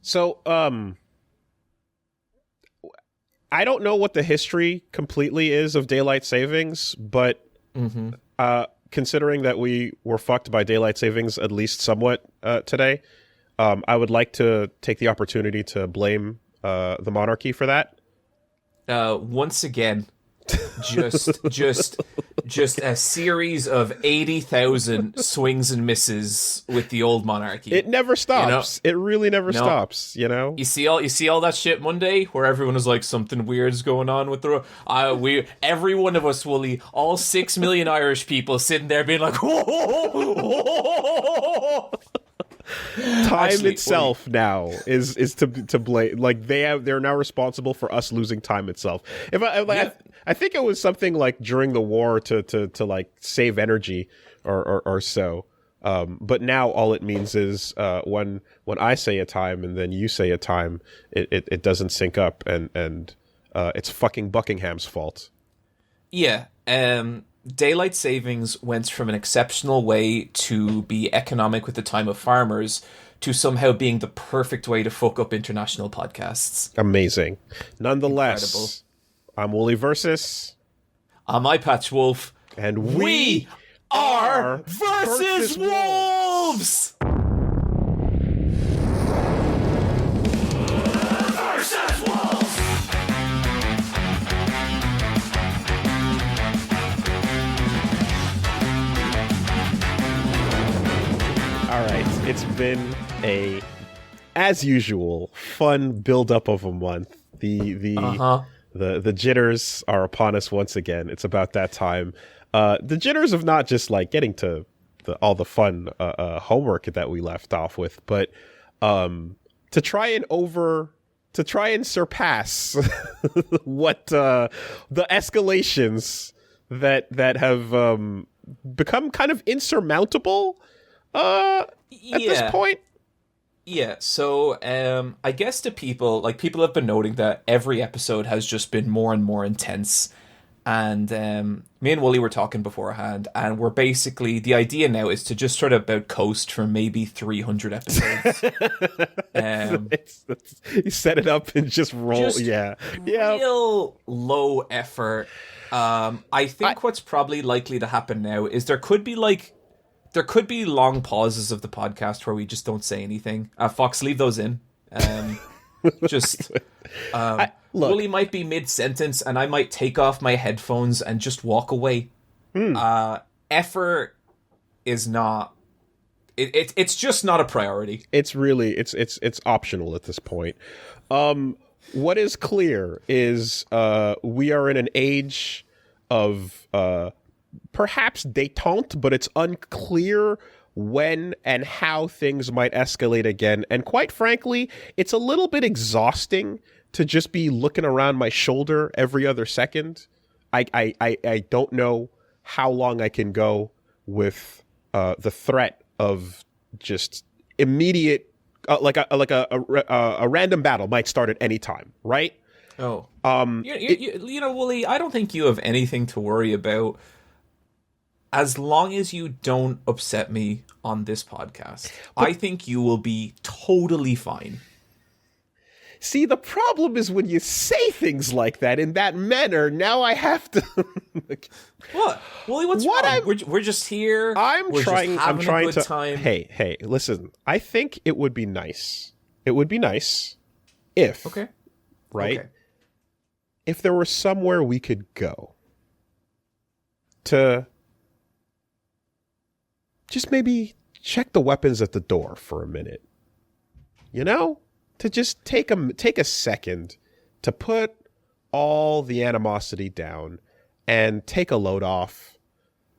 So, I don't know what the history completely is of daylight savings, but considering that we were fucked by daylight savings at least somewhat today, I would like to take the opportunity to blame the monarchy for that. Once again, just a series of 80,000 swings and misses with the old monarchy. It never stops. It really never stops. You know. You see all that shit Monday where everyone is like, something weird's going on with the every one of us, Woolie, all 6 million Irish people sitting there being like, Time itself now is to blame. Like they're now responsible for us losing time itself. I think it was something like during the war to like save energy or so. But now all it means is when I say a time and then you say a time, it doesn't sync up and it's fucking Buckingham's fault. Yeah. Daylight savings went from an exceptional way to be economic with the time of farmers to somehow being the perfect way to fuck up international podcasts. Amazing. Nonetheless, Incredible. I'm Woolie Versus. I'm Eyepatch Wolf. And we are Versus Wolves! Versus Wolves! All right, it's been as usual, fun build-up of a month. The jitters are upon us once again. It's about that time. The jitters of not just like getting to all the fun homework that we left off with, but to try and surpass what the escalations that have become kind of insurmountable at this point. Yeah, so I guess to people have been noting that every episode has just been more and more intense. And me and Woolie were talking beforehand, and we're basically, the idea now is to just sort of about coast for maybe 300 episodes. You set it up and just roll. Real low effort. I think what's probably likely to happen now is there could be long pauses of the podcast where we just don't say anything. Fox, leave those in. Woolie might be mid-sentence and I might take off my headphones and just walk away. Effort is not... It's just not a priority. It's really... It's optional at this point. What is clear is we are in an age of... perhaps détente, but it's unclear when and how things might escalate again. And quite frankly, it's a little bit exhausting to just be looking around my shoulder every other second. I don't know how long I can go with the threat of just immediate, like a random battle might start at any time, right? Oh, you know, Woolie, I don't think you have anything to worry about. As long as you don't upset me on this podcast, I think you will be totally fine. See, the problem is when you say things like that in that manner, now I have to... What? Woolie, what's wrong? We're just here. I'm trying a good to... time. Hey, listen. I think it would be nice. It would be nice if... Okay. Right? Okay. If there were somewhere we could go to... just maybe check the weapons at the door for a minute. You know? To just take a second to put all the animosity down and take a load off.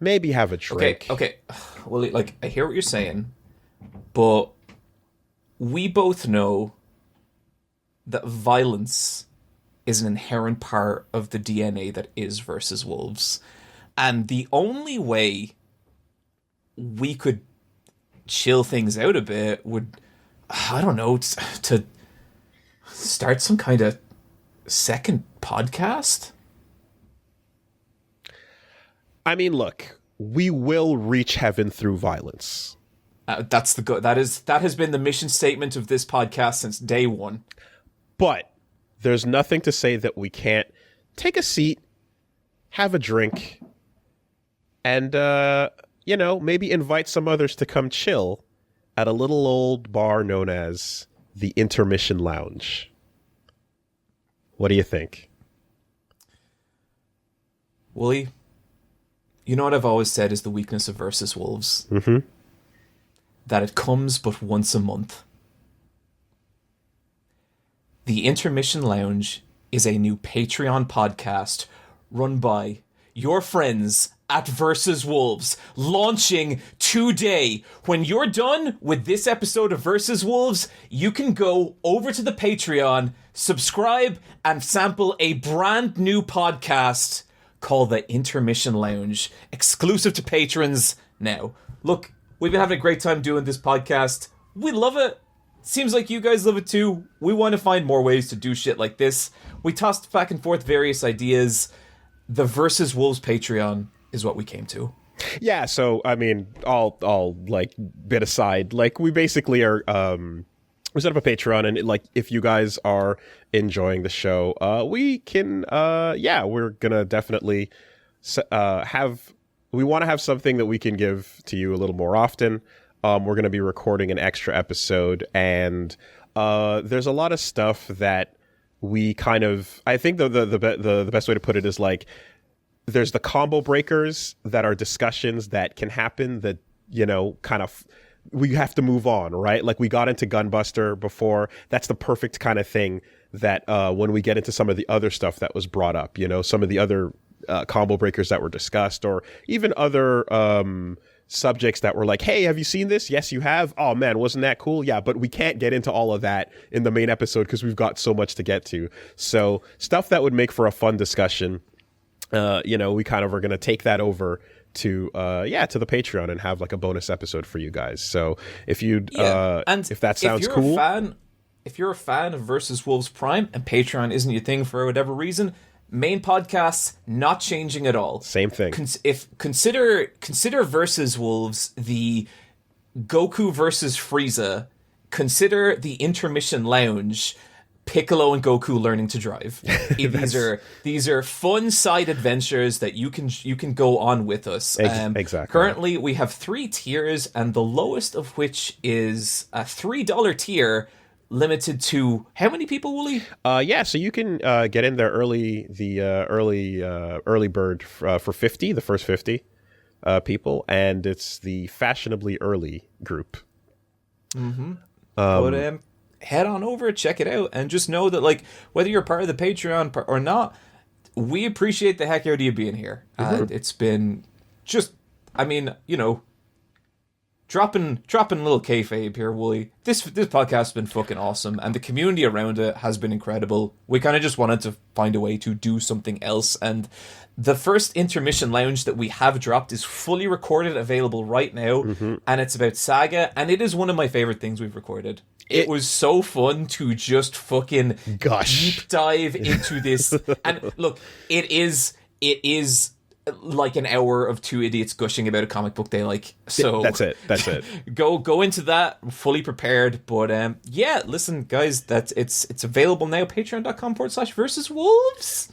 Maybe have a drink. Okay. Well, like, I hear what you're saying, but we both know that violence is an inherent part of the DNA that is Versus Wolves. And the only way we could chill things out a bit would, I don't know, to start some kind of second podcast? I mean, look, we will reach heaven through violence. That has been the mission statement of this podcast since day one. But there's nothing to say that we can't take a seat, have a drink, and maybe invite some others to come chill at a little old bar known as the Intermission Lounge. What do you think? Woolie, you know what I've always said is the weakness of Versus Wolves? Mm-hmm. That it comes but once a month. The Intermission Lounge is a new Patreon podcast run by your friends at Versus Wolves, launching today. When you're done with this episode of Versus Wolves, you can go over to the Patreon, subscribe, and sample a brand new podcast called the Intermission Lounge, exclusive to patrons now. Look, we've been having a great time doing this podcast. We love it. Seems like you guys love it too. We want to find more ways to do shit like this. We tossed back and forth various ideas. The Versus Wolves Patreon is what we came to. Yeah, so I mean, all like bit aside, like we basically are we set up a Patreon, and like if you guys are enjoying the show, we can we're gonna definitely we want to have something that we can give to you a little more often. We're going to be recording an extra episode, and there's a lot of stuff that we kind of, I think the best way to put it is like, there's the combo breakers that are discussions that can happen that, kind of, we have to move on, right? Like we got into Gunbuster before. That's the perfect kind of thing that when we get into some of the other stuff that was brought up, some of the other combo breakers that were discussed, or even other subjects that were like, hey, have you seen this? Yes, you have. Oh man, wasn't that cool? Yeah, but we can't get into all of that in the main episode because we've got so much to get to. So stuff that would make for a fun discussion, we kind of are going to take that over to the Patreon and have like a bonus episode for you guys. So if if that sounds cool. If you're a fan of Versus Wolves Prime and Patreon isn't your thing for whatever reason, main podcasts not changing at all. Same thing. Consider Versus Wolves the Goku versus Frieza. Consider the Intermission Lounge Piccolo and Goku learning to drive. These are fun side adventures that you can go on with us. Exactly. Currently, we have 3 tiers, and the lowest of which is a $3 tier. Limited to how many people, Woolie? So you can get in there early, early bird for 50, the first 50 people, and it's the fashionably early group. Mm-hmm. But head on over, check it out, and just know that like whether you're part of the Patreon or not, we appreciate the heck out of you being here. Mm-hmm. And it's been just, dropping a little kayfabe here, Woolie. This podcast has been fucking awesome, and the community around it has been incredible. We kind of just wanted to find a way to do something else, and the first Intermission Lounge that we have dropped is fully recorded, available right now, and it's about Saga, and it is one of my favorite things we've recorded. It was so fun to just fucking deep dive into this, and look, it is like an hour of 2 idiots gushing about a comic book they like. So that's it. go into that fully prepared. But listen, guys, it's available now. Patreon.com/Versus Wolves.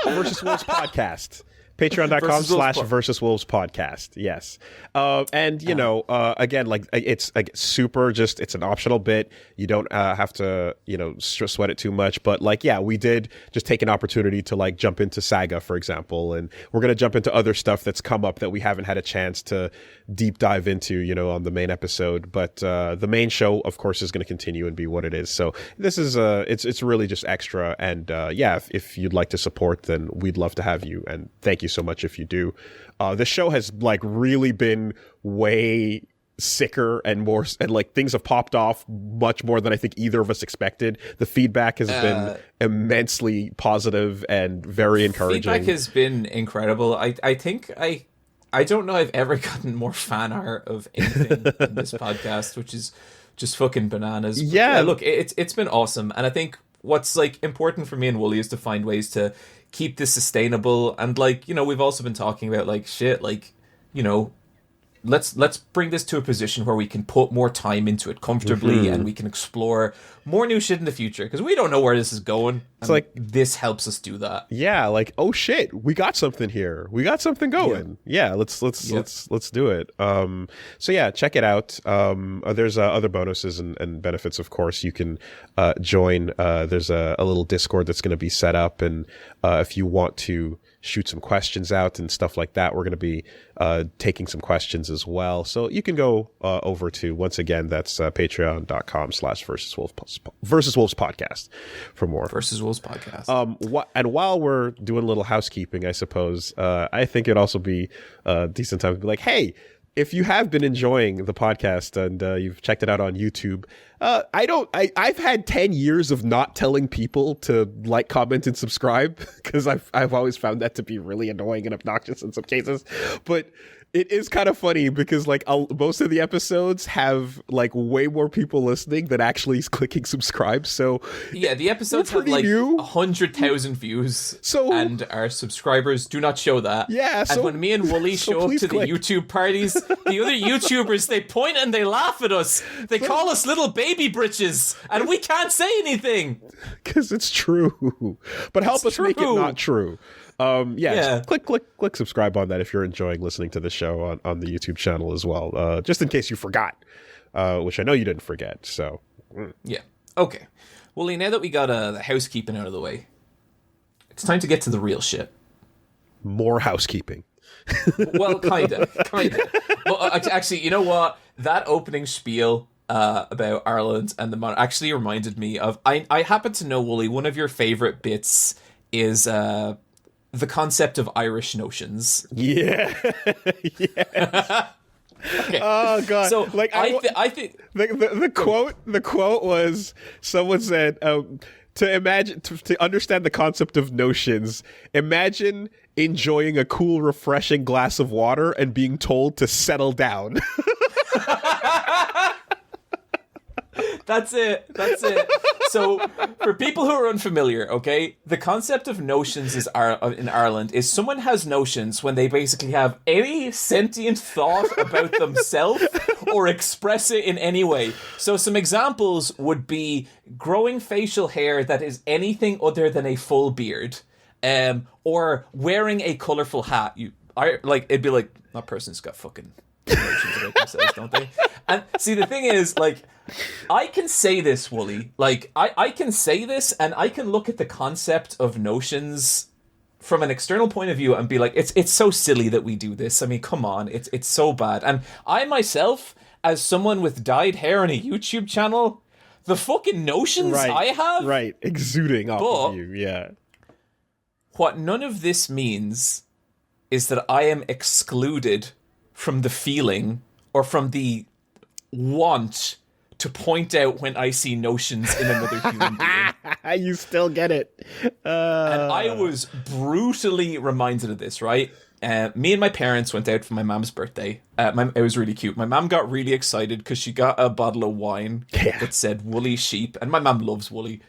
Versus Wolves podcast. Patreon.com/Versus Wolves podcast. Yes. Again, like it's like super just, it's an optional bit. You don't have to, sweat it too much. But like, yeah, we did just take an opportunity to like jump into Saga, for example. And we're going to jump into other stuff that's come up that we haven't had a chance to deep dive into, on the main episode. But the main show, of course, is going to continue and be what it is. So this is, it's really just extra. And if you'd like to support, then we'd love to have you. And thank you so much if you do. The show has like really been way sicker and more, and like things have popped off much more than I think either of us expected. The feedback has been immensely positive and very encouraging. Feedback has been incredible. I think I don't know I've ever gotten more fan art of anything in this podcast, which is just fucking bananas. But yeah, look, it's been awesome, and I think what's like important for me and Woolie is to find ways to keep this sustainable. And like, we've also been talking about like shit, like you know, let's bring this to a position where we can put more time into it comfortably and we can explore more new shit in the future because we don't know where this is going. It's like this helps us do that. Yeah, like, oh shit, we got something here. We got something going. Yeah, let's do it. So yeah, check it out. There's other bonuses and benefits, of course. You can join. There's a little Discord that's going to be set up, and if you want to shoot some questions out and stuff like that, we're going to be taking some questions as well. So you can go over to, once again, that's patreon.com/Versus Wolves podcast for more. Versus Wolves podcast. And while we're doing a little housekeeping, I suppose, I think it'd also be a decent time to be like, hey, if you have been enjoying the podcast and you've checked it out on YouTube, I've had 10 years of not telling people to like, comment, and subscribe because I've always found that to be really annoying and obnoxious in some cases. But it is kind of funny because like most of the episodes have like way more people listening than actually clicking subscribe. So yeah, the episodes have like 100,000 views. So and our subscribers do not show that. Yeah. So, and when me and Woolie show up to the YouTube parties, the other YouTubers, they point and they laugh at us. They call us little baby britches, and we can't say anything because it's true. But help us make it not true. Click subscribe on that if you're enjoying listening to the show on the YouTube channel as well, just in case you forgot, which I know you didn't forget. So yeah, okay, Woolie, now that we got the housekeeping out of the way, it's time to get to the real shit. More housekeeping. Well, kinda. Well, actually, you know what, that opening spiel about Ireland and the actually reminded me of, I happen to know, Woolie, one of your favorite bits is the concept of Irish notions. Yeah. Yeah. Okay. Oh god. So like I think the quote was, someone said, to understand the concept of notions, imagine enjoying a cool, refreshing glass of water and being told to settle down. That's it. So, for people who are unfamiliar, okay, the concept of notions in Ireland is someone has notions when they basically have any sentient thought about themselves or express it in any way. So, some examples would be growing facial hair that is anything other than a full beard, or wearing a colorful hat. It'd be like, that person's got fucking notions about themselves, don't they? And see, the thing is, like, I can say this, Woolie. Like, I can say this, and I can look at the concept of notions from an external point of view and be like, it's so silly that we do this. I mean, come on, it's so bad. And I myself, as someone with dyed hair and a YouTube channel, the fucking notions I have, exuding off of you, yeah. What none of this means is that I am excluded from the feeling or from the want to point out when I see notions in another human being. You still get it. And I was brutally reminded of this, right? Me and my parents went out for my mom's birthday. It was really cute. My mom got really excited because she got a bottle of wine that said Woolie Sheep, and my mom loves Woolie.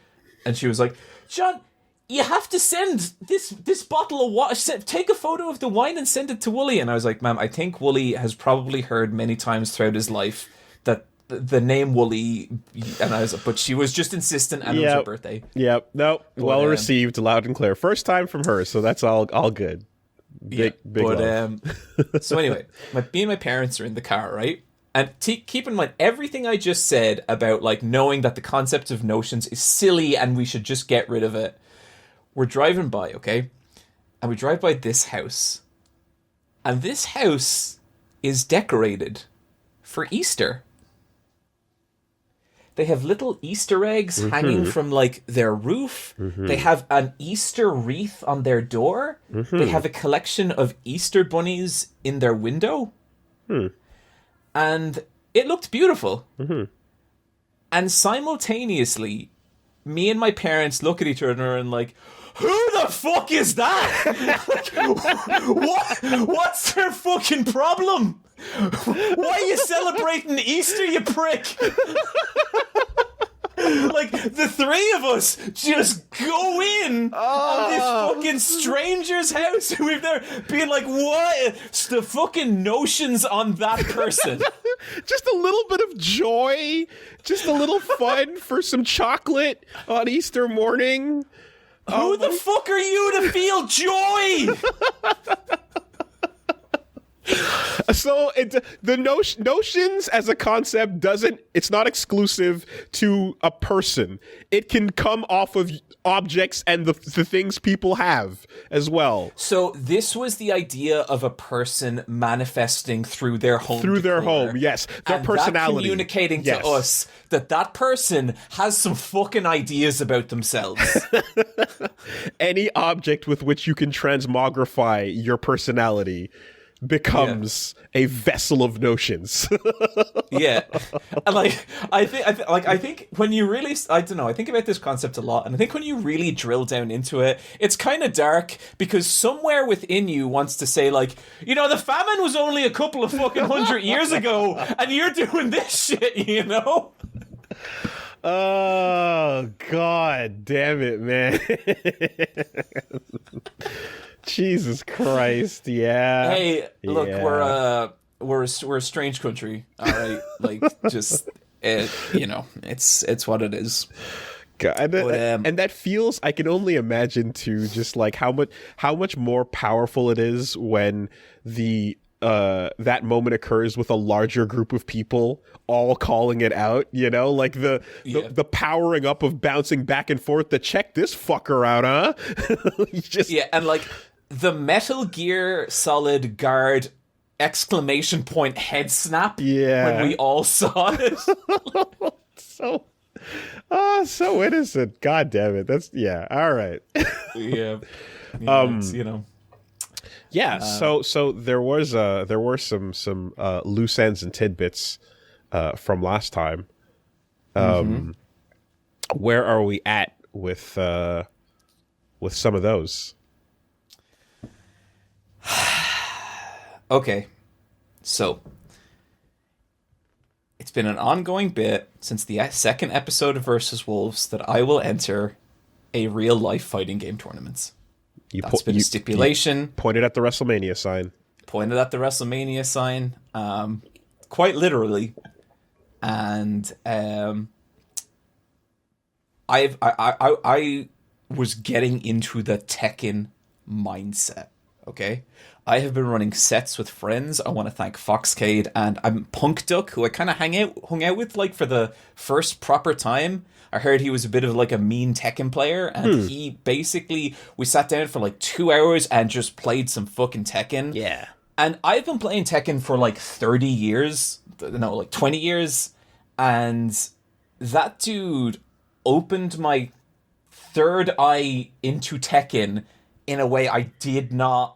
And she was like, John, you have to send this bottle of wine. Take a photo of the wine and send it to Woolie. And I was like, Ma'am, I think Woolie has probably heard many times throughout his life that the name Woolie, and I was, but she was just insistent, and it was her birthday. Yep. No, well received, loud and clear. First time from her, so that's all good. Big love. So anyway, me and my parents are in the car, right? And keep in mind, everything I just said about like knowing that the concept of notions is silly and we should just get rid of it. We're driving by, okay? And we drive by this house. And this house is decorated for Easter. They have little Easter eggs hanging from, like, their roof. They have an Easter wreath on their door. They have a collection of Easter bunnies in their window. And it looked beautiful. And simultaneously, me and my parents look at each other and like, who the fuck is that? Like, what's their fucking problem? Why are you celebrating Easter, you prick? Like, the three of us just go in on this fucking stranger's house who we've never been like, what? The fucking notions on that person. Just a little bit of joy, just a little fun for some chocolate on Easter morning. Who the fuck are you to feel joy? So the notions as a concept it's not exclusive to a person. It can come off of objects and the things people have as well. So this was the idea of a person manifesting through their home. Through their home, yes. Their personality. That communicating to us that person has some fucking ideas about themselves. Any object with which you can transmogrify your personality becomes a vessel of notions. Yeah, and I think when you really, I don't know, I think about this concept a lot, and I think when you really drill down into it, it's kind of dark because somewhere within you wants to say like, you know, the famine was only a couple of fucking 100 years ago, and you're doing this shit, you know. Oh God, damn it, man. Jesus Christ, yeah. Hey, look, we're a strange country, all right. Like, just you know, it's what it is. God, and that feels, I can only imagine too, just like how much more powerful it is when that moment occurs with a larger group of people all calling it out, you know, like the powering up of bouncing back and forth to check this fucker out, huh? And like the Metal Gear Solid Guard exclamation point head snap when we all saw it. So innocent. God damn it. That's all right. You know. Yeah, so there were some loose ends and tidbits from last time. Where are we at with some of those? Okay, so it's been an ongoing bit since the second episode of Versus Wolves that I will enter a real life fighting game tournaments. That's been a stipulation. You pointed at the WrestleMania sign. Quite literally. And I was getting into the Tekken mindset. Okay, I have been running sets with friends. I want to thank Foxcade and Punk Duck, who I kind of hung out with like for the first proper time. I heard he was a bit of like a mean Tekken player, and he basically, we sat down for like 2 hours and just played some fucking Tekken. Yeah. And I've been playing Tekken for like 30 years, no, like 20 years, and that dude opened my third eye into Tekken in a way I did not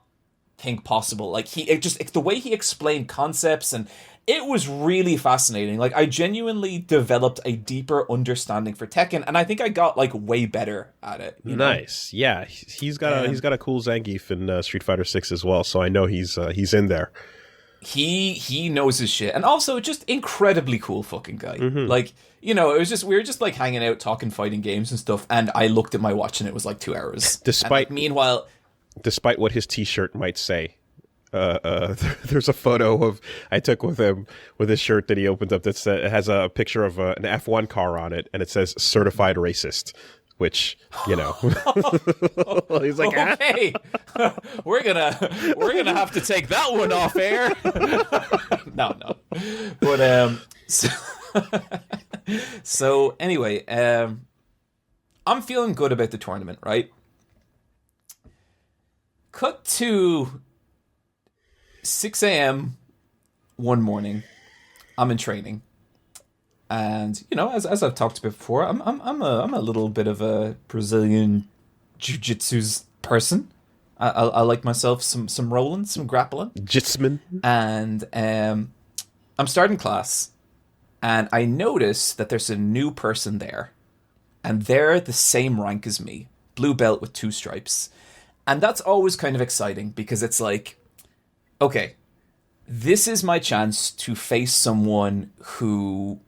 think possible. Like the way he explained concepts, and it was really fascinating. Like, I genuinely developed a deeper understanding for Tekken, and I think I got like way better at it. Nice. Yeah, he's got a cool Zangief in Street Fighter 6 as well, so I know he's in there. He knows his shit, and also just incredibly cool fucking guy. Like, you know, it was just, we were just like hanging out talking fighting games and stuff, and I looked at my watch and it was like 2 hours. Despite what his t-shirt might say. There's a photo I took with him with his shirt that he opened up that it has a picture of an F1 car on it, and it says "certified racist," which, you know, he's like, okay, we're gonna have to take that one off air. no, but so anyway, I'm feeling good about the tournament, right? Cut to 6 a.m. one morning. I'm in training, and you know, as I've talked about before, I'm a little bit of a Brazilian jiu-jitsu person. I like myself some rolling, some grappling, jitsman, and I'm starting class, and I notice that there's a new person there, and they're the same rank as me, blue belt with 2 stripes. And that's always kind of exciting because it's like, okay, this is my chance to face someone who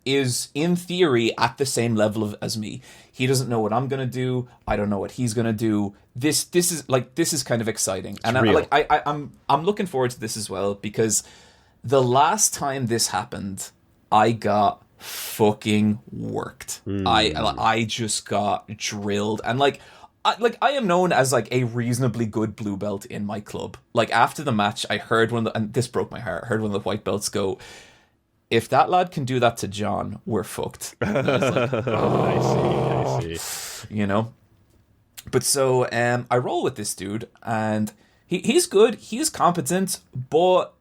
is in theory at the same level as me. He doesn't know what I'm gonna do. I don't know what he's gonna do. This is kind of exciting, and I'm looking forward to this as well, because the last time this happened, I got fucking worked. I just got drilled, and I am known as a reasonably good blue belt in my club. After the match, I heard and this broke my heart. I heard one of the white belts go, "If that lad can do that to John, we're fucked." I was I see. But so I roll with this dude, and he's good. He's competent, but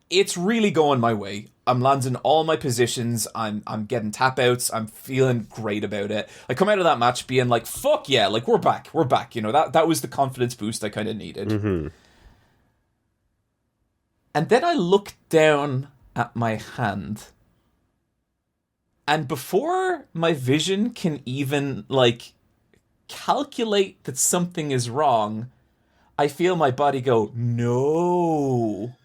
it's really going my way. I'm landing all my positions. I'm getting tap outs. I'm feeling great about it. I come out of that match being like, fuck yeah, we're back. That was the confidence boost I kind of needed. Mm-hmm. And then I look down at my hand, and before my vision can even calculate that something is wrong, I feel my body go, no.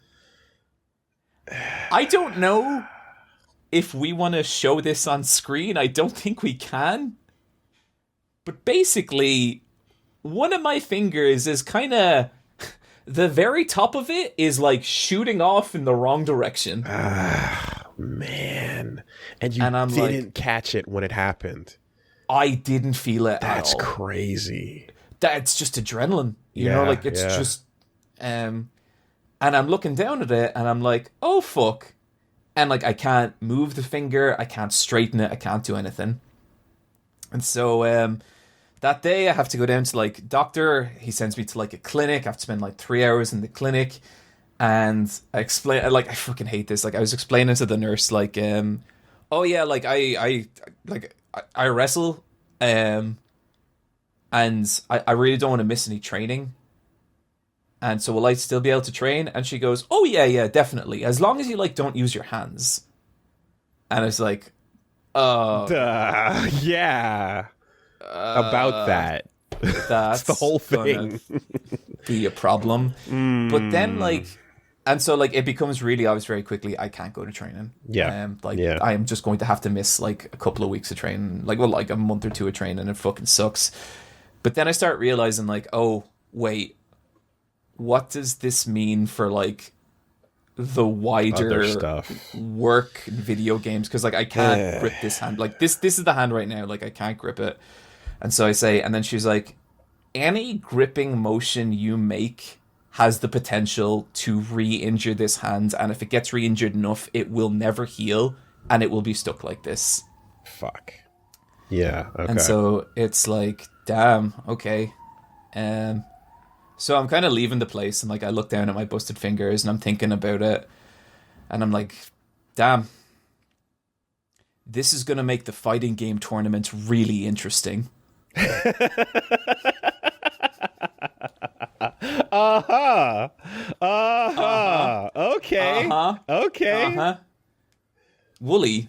I don't know if we want to show this on screen. I don't think we can. But basically, one of my fingers is kind of... the very top of it is shooting off in the wrong direction. Man. And you didn't catch it when it happened. I didn't feel it at all. That's crazy. That's just adrenaline. You know, it's just... And I'm looking down at it, and I'm like, oh, fuck. And, I can't move the finger, I can't straighten it, I can't do anything. And so, that day, I have to go down to, doctor. He sends me to, a clinic. I have to spend, 3 hours in the clinic. And I explain, I fucking hate this. I was explaining to the nurse, oh, yeah, I wrestle, and I really don't want to miss any training. And so will I still be able to train? And she goes, oh, yeah, definitely. As long as you, don't use your hands. And I was like, yeah. About that. That's the whole thing. Be a problem. But then, and so, it becomes really obvious very quickly, I can't go to training. Yeah. I am just going to have to miss, a couple of weeks of training. A month or two of training, and it fucking sucks. But then I start realizing, oh, wait. What does this mean for the wider other stuff, work, video games? Because I can't grip this hand. This is the hand right now. I can't grip it. And so I say, and then she's like, any gripping motion you make has the potential to re-injure this hand, and if it gets re-injured enough, it will never heal, and it will be stuck like this. Fuck. Yeah. Okay. And so it's damn. Okay. So I'm kind of leaving the place, and I look down at my busted fingers, and I'm thinking about it, and I'm like, damn, this is going to make the fighting game tournament really interesting. Okay. Okay. Woolie,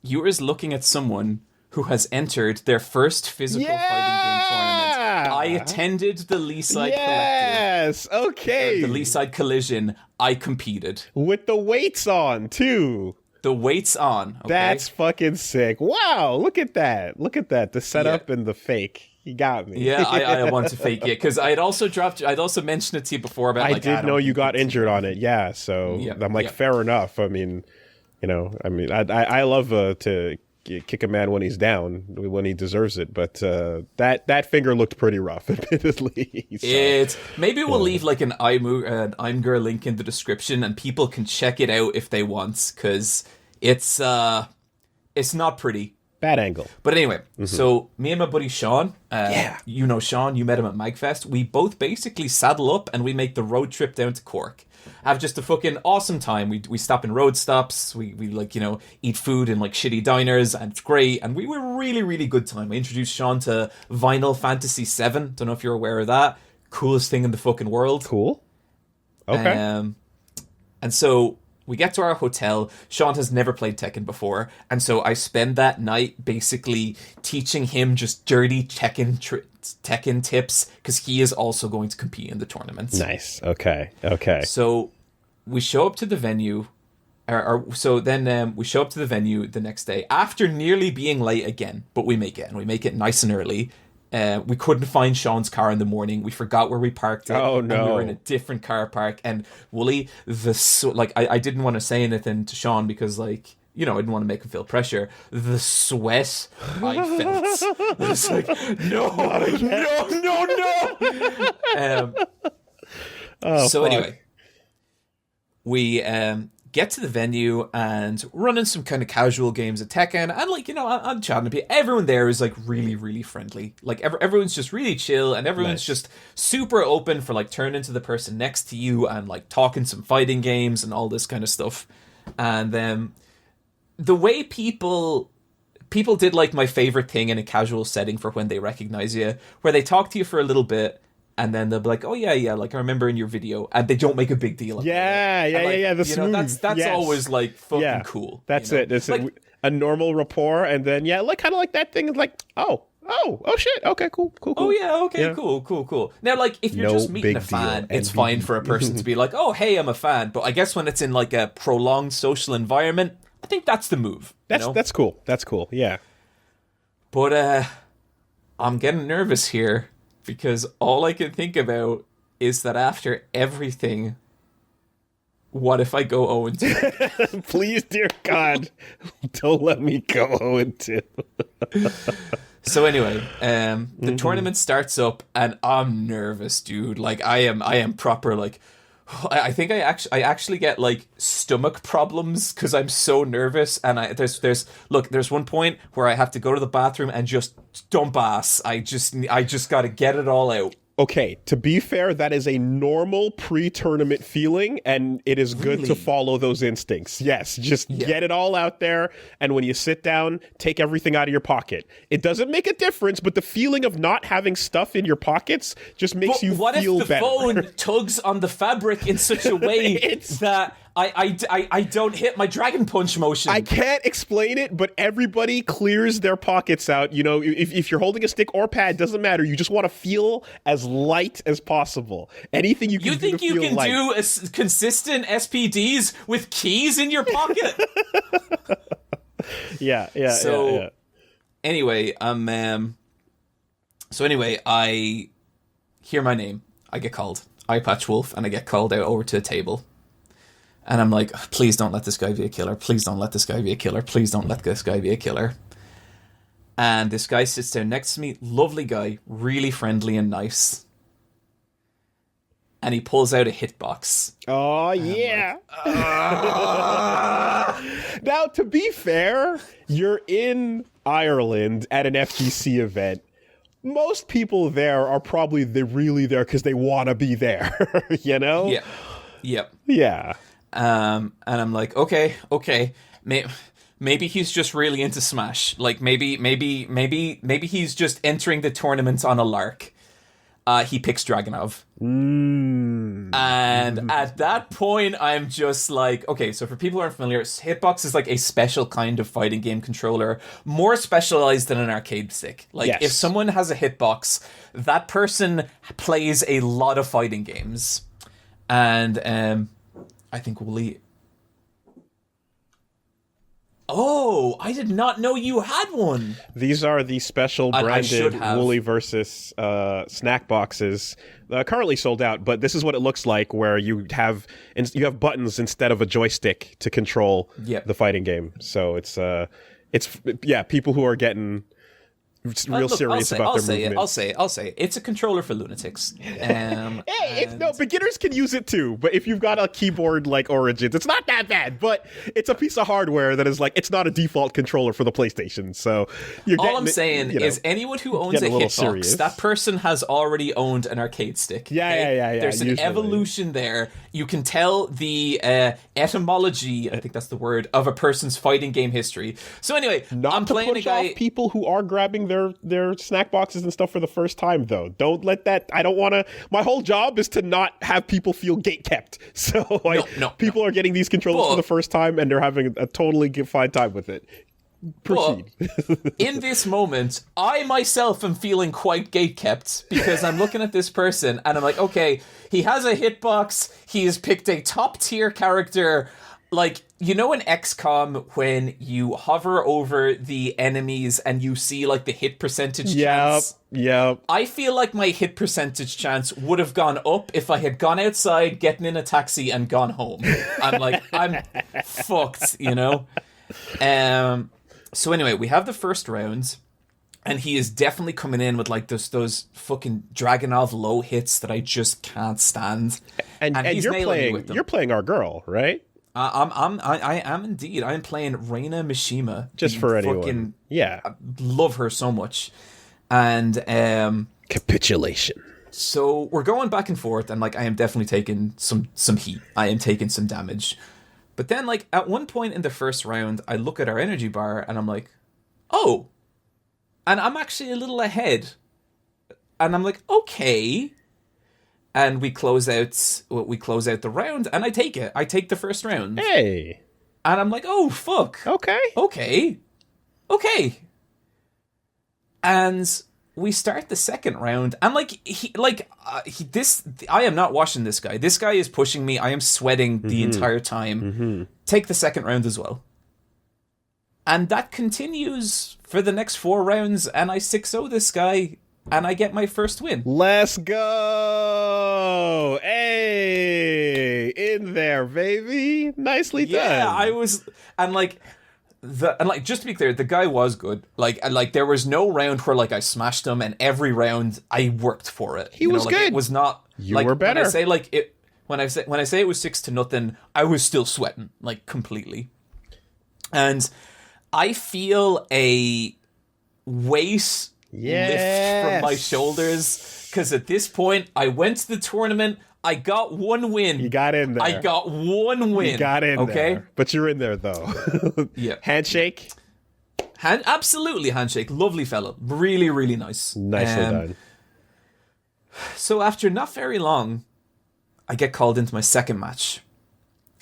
you are looking at someone who has entered their first physical fighting game tournament. I attended the Leaside Collective. Yes, okay. The Leaside Collision. I competed. With the weights on, too. The weights on. Okay? That's fucking sick. Wow, look at that. Look at that. The setup and the fake. You got me. Yeah, I want to fake it, because I'd also mentioned it to you before about I did know you got injured on it, yeah, so I'm fair enough. I mean, I love to kick a man when he's down, when he deserves it, but that finger looked pretty rough, admittedly. So, maybe we'll leave an Imgur link in the description, and people can check it out if they want, because it's not pretty. Bad angle. But anyway, so me and my buddy Sean, you know Sean, you met him at Magfest, we both basically saddle up and we make the road trip down to Cork. Have just a fucking awesome time. We stop in road stops, we eat food in shitty diners, and it's great, and we were really, really good time. I introduced Sean to Final Fantasy VII, don't know if you're aware of that. Coolest thing in the fucking world. Cool. Okay. And so we get to our hotel. Sean has never played Tekken before, and so I spend that night basically teaching him just dirty Tekken tips, because he is also going to compete in the tournament. Nice. Okay. So we show up to the venue, So then we show up to the venue the next day after nearly being late again, but we make it, and we make it nice and early. We couldn't find Sean's car in the morning. We forgot where we parked it. Oh, no. And we were in a different car park. And Woolie, I didn't want to say anything to Sean because, like, you know, I didn't want to make him feel pressure. The sweat I felt was like, no. Anyway, we get to the venue and running some kind of casual games of Tekken, and like, you know, I'm chatting to people. Everyone there is like really, really friendly. Like everyone's just really chill, and everyone's just super open for like turning to the person next to you and like talking some fighting games and all this kind of stuff. And the way people did like my favorite thing in a casual setting for when they recognize you, where they talk to you for a little bit. And then they'll be like, "Oh yeah, like I remember in your video," and they don't make a big deal of it. Yeah. The smooth. That's always like fucking cool. That's you know? it. It's like, a normal rapport, and then like kind of like that thing is like, oh shit, okay, cool. Oh yeah, okay, cool. Now, like if you're just meeting a fan, it's fine for a person to be like, "Oh hey, I'm a fan," but I guess when it's in like a prolonged social environment, I think that's the move. That's cool. That's cool. Yeah. But I'm getting nervous here. Because all I can think about is that after everything, what if I go 0-2? Please, dear God, don't let me go 0-2. So anyway, the tournament starts up, and I'm nervous, dude. Like I am proper like. I think I actually get like stomach problems because I'm so nervous, and there's one point where I have to go to the bathroom and just dump ass. I just got to get it all out. Okay, to be fair, that is a normal pre-tournament feeling, and it is good to follow those instincts. Yes, just get it all out there, and when you sit down, take everything out of your pocket. It doesn't make a difference, but the feeling of not having stuff in your pockets just makes you feel better. What if the phone tugs on the fabric in such a way that I don't hit my Dragon Punch motion? I can't explain it, but everybody clears their pockets out. You know, if you're holding a stick or pad, doesn't matter. You just want to feel as light as possible. Anything you can do to feel light. You think you can do consistent SPDs with keys in your pocket? Yeah. Anyway, I hear my name. I get called Eyepatch Wolf, and I get called out over to a table. And I'm like, please don't let this guy be a killer. Please don't let this guy be a killer. Please don't let this guy be a killer. And this guy sits down next to me. Lovely guy. Really friendly and nice. And he pulls out a hitbox. Oh, yeah. Now, to be fair, you're in Ireland at an FGC event. Most people there are probably really there because they want to be there, you know? Yeah. Yep. Yeah. And I'm like, okay. Maybe he's just really into Smash. Like maybe he's just entering the tournament on a lark. He picks Dragunov. And at that point, I'm just like, okay, so for people who aren't familiar, Hitbox is like a special kind of fighting game controller, more specialized than an arcade stick. Like, if someone has a Hitbox, that person plays a lot of fighting games. And I think Woolie... Oh, I did not know you had one. These are the special branded Woolie Versus snack boxes. Currently sold out, but this is what it looks like, where you have buttons instead of a joystick to control the fighting game. So it's people who are getting real serious about their movement. I'll say it. It's a controller for lunatics. Beginners can use it too, but if you've got a keyboard like Origins, it's not that bad, but it's a piece of hardware that is like, it's not a default controller for the PlayStation. So all I'm saying is anyone who owns a Hitbox, that person has already owned an arcade stick. Yeah. There's an evolution there. You can tell the etymology, I think that's the word, of a person's fighting game history. So anyway, I'm playing a guy... off people who are grabbing their snack boxes and stuff for the first time, though. Don't let that... I don't want to... My whole job is to not have people feel gate-kept. So people are getting these controllers for the first time, and they're having a totally fine time with it. Proceed. In this moment, I myself am feeling quite gate-kept, because I'm looking at this person, and I'm like, okay, he has a hitbox, he has picked a top-tier character, like, you know in XCOM when you hover over the enemies and you see like the hit percentage chance? Yep. I feel like my hit percentage chance would have gone up if I had gone outside, getting in a taxi, and gone home. I'm fucked, you know? So anyway, we have the first round, and he is definitely coming in with like those fucking Dragunov low hits that I just can't stand. And he's you're playing our girl, right? I am indeed. I'm playing Reina Mishima. Just for anyone. Yeah. I love her so much. And capitulation. So we're going back and forth, and like I am definitely taking some heat. I am taking some damage. But then like at one point in the first round, I look at our energy bar and I'm like, oh. And I'm actually a little ahead. And I'm like, okay. And we close out the round, and I take it. I take the first round. Hey. And I'm like, oh, fuck. Okay. And we start the second round, and I am not watching this guy. This guy is pushing me. I am sweating the entire time. Take the second round as well. And that continues for the next 4 rounds, and I 6-0 this guy, and I get my first win. Let's go! Hey! In there, baby! Nicely done. Yeah, I was... And just to be clear, the guy was good. There was no round where I smashed him, and every round I worked for it. He was good. It was not... You were better. When I say it was 6-0, I was still sweating, completely. And I feel a weight lift from my shoulders, because at this point I went to the tournament, I got 1 win. You got in there. I got 1 win. You got in there. But you're in there though. Yeah. Handshake? Absolutely handshake. Lovely fella. Really, really nice. Nicely done. So after not very long, I get called into my second match.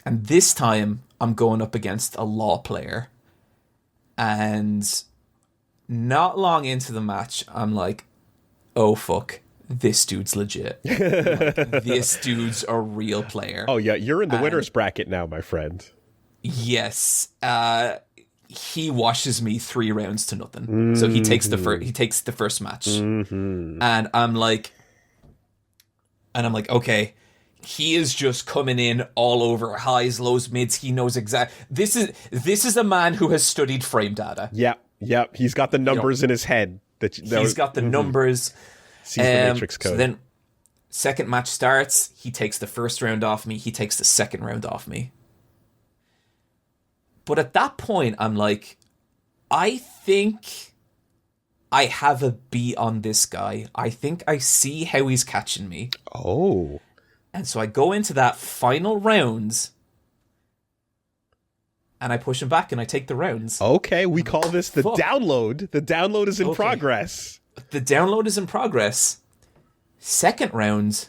And this time I'm going up against a law player. And not long into the match, I'm like, oh fuck, this dude's legit. This dude's a real player. Oh yeah, you're in the winner's bracket now, my friend. Yes. He washes me 3 rounds to nothing. So he takes the first match. And I'm like, okay, he is just coming in all over highs, lows, mids. He knows this is a man who has studied frame data. Yep. He's got the numbers in his head. He's got the numbers. Sees the matrix code. So then, second match starts. He takes the first round off me. He takes the second round off me. But at that point, I'm like, I think I have a beat on this guy. I think I see how he's catching me. Oh. And so I go into that final round, and I push him back, and I take the rounds. Okay, we call this the download. The download is in progress. The download is in progress. Second round,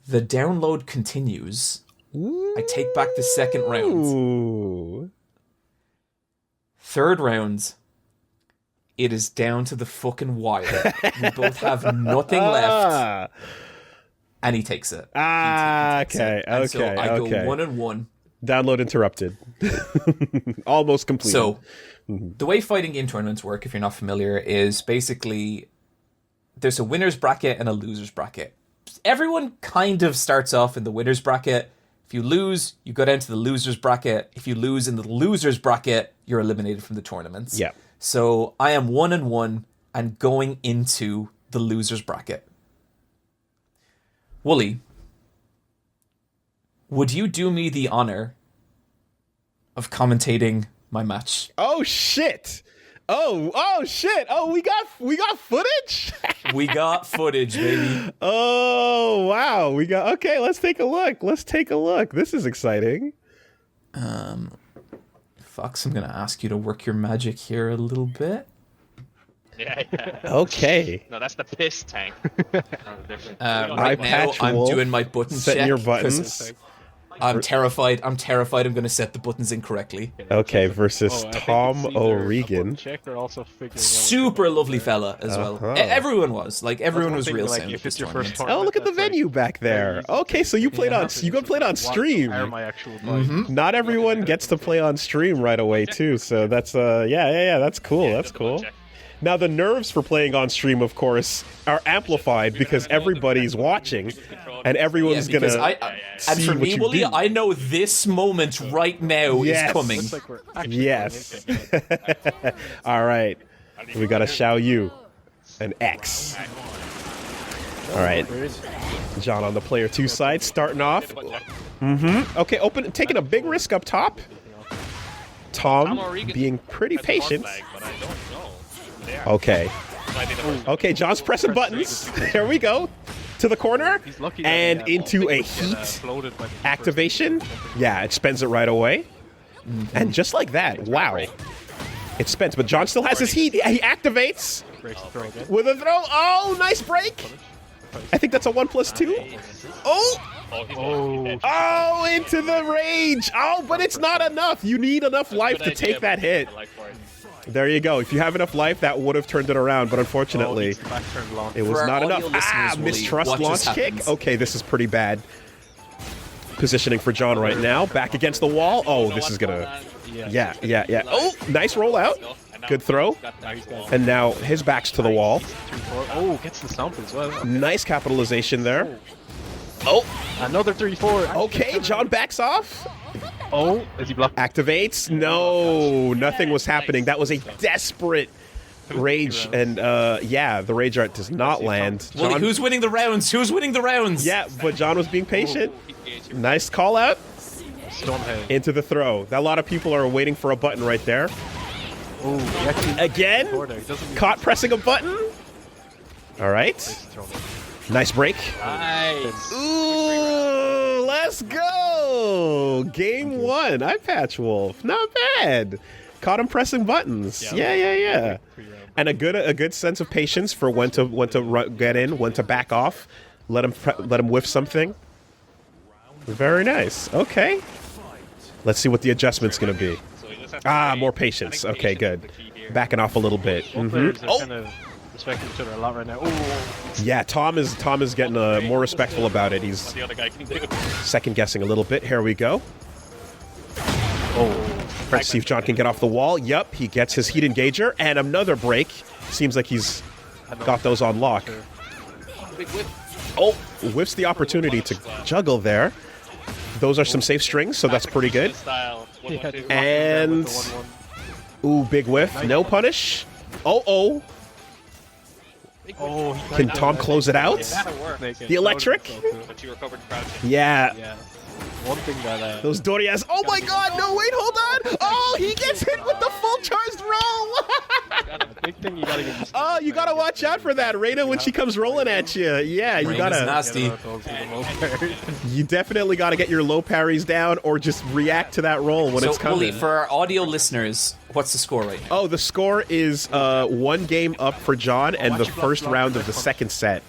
the download continues. Ooh. I take back the second round. Third round, it is down to the fucking wire. We both have nothing left. And he takes it. Okay. So I go 1-1. Download interrupted. Almost complete. So, the way fighting game tournaments work, if you're not familiar, is basically there's a winner's bracket and a loser's bracket. Everyone kind of starts off in the winner's bracket. If you lose, you go down to the loser's bracket. If you lose in the loser's bracket, you're eliminated from the tournaments. Yeah. So, I am 1-1 and going into the loser's bracket. Woolie, would you do me the honor of commentating my match? Oh shit! Oh shit! Oh, we got footage. We got footage, baby. Oh wow! Okay. Let's take a look. This is exciting. Fox, I'm gonna ask you to work your magic here a little bit. Yeah. Okay. No, that's the piss tank. Right now, Eyepatch I'm Wolf, doing my button setting check. your buttons. I'm terrified. I'm terrified I'm going to set the buttons incorrectly. Okay, versus I think Tom it's either a O'Regan. button check or also figuring out Super lovely fella as well. Everyone was. Like, everyone was real sound. If it's your first Oh, look at the venue back there. Okay, so you played on stream. Are my actual bike. Not everyone gets to play on stream right away too, so that's yeah, that's cool. That's cool. Now the nerves for playing on stream, of course, are amplified because everybody's watching, and everyone's Yeah, because gonna and see for what me, you Woolie, do. I know this moment right now Yes. is coming. Looks like we're actually Yes. going into it. All right, we got a Xiao Yu, an X. All right, John on the player 2 side, starting off. Okay, taking a big risk up top. Tom being pretty patient. Okay. Okay, John's pressing buttons. There we go. To the corner. He's lucky that And he into a floated heat by the activation. Yeah, it spends it right away. And just like that, wow. It spends, but John still has his heat. He activates breaks the throw again. with a throw. Oh, nice break. I think that's a 1+2. Oh! Oh, into the rage. Oh, but it's not enough. You need enough life to take that hit. There you go. If you have enough life, that would have turned it around, but unfortunately, Back turn long. it was For our not audio enough. listeners, Woolie, Mistrust what launch just kick. happens? Okay, this is pretty bad. Positioning for John right now. Back against the wall. Oh, this is gonna... Yeah. Oh, nice rollout. Good throw. And now his back's to the wall. 3-4. Oh, gets the stomp as well. Nice capitalization there. Oh, Another 3-4. okay, John backs off. Oh, is he blocked? Activates. No, nothing was happening. That was a desperate rage. And yeah, the rage art does not land. Woolie, John, who's winning the rounds? Who's winning the rounds? yeah, but John was being patient. Nice call out Stonehead. into the throw. A lot of people are waiting for a button right there. Oh, he actually Again, scored there. He doesn't need caught pressing a button. All right, to throw him. nice break. Nice. Ooh, let's go. Game 1. Eyepatch Wolf. Not bad. Caught him pressing buttons. Yeah. And a good sense of patience for when to get in, when to back off. Let him whiff something. Very nice. Okay. Let's see what the adjustment's going to be. More patience. Okay, good. Backing off a little bit. Both players are kind of respecting each other a lot right now. Oh, Yeah, Tom is getting more respectful about it. He's The other guy can do. second guessing a little bit. Here we go. Let's see if John can get off the wall. Yep, he gets his heat engager and another break. Seems like he's got those on lock. Oh, whiffs the opportunity to juggle there. Those are some safe strings, so that's pretty good. And ooh, big whiff. No punish. Oh. oh, Can Tom close it out? The electric? But you recovered crouching. Yeah. Yeah. One thing that Those Dorias. Oh my god, no, wait, hold on. Oh, he gets hit with the full charged roll. the big thing you gotta get used to. Oh, you gotta watch out for that, Reina, when she comes rolling at you. Yeah, you Reina's gotta. nasty. You definitely gotta get your low parries down or just react to that roll when So, it's coming. Woolie, for our audio listeners, what's the score right now? Oh, the score is 1 game up for John and the first round of the second set.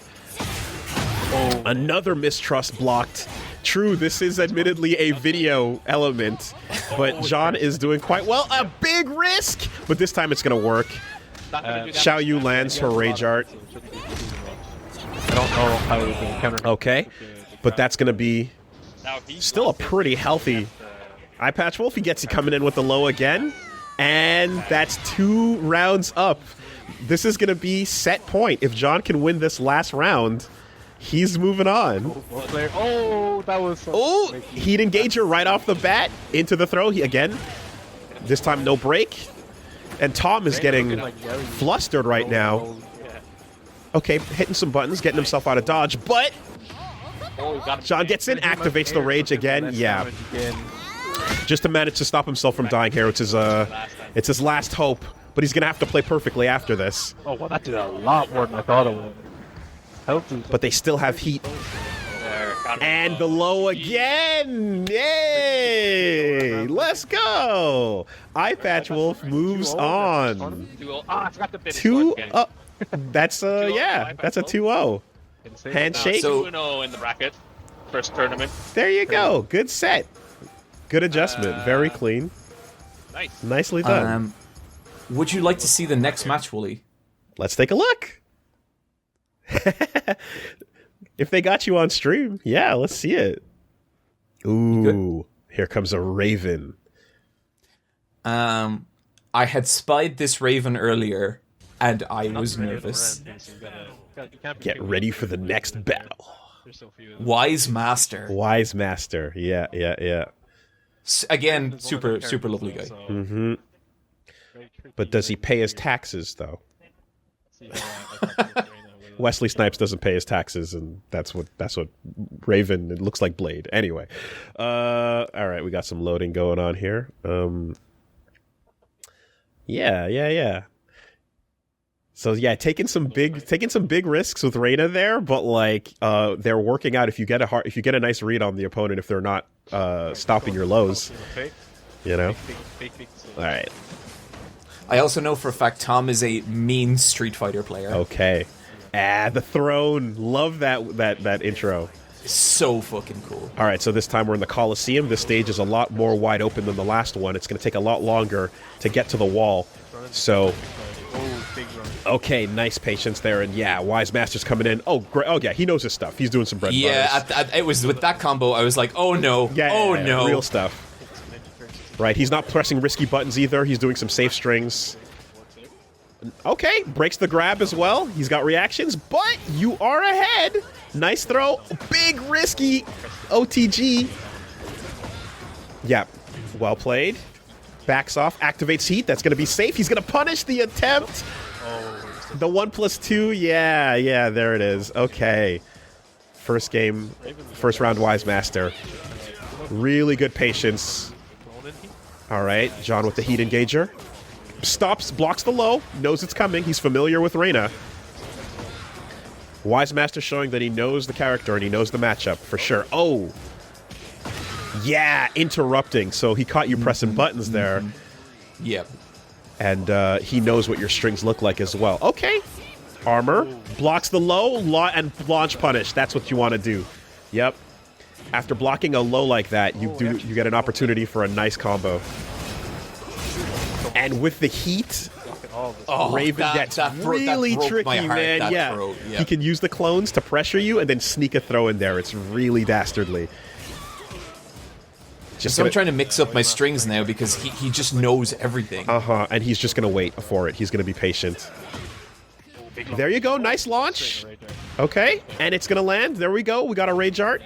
Another mistrust blocked. True, this is admittedly a video element, but John is doing quite well. A big risk, but this time it's going to work. Xiao Yu lands her rage art. I don't know how we can counter. Okay, but that's going to be still a pretty healthy Eyepatch Wolf. He gets it coming in with the low again, and that's 2 rounds up. This is going to be set point. If John can win this last round, he's moving on. Oh, that was. Oh, heat engager right off the bat into the throw. Again, this time no break. And Tom is getting flustered right now. Okay, hitting some buttons, getting himself out of dodge, but John gets in, activates the rage again. Yeah, just to manage to stop himself from dying here. It's his last hope, but he's gonna have to play perfectly after this. Oh, well, that did a lot more than I thought it would. But they still have heat. And the low again! Yay! Let's go! Eyepatch Wolf moves on. I forgot to finish 2 again. That's yeah, that's a 2-0. Handshake. So- 2-0 in the bracket. first tournament. There you go. Good set. Good adjustment. Very clean. Nice. Nicely done. Would you like to see the next match, Woolie? Let's take a look. If they got you on stream, yeah, let's see it. Ooh, here comes a Raven. I had spied this Raven earlier, and I was nervous. Get ready for the next battle. Wise Master. Wise Master. Yeah. Again, super lovely guy. Mm-hmm. But does he pay his taxes, though? Wesley Snipes doesn't pay his taxes, and that's what Raven. It looks like Blade. Anyway, all right, we got some loading going on here. Yeah. So yeah, taking some big risks with Reyna there, but like they're working out. If you get a nice read on the opponent, if they're not stopping your lows, you know. All right. I also know for a fact Tom is a mean Street Fighter player. Okay. The throne. Love that intro. So fucking cool. All right, so this time we're in the Coliseum. This stage is a lot more wide open than the last one. It's going to take a lot longer to get to the wall. So, okay, nice patience there. And yeah, Wise Master's coming in. Oh, great. Oh, yeah, he knows his stuff. He's doing some bread and butters. It was with that combo, I was like, oh no. No. Real stuff. Right, he's not pressing risky buttons either. He's doing some safe strings. Okay, breaks the grab as well. He's got reactions, but you are ahead. Nice throw. Big risky OTG. Yeah, well played. Backs off, activates heat. That's going to be safe. He's going to punish the attempt. The 1+2. Yeah, there it is. Okay. First game, first round Wise Master. Really good patience. All right, John with the heat engager. Stops, blocks the low, knows it's coming. He's familiar with Reyna. Wise Master showing that he knows the character and he knows the matchup for sure. Oh, yeah, interrupting. So he caught you pressing buttons there. Yep. And he knows what your strings look like as well. Okay, armor, blocks the low, and launch punish. That's what you want to do. Yep. After blocking a low like that, you get an opportunity for a nice combo. And with the heat, Raven gets really tricky, man. Yeah. He can use the clones to pressure you and then sneak a throw in there. It's really dastardly. I'm trying to mix up my strings now because he just knows everything. And he's just going to wait for it. He's going to be patient. There you go. Nice launch. Okay. And it's going to land. There we go. We got a Rage Art.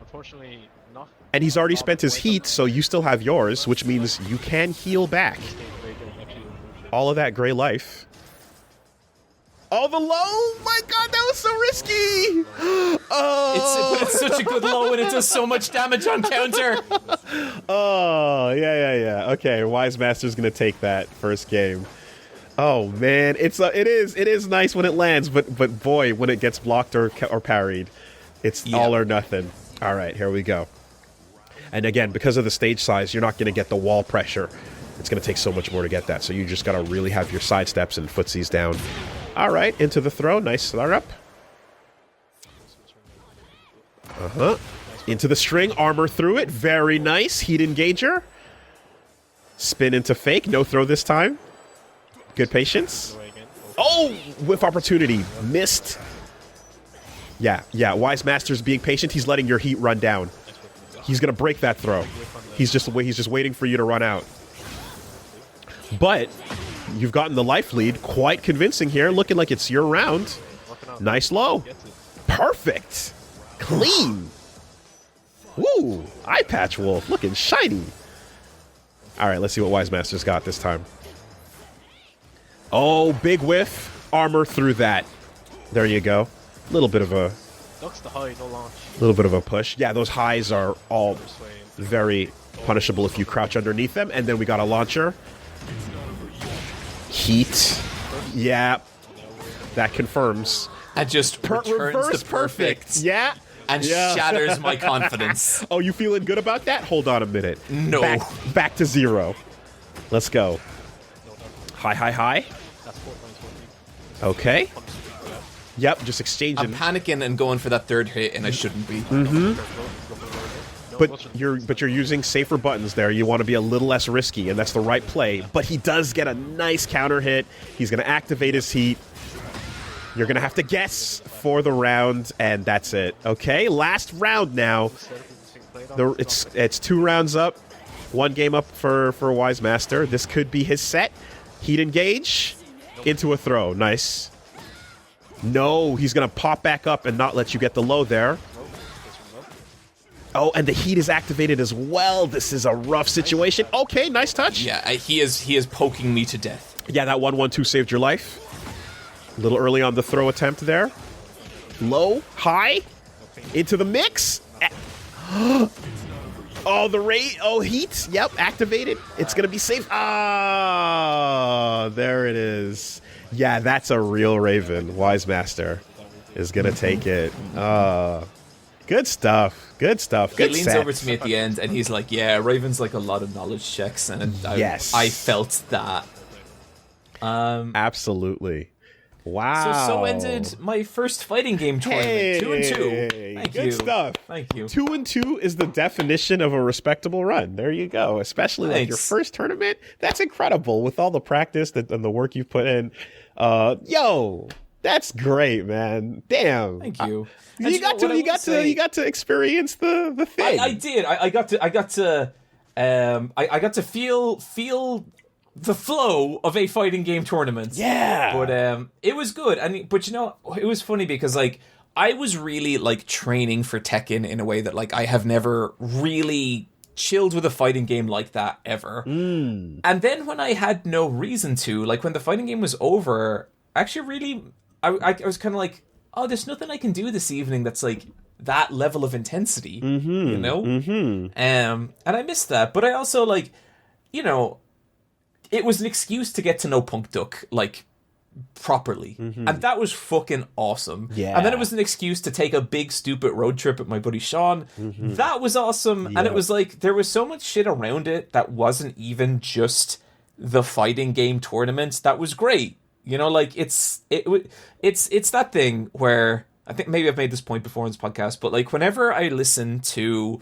Unfortunately, not. And he's already spent his heat, so you still have yours, which means you can heal back. All of that gray life. Oh, the low! Oh my god, that was so risky! Oh! It's such a good low, and it does so much damage on counter. Oh, yeah. Okay, Wise Master's gonna take that first game. Oh man, it is nice when it lands, but boy, when it gets blocked or parried, it's all or nothing. All right, here we go. And again, because of the stage size, you're not gonna get the wall pressure. It's going to take so much more to get that, so you just got to really have your side steps and footsies down. All right, into the throw. Nice start up. Into the string, armor through it. Very nice. Heat engager. Spin into fake. No throw this time. Good patience. Oh, whiff opportunity. Missed. Yeah. Wise Master's being patient. He's letting your heat run down. He's going to break that throw. He's just waiting for you to run out. But you've gotten the life lead quite convincing here, looking like it's your round. Nice low. Perfect. Clean. Woo. Eyepatch Wolf looking shiny. All right, let's see what Wise Master's got this time. Oh, big whiff. Armor through that. There you go. A little bit of a... Ducks the high, no launch. Little bit of a push. Yeah, those highs are all very punishable if you crouch underneath them. And then we got a launcher. Heat. Yeah. That confirms. And just returns to perfect. Yeah. And shatters my confidence. Oh, you feeling good about that? Hold on a minute. No. Back to 0. Let's go. High. Okay. Yep, just exchanging. I'm panicking and going for that third hit, and I shouldn't be. But you're using safer buttons there. You want to be a little less risky, and that's the right play. But he does get a nice counter hit. He's going to activate his heat. You're going to have to guess for the round, and that's it. Okay, last round now. It's 2 rounds up. 1 game up for Wise Master. This could be his set. Heat engage into a throw. Nice. No, he's going to pop back up and not let you get the low there. Oh, and the heat is activated as well. This is a rough situation. Okay, nice touch. Yeah, he is poking me to death. Yeah, that 1-1-2 saved your life. A little early on the throw attempt there. Low, high, into the mix. Oh, the rate. Oh, heat. Yep, activated. It's going to be safe. Ah, there it is. Yeah, that's a real Raven. Wise Master is going to take it. Good stuff. Good stuff. Good He leans over to me at the end, and he's like, yeah, Raven's like a lot of knowledge checks, and yes. I felt that. Absolutely. Wow. So ended my first fighting game tournament. 2-2. Thank you. Good stuff. Thank you. 2-2 is the definition of a respectable run. There you go. Especially like your first tournament. That's incredible with all the practice and the work you've put in. Yo, that's great, man. Damn. Thank you. You got to experience the thing. I did. I got to feel the flow of a fighting game tournament. Yeah. But it was good. But you know, it was funny because like I was really like training for Tekken in a way that like I have never really chilled with a fighting game like that ever. And then when I had no reason to, like when the fighting game was over, actually really I was kind of like, oh, there's nothing I can do this evening that's like that level of intensity, you know? And I missed that. But I also like, you know, it was an excuse to get to know Punk Duck, like, properly. And that was fucking awesome. Yeah. And then it was an excuse to take a big, stupid road trip with my buddy Sean. That was awesome. Yep. And it was like, there was so much shit around it that wasn't even just the fighting game tournament. That was great. You know, like, it's that thing where, I think maybe I've made this point before in this podcast, but like, whenever I listen to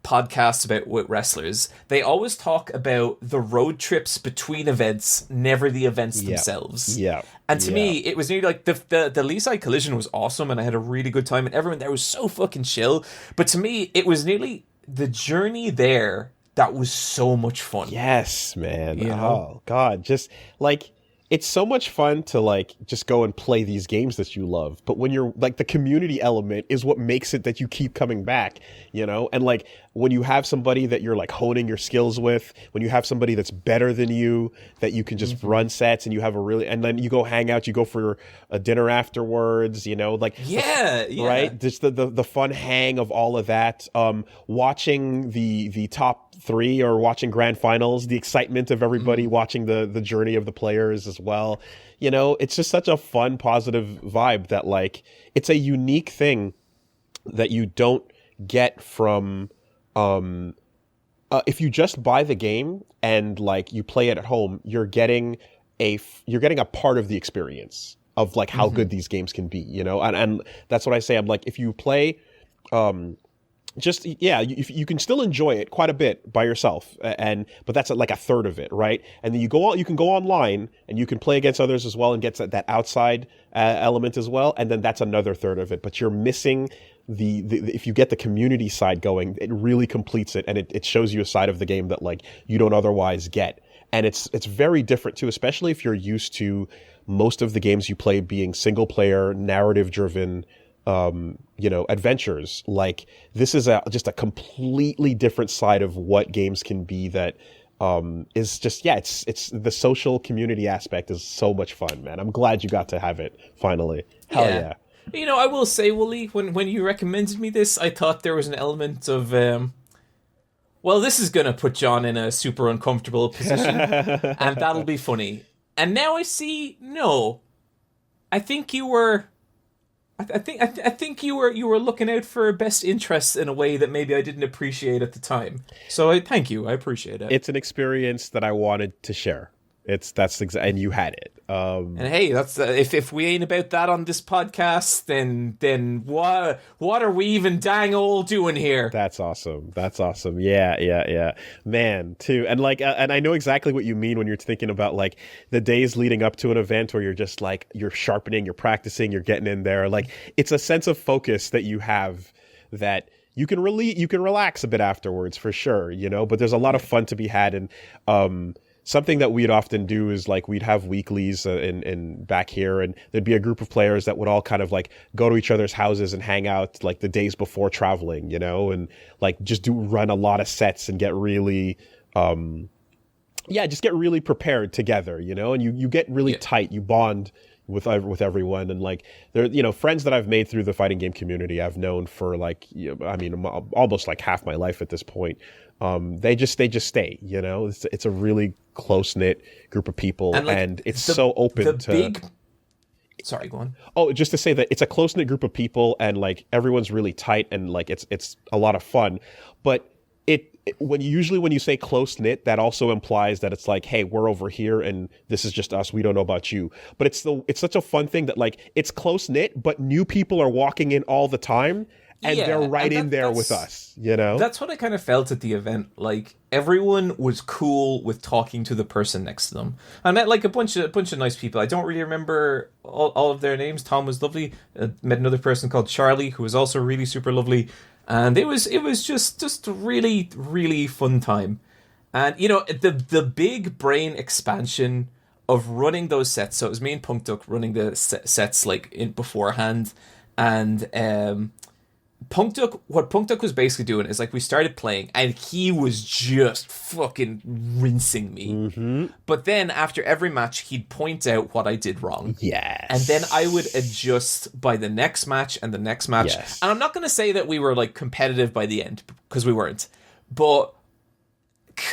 podcasts about with wrestlers, they always talk about the road trips between events, never the events themselves. Yeah. And to me, it was nearly like the Lee Side Collision was awesome, and I had a really good time, and everyone there was so fucking chill. But to me, it was nearly the journey there that was so much fun. Yes, man. You know? Oh God, just like. It's so much fun to like just go and play these games that you love. But when you're like the community element is what makes it that you keep coming back, you know? And like when you have somebody that you're like honing your skills with, when you have somebody that's better than you, that you can just run sets and you have and then you go hang out, you go for a dinner afterwards, you know, like, right. Just the fun hang of all of that. Watching the top 3 or watching grand finals, the excitement of everybody watching the journey of the players as well. You know, it's just such a fun, positive vibe that like, it's a unique thing that you don't get from, if you just buy the game and like you play it at home, you're getting a part of the experience of like how good these games can be, you know? And that's what I say. I'm like, if you play, you can still enjoy it quite a bit by yourself, but that's like a third of it, right? And then you can go online and you can play against others as well and get that outside element as well, and then that's another third of it. But you're missing the if you get the community side going, it really completes it, and it shows you a side of the game that like you don't otherwise get. And it's very different too, especially if you're used to most of the games you play being single player, narrative driven. You know, adventures. Like this is just a completely different side of what games can be that is just it's the social community aspect is so much fun, man. I'm glad you got to have it finally. Hell yeah. You know, I will say, Woolie, when you recommended me this, I thought there was an element of well, this is gonna put John in a super uncomfortable position and that'll be funny. And now I see, no, I think you were I think you were looking out for best interests in a way that maybe I didn't appreciate at the time. So thank you. I appreciate it. It's an experience that I wanted to share. And you had it. And hey, that's if we ain't about that on this podcast, then what are we even dang old doing here? That's awesome. Yeah. Man, too. And like, and I know exactly what you mean when you're thinking about like the days leading up to an event where you're just like, you're sharpening, you're practicing, you're getting in there. Like, it's a sense of focus that you have that you can relax a bit afterwards for sure, you know, but there's a lot of fun to be had. And, something that we'd often do is like we'd have weeklies in back here, and there'd be a group of players that would all kind of like go to each other's houses and hang out like the days before traveling, you know, and like just run a lot of sets and get really, just get really prepared together, you know, and you get really tight, you bond with everyone, and like they're, you know, friends that I've made through the fighting game community I've known for like, I mean, almost like half my life at this point. They just stay, you know. It's a really close knit group of people, and it's so open to. Sorry, go on. Oh, just to say that it's a close knit group of people, and like everyone's really tight, and like it's a lot of fun. But when you say close knit, that also implies that it's like, hey, we're over here, and this is just us. We don't know about you. But it's such a fun thing that like it's close knit, but new people are walking in all the time. And they're right in there with us, you know? That's what I kind of felt at the event. Like, everyone was cool with talking to the person next to them. I met, like, a bunch of nice people. I don't really remember all of their names. Tom was lovely. Met another person called Charlie, who was also really super lovely. And it was just a really, really fun time. And, you know, the big brain expansion of running those sets. So it was me and Punk Duck running the sets, like, in beforehand. And, what Punk Duck was basically doing is like we started playing and he was just fucking rinsing me. Mm-hmm. But then after every match, he'd point out what I did wrong. Yes. And then I would adjust by the next match and the next match. Yes. And I'm not going to say that we were like competitive by the end because we weren't. But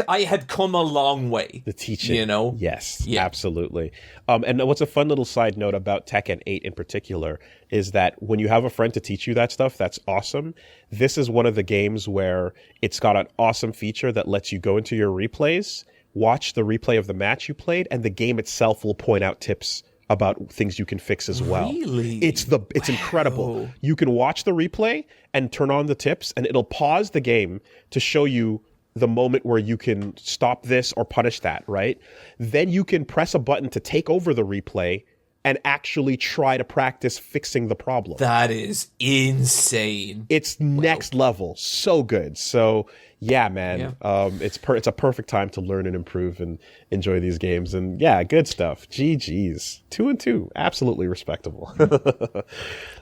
I had come a long way. The teaching. You know? Yes, absolutely. And what's a fun little side note about Tekken 8 in particular is that when you have a friend to teach you that stuff, that's awesome. This is one of the games where it's got an awesome feature that lets you go into your replays, watch the replay of the match you played, and the game itself will point out tips about things you can fix as well. Really? It's incredible. You can watch the replay and turn on the tips, and it'll pause the game to show you the moment where you can stop this or punish that, right? Then you can press a button to take over the replay and actually try to practice fixing the problem. That is insane. It's next level. So good. So yeah, man, it's a perfect time to learn and improve and enjoy these games. And yeah, good stuff. GG's. 2-2. Absolutely respectable.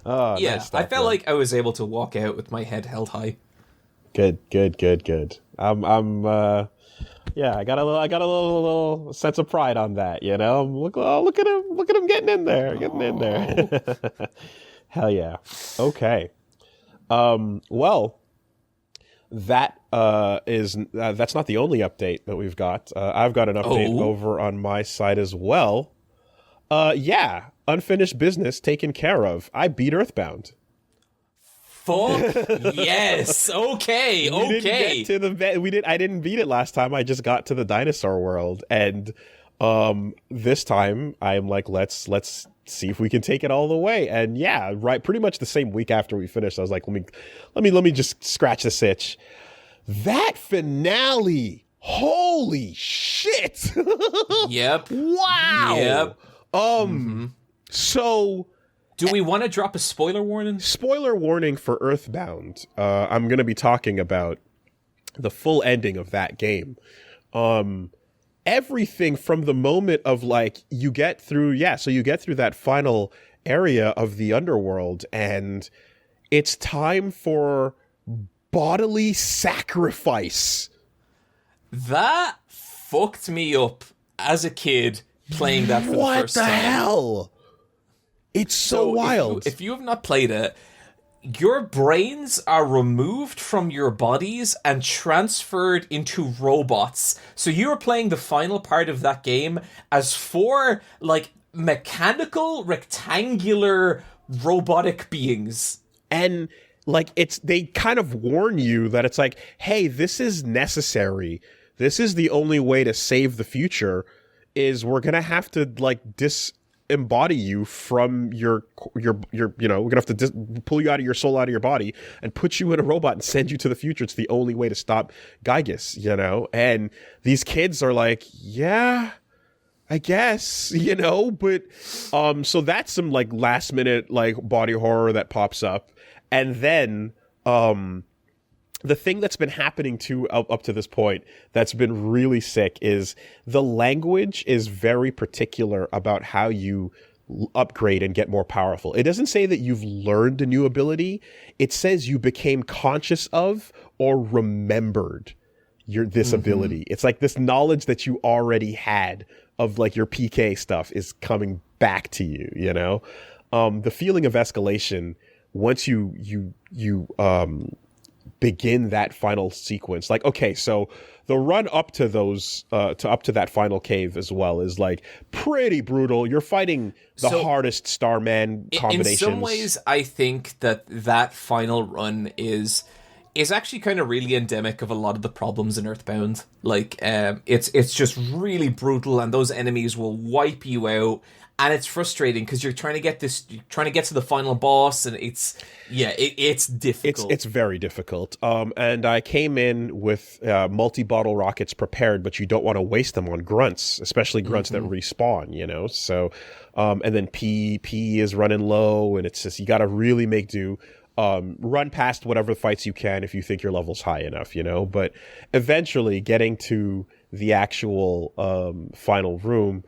Nice stuff, I felt like I was able to walk out with my head held high. Good. I got a little sense of pride on that, you know. Look at him getting in there. Hell yeah. Okay. Well, that that's not the only update that we've got. I've got an update over on my side as well. Unfinished business taken care of. I beat Earthbound. Fuck yes. Okay. I didn't beat it last time. I just got to the dinosaur world, and this time I'm like, let's see if we can take it all the way. And yeah, right, pretty much the same week after we finished, I was like, let me just scratch this itch. That finale, holy shit! Yep. Wow. Yep. So. Do we want to drop a spoiler warning? Spoiler warning for Earthbound. I'm going to be talking about the full ending of that game. Everything from the moment of like you get through that final area of the underworld, and it's time for bodily sacrifice. That fucked me up as a kid playing that for the first time. What the hell? It's so wild. If you have not played it, your brains are removed from your bodies and transferred into robots. So you are playing the final part of that game as 4, like, mechanical, rectangular, robotic beings. And, like, they kind of warn you that it's like, hey, this is necessary. This is the only way to save the future. is we're gonna have to like disembody you from your we're gonna have to pull you out of your soul out of your body and put you in a robot and send you to the future. It's the only way to stop Gygas, and these kids are like, yeah, I guess, but so that's some like last minute like body horror that pops up. And then the thing that's been happening to up to this point that's been really sick is the language is very particular about how you upgrade and get more powerful. It doesn't say that you've learned a new ability. It says you became conscious of or remembered this ability. It's like this knowledge that you already had of like your PK stuff is coming back to you, the feeling of escalation once you begin that final sequence. Like, okay, so the run up to those up to that final cave as well is like pretty brutal. You're fighting the hardest Starman combinations. In some ways, I think that final run is actually kind of really endemic of a lot of the problems in Earthbound. Like, it's just really brutal, and those enemies will wipe you out, and it's frustrating because you're trying to get to the final boss, and it's difficult. It's very difficult. And I came in with multi-bottle rockets prepared, but you don't want to waste them on grunts, especially grunts that respawn. So, and then P is running low, and it's just you got to really make do. Run past whatever fights you can if you think your level's high enough, but eventually getting to the actual final room.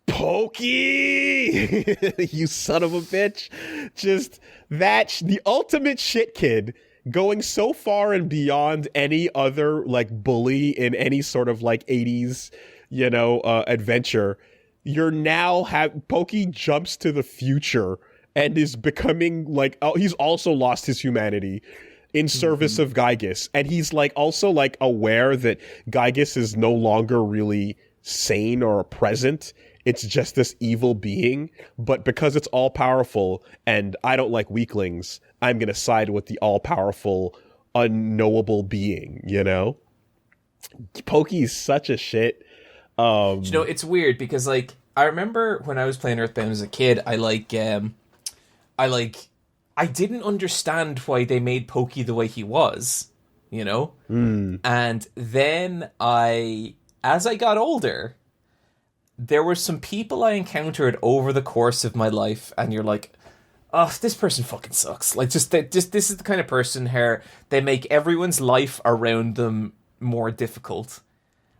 Pokey! You son of a bitch. Just the ultimate shit kid going so far and beyond any other like bully in any sort of like 80s, adventure. You're now Pokey jumps to the future and is becoming like, he's also lost his humanity in service of Gygas. And he's like also like aware that Gygas is no longer really sane or present. It's just this evil being. But because it's all powerful and I don't like weaklings, I'm going to side with the all powerful, unknowable being, Pokey's such a shit. It's weird because like, I remember when I was playing Earthbound as a kid, I didn't understand why they made Pokey the way he was, And then as I got older, there were some people I encountered over the course of my life, and you're like, oh, this person fucking sucks. Like, just this is the kind of person here, they make everyone's life around them more difficult.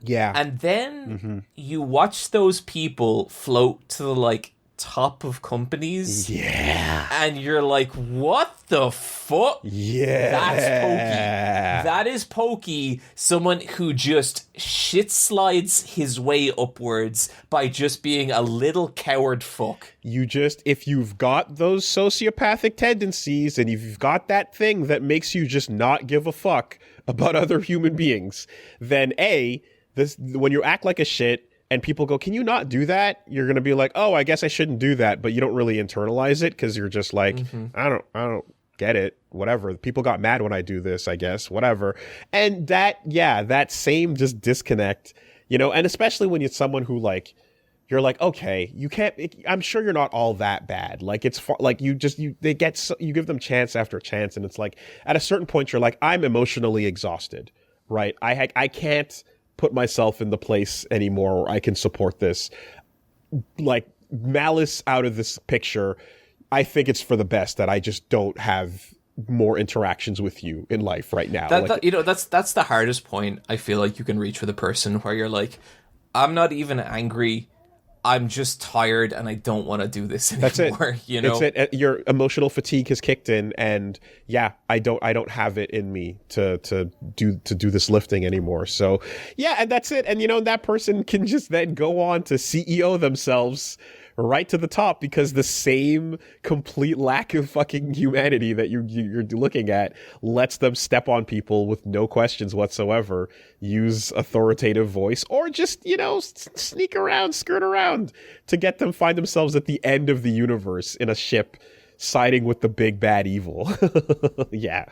Yeah. And then you watch those people float to the, like, top of companies. Yeah. And you're like, what the fuck? Yeah. That's Pokey. That is Pokey, someone who just shit slides his way upwards by just being a little coward fuck. If you've got those sociopathic tendencies and you've got that thing that makes you just not give a fuck about other human beings, then when you act like a shit, and people go, can you not do that? You're going to be like, oh, I guess I shouldn't do that. But you don't really internalize it because you're just like, I don't get it. Whatever. People got mad when I do this, I guess. Whatever. And that same just disconnect, and especially when it's someone who like, you're like, okay, you can't, I'm sure you're not all that bad. Like it's like you give them chance after chance. And it's like, at a certain point, you're like, I'm emotionally exhausted, right? I can't put myself in the place anymore where I can support this. Like, malice out of this picture, I think it's for the best that I just don't have more interactions with you in life right now. That's the hardest point I feel like you can reach with a person, where you're like, I'm not even angry, I'm just tired and I don't want to do this anymore. That's it. That's it. Your emotional fatigue has kicked in, and I don't have it in me to do this lifting anymore. So and that's it. And that person can just then go on to CEO themselves right to the top, because the same complete lack of fucking humanity that you're looking at lets them step on people with no questions whatsoever, use authoritative voice, or just, sneak around, skirt around to get them find themselves at the end of the universe in a ship siding with the big bad evil. Yeah.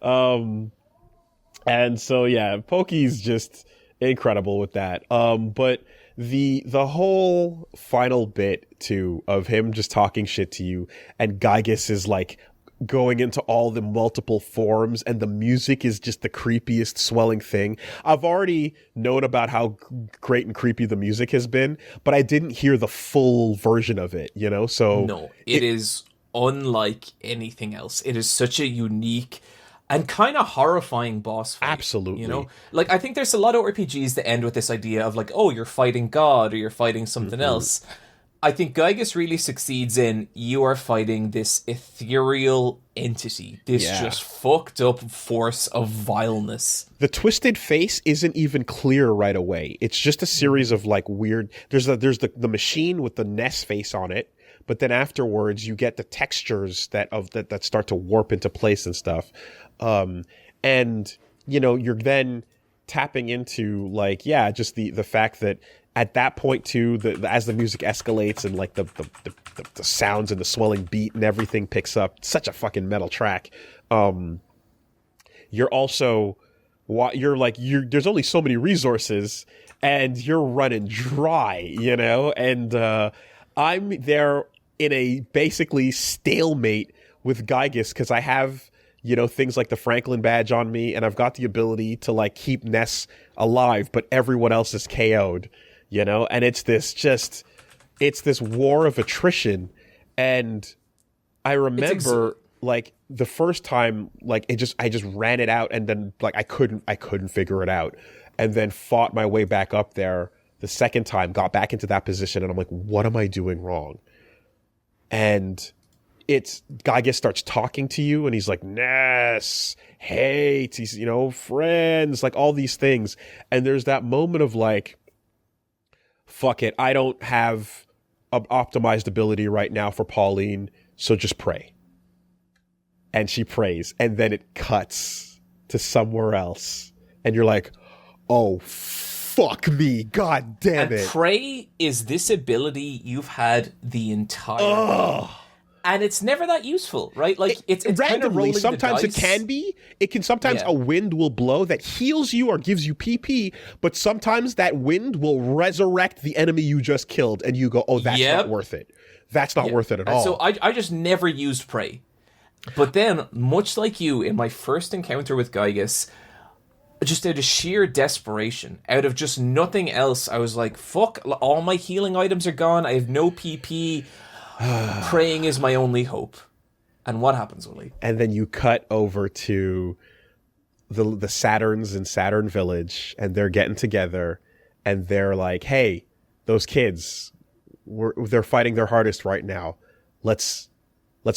And so, Pokey's just incredible with that. But the whole final bit too of him just talking shit to you, and Gygus is like going into all the multiple forms, and the music is just the creepiest swelling thing. I've already known about how great and creepy the music has been, but I didn't hear the full version of it, you know? So No, it is unlike anything else. It is such a unique and kind of horrifying boss fight. Absolutely. You know? Like, I think there's a lot of RPGs that end with this idea of like, oh, you're fighting God or you're fighting something else. I think Gygus really succeeds in you are fighting this ethereal entity, this just fucked up force of vileness. The twisted face isn't even clear right away. It's just a series of like weird. There's the machine with the Ness face on it, but then afterwards you get the textures that start to warp into place and stuff. And you know, you're then tapping into like just the fact that at that point too, as the music escalates and like the sounds and the swelling beat and everything picks up, such a fucking metal track. You're also there's only so many resources and you're running dry, you know. And I'm there in a basically stalemate with Gygus because I have, you know, things like the Franklin badge on me, and I've got the ability to like keep Ness alive, but everyone else is KO'd. You know, and it's this war of attrition. And I remember like the first time, like I just ran it out, and then like I couldn't figure it out, and then fought my way back up there the second time, got back into that position, and I'm like, what am I doing wrong? And Gygus starts talking to you, and he's like, Ness, hate, he's, you know, friends, like all these things. And there's that moment of like, fuck it, I don't have an optimized ability right now for Pauline, so just pray. And she prays, and then it cuts to somewhere else. And you're like, oh, fuck me, god damn it. And pray is this ability you've had the entire game. And it's never that useful, right? Like it's randomly, kind of rolling sometimes the dice. it can be. It can sometimes a wind will blow that heals you or gives you PP, but sometimes that wind will resurrect the enemy you just killed, and you go, "Oh, that's not worth it. That's not worth it at all." So I just never used pray. But then, much like you, in my first encounter with Gygus, just out of sheer desperation, out of just nothing else, I was like, "Fuck! All my healing items are gone. I have no PP." Praying is my only hope. And what happens, Woolie? And then you cut over to the Saturns in Saturn Village, and they're getting together, and they're like, hey, those kids, they're fighting their hardest right now. Let's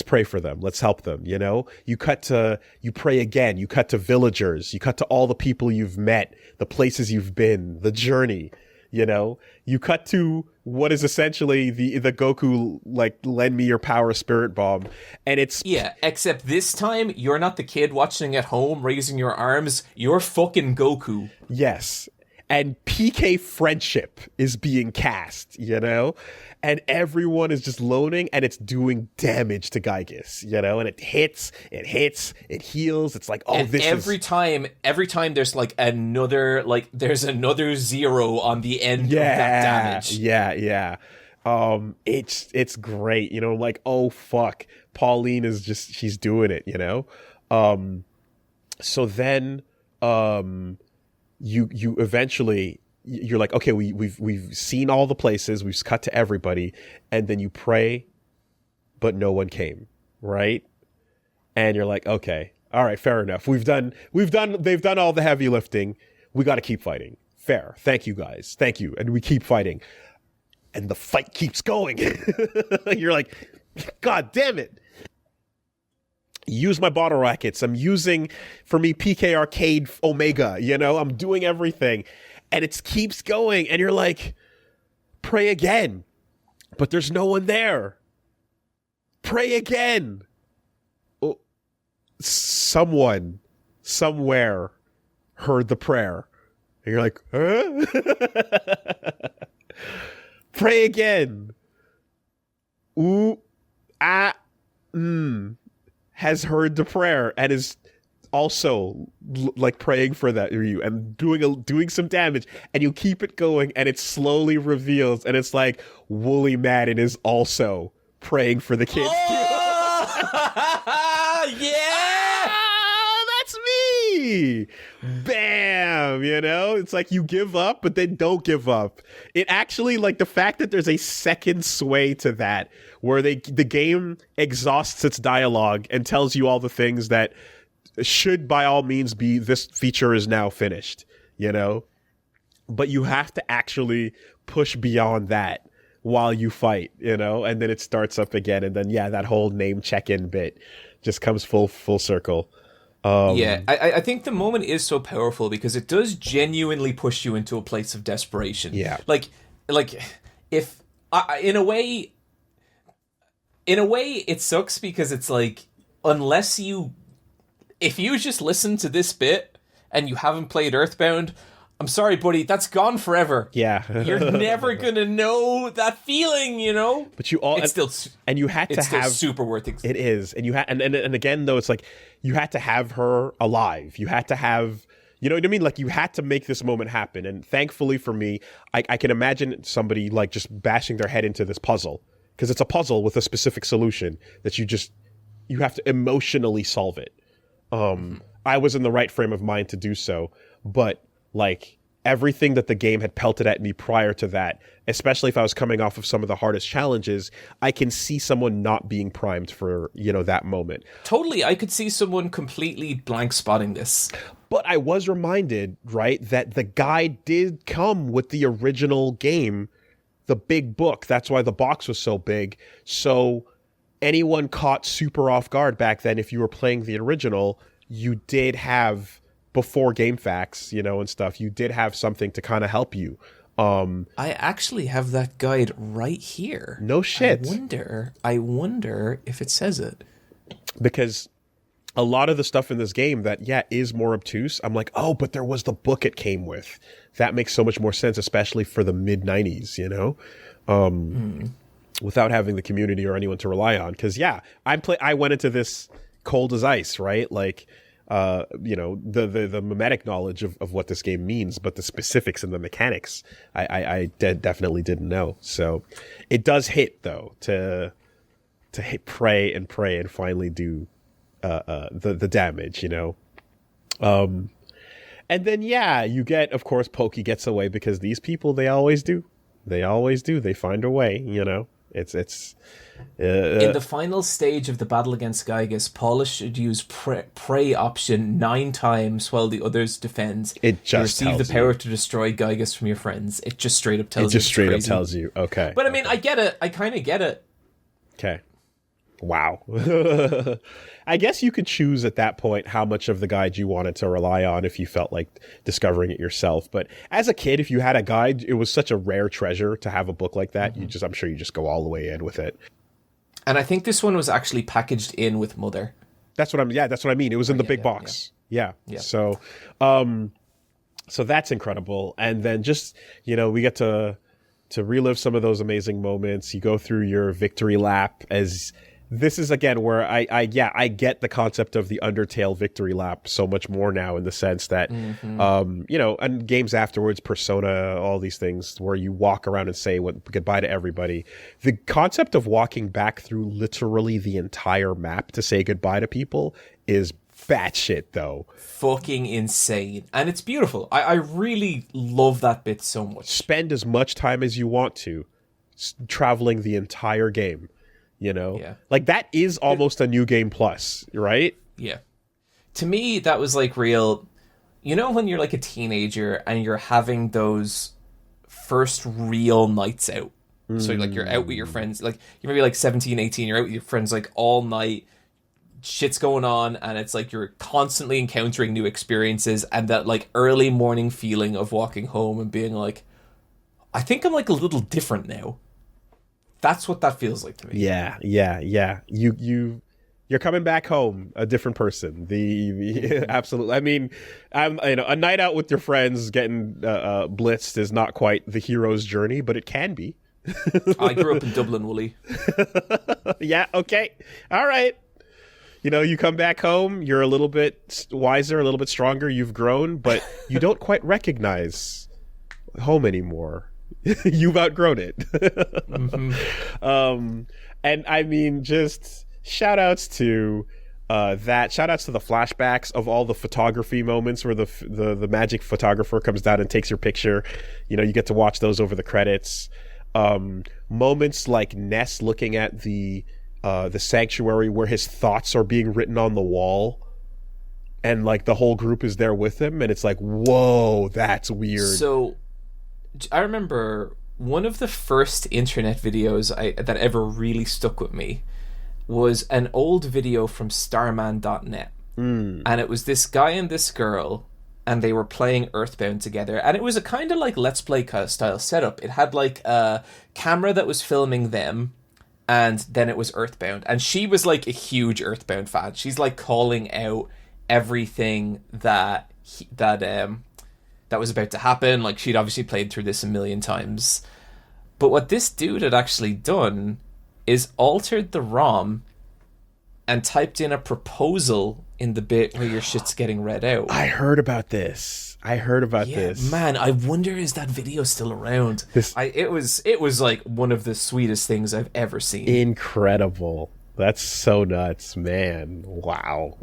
pray for them. Let's help them, you know? You pray again. You cut to villagers. You cut to all the people you've met, the places you've been, the journey. You know, you cut to what is essentially the Goku, like, lend me your power spirit bomb. And it's... Yeah, except this time, you're not the kid watching at home, raising your arms. You're fucking Goku. Yes. And PK friendship is being cast, you know? And everyone is just loading, and it's doing damage to Gygus, you know? And it hits, it heals. It's like, oh, and every time there's like another, like, there's another zero on the end of that damage. Yeah. It's great, you know? Like, oh, fuck. Pauline is just, she's doing it, you know? So then, you eventually, you're like, okay, we've seen all the places, we've cut to everybody, and then you pray, but no one came, right? And you're like, okay, all right, fair enough. They've done all the heavy lifting. We got to keep fighting. Fair. Thank you guys. Thank you. And we keep fighting. And the fight keeps going. You're like, God damn it. Use my bottle rockets. I'm using, for me, PK Arcade Omega, you know? I'm doing everything. And it keeps going. And you're like, pray again. But there's no one there. Pray again. Oh, someone, somewhere, heard the prayer. And you're like, huh? Pray again. Ooh, has heard the prayer and is also like praying for that you and doing some damage, and you keep it going, and it slowly reveals, and it's like Woolie Madden is also praying for the kids. Yeah! That's me! Bam! You know? It's like you give up, but then don't give up. It actually, like, the fact that there's a second sway to that, where the game exhausts its dialogue and tells you all the things that should, by all means, be this feature is now finished, you know? But you have to actually push beyond that while you fight, you know, and then it starts up again, and then that whole name check-in bit just comes full circle. I think the moment is so powerful because it does genuinely push you into a place of desperation. Yeah, like if in a way it sucks because it's like if you just listen to this bit and you haven't played Earthbound, I'm sorry, buddy, that's gone forever. Yeah. You're never gonna know that feeling, you know? But you all... It's still... And you had to have... It's super worth it. It is. And you had... And again, though, it's like, you had to have her alive. You had to have... You know what I mean? Like, you had to make this moment happen. And thankfully for me, I can imagine somebody, like, just bashing their head into this puzzle. Because it's a puzzle with a specific solution that you have to emotionally solve it. I was in the right frame of mind to do so. But... like, everything that the game had pelted at me prior to that, especially if I was coming off of some of the hardest challenges, I can see someone not being primed for, you know, that moment. Totally, I could see someone completely blank spotting this. But I was reminded, right, that the guide did come with the original game, the big book. That's why the box was so big. So anyone caught super off guard back then, if you were playing the original, you did have... before game facts, you know, and stuff, you did have something to kind of help you. I actually have that guide right here. No shit. I wonder if it says it. Because a lot of the stuff in this game that, is more obtuse, I'm like, oh, but there was the book it came with. That makes so much more sense, especially for the mid-90s, you know? Without having the community or anyone to rely on. Because, I went into this cold as ice, right? Like... you know, the mimetic knowledge of what this game means, but the specifics and the mechanics, I definitely didn't know. So it does hit, though, to hit pray and finally do the damage, you know. And then, you get, of course, Pokey gets away because these people, they always do. They find a way, you know. It's in the final stage of the battle against Gygas, Paulus should use pray option 9 times while the others defends. It just you receive the power to destroy Gygas from your friends. It just straight up tells you. It just straight up tells you. Okay. But I mean, I get it. I kind of get it. Okay. Wow. I guess you could choose at that point how much of the guide you wanted to rely on if you felt like discovering it yourself. But as a kid, if you had a guide, it was such a rare treasure to have a book like that. Mm-hmm. I'm sure you just go all the way in with it. And I think this one was actually packaged in with Mother. That's what I mean. It was in the big box. Yeah. So, so that's incredible. And then just, you know, we get to relive some of those amazing moments. You go through your victory lap as... This is, again, where I get the concept of the Undertale victory lap so much more now, in the sense that, you know, and games afterwards, Persona, all these things where you walk around and say goodbye to everybody. The concept of walking back through literally the entire map to say goodbye to people is batshit, though. Fucking insane. And it's beautiful. I really love that bit so much. Spend as much time as you want to traveling the entire game. You know, like that is almost a new game plus, right? Yeah. To me, that was like real. You know, when you're like a teenager and you're having those first real nights out. So like you're out with your friends, like you're maybe like 17, 18, you're out with your friends like all night. Shit's going on, and it's like you're constantly encountering new experiences, and that like early morning feeling of walking home and being like, I think I'm like a little different now. That's what that feels like to me. Yeah. You're coming back home a different person. Absolutely. I mean, a night out with your friends getting blitzed is not quite the hero's journey, but it can be. I grew up in Dublin, Woolie. Yeah. Okay. All right. you come back home, you're a little bit wiser, a little bit stronger, you've grown, but you don't quite recognize home anymore. You've outgrown it. And I mean, just shout outs to that. Shout outs to the flashbacks of all the photography moments where the magic photographer comes down and takes your picture. You get to watch those over the credits. Moments like Ness looking at the sanctuary where his thoughts are being written on the wall, and like the whole group is there with him, and it's like, whoa, that's weird. So I remember one of the first internet videos that ever really stuck with me was an old video from starman.net. And it was this guy and this girl, and they were playing Earthbound together, and it was a kind of like Let's Play style setup. It had like a camera that was filming them, and then it was Earthbound, and she was like a huge Earthbound fan. She's like calling out everything that was about to happen. Like, she'd obviously played through this a million times. But what this dude had actually done is altered the ROM and typed in a proposal in the bit where your shit's getting read out. I heard about this. Man, I wonder, is that video still around? It was like one of the sweetest things I've ever seen. Incredible. That's so nuts, man. Wow.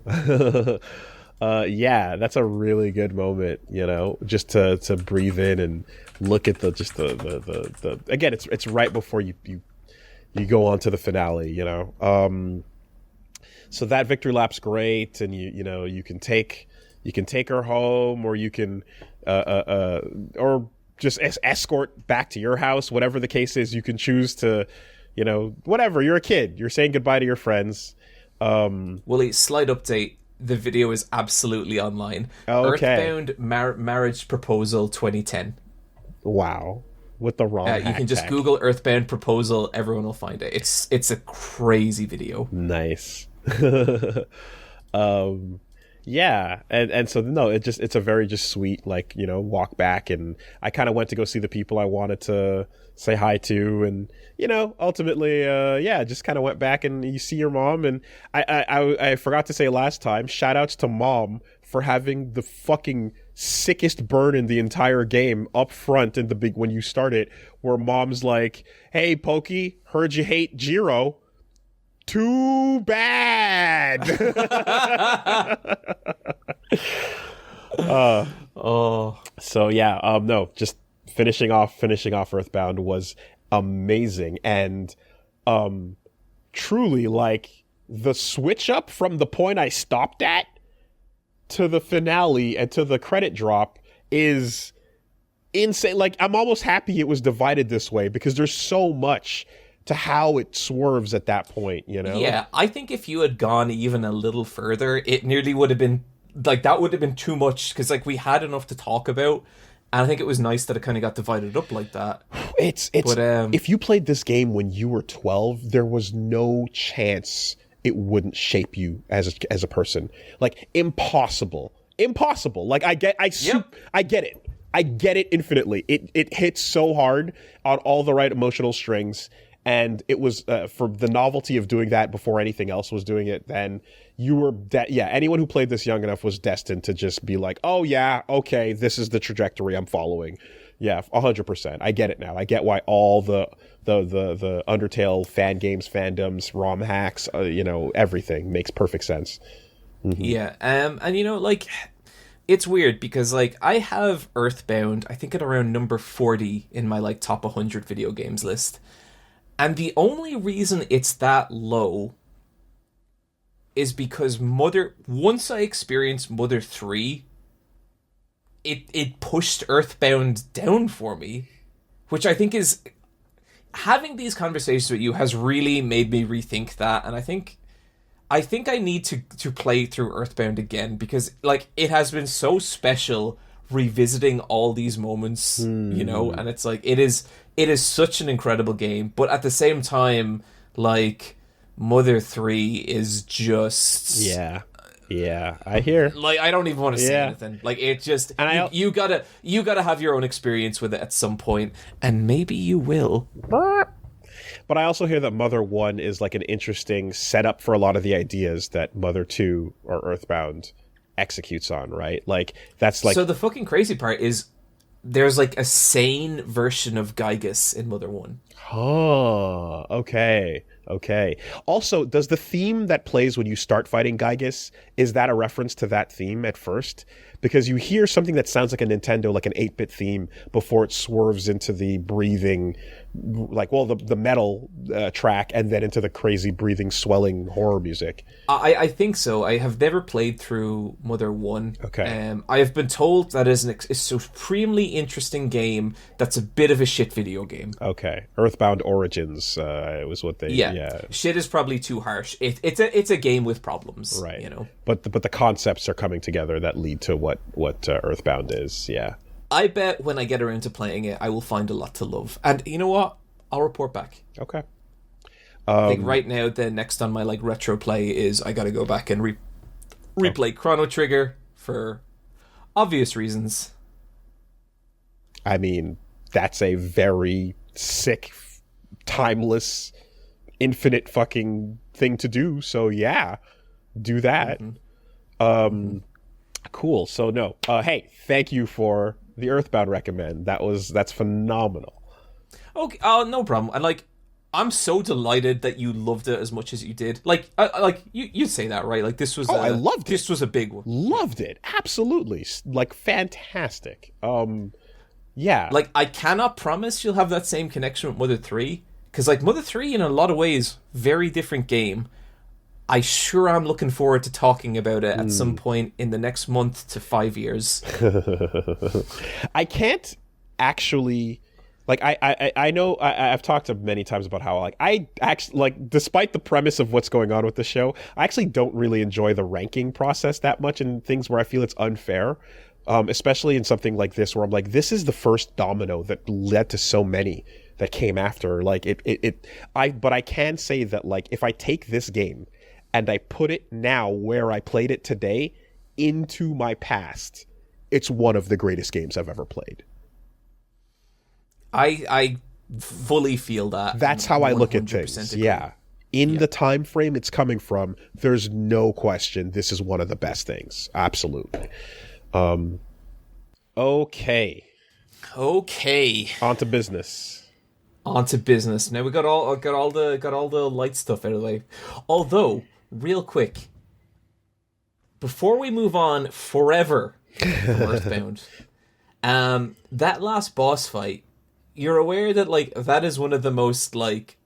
Yeah, that's a really good moment, just to breathe in and look at the again, it's right before you go on to the finale, so that victory lap's great, and you can take her home, or you can or just escort back to your house, whatever the case is. You can choose to, whatever. You're a kid, you're saying goodbye to your friends. Woolie, slight update. The video is absolutely online. Okay. Earthbound marriage proposal 2010. Wow. With the wrong you can just Google Earthbound proposal. Everyone will find it. It's a crazy video. Nice. Yeah, and so no, it's a very just sweet, walk back, and I kind of went to go see the people I wanted to say hi to, and ultimately just kind of went back, and you see your mom, and I forgot to say last time, shout outs to Mom for having the fucking sickest burn in the entire game up front in the big when you start it, where Mom's like, "Hey Pokey, heard you hate Jiro. Too bad." So yeah, no, just finishing off Earthbound was amazing, and truly, like, the switch up from the point I stopped at to the finale and to the credit drop is insane. Like, I'm almost happy it was divided this way, because there's so much to how it swerves at that point, Yeah, I think if you had gone even a little further, it nearly would have been, like, that would have been too much, because, like, we had enough to talk about, and I think it was nice that it kind of got divided up like that. If you played this game when you were 12, there was no chance it wouldn't shape you as a person. Like, impossible. Like, I get it. I get it infinitely. It hits so hard on all the right emotional strings. And it was for the novelty of doing that before anything else was doing it. Then you were, anyone who played this young enough was destined to just be like, oh yeah, okay, this is the trajectory I'm following. Yeah, 100%. I get it now. I get why all the Undertale fan games, fandoms, ROM hacks, everything makes perfect sense. Mm-hmm. Yeah, and like, it's weird because, like, I have Earthbound, I think, at around number 40 in my, like, top 100 video games list. And the only reason it's that low is because once I experienced Mother 3, it pushed Earthbound down for me, which I think is, having these conversations with you has really made me rethink that, and I think I need to play through Earthbound again, because, like, it has been so special revisiting all these moments, and it's like, it is such an incredible game, but at the same time, like, Mother 3 is just... Yeah, I hear. Like, I don't even want to say anything. Like, it just... And you gotta have your own experience with it at some point, and maybe you will. But I also hear that Mother 1 is like an interesting setup for a lot of the ideas that Mother 2 or Earthbound executes on, right? Like, that's like... So the fucking crazy part is there's like a sane version of Gygus in Mother 1. Oh, okay. Okay. Also, does the theme that plays when you start fighting Gygus, is that a reference to that theme at first? Because you hear something that sounds like a Nintendo, like an 8-bit theme, before it swerves into the breathing, like, well, the metal track, and then into the crazy breathing, swelling horror music. I think so. I have never played through Mother 1. Okay. I have been told that is a supremely interesting game that's a bit of a shit video game. Okay. Earthbound Origins was what they... Yeah. Shit is probably too harsh. It's a game with problems, right? You know, but the concepts are coming together that lead to what Earthbound is. Yeah, I bet when I get around to playing it, I will find a lot to love. And you know what? I'll report back. Okay. I think right now the next on my like retro play is I got to go back and replay Chrono Trigger for obvious reasons. I mean, that's a very sick, timeless, infinite fucking thing to do. So yeah, do that. Cool. So no. Hey, thank you for the Earthbound recommend. That's phenomenal. Okay. No problem. And like, I'm so delighted that you loved it as much as you did. Like, you say that, right? Like, this was. I loved it. This was a big one. Loved it. Absolutely. Like, fantastic. Yeah. Like, I cannot promise you'll have that same connection with Mother 3. Because, like, Mother 3, in a lot of ways, very different game. I sure am looking forward to talking about it at some point in the next month to 5 years. I can't actually... Like, I know I've talked to many times about how, like, I actually, like, despite the premise of what's going on with the show, I actually don't really enjoy the ranking process that much in things where I feel it's unfair. Especially in something like this where I'm like, this is the first domino that led to so many that came after. Like, but I can say that, like, if I take this game and I put it now where I played it today into my past, it's one of the greatest games I've ever played. I fully feel that. That's how I look at things. Agree. Yeah. In the time frame it's coming from, there's no question this is one of the best things. Absolutely. Okay. On to business. Now we got all the light stuff out of the way. Although, real quick, before we move on forever from Earthbound, that last boss fight, you're aware that like that is one of the most like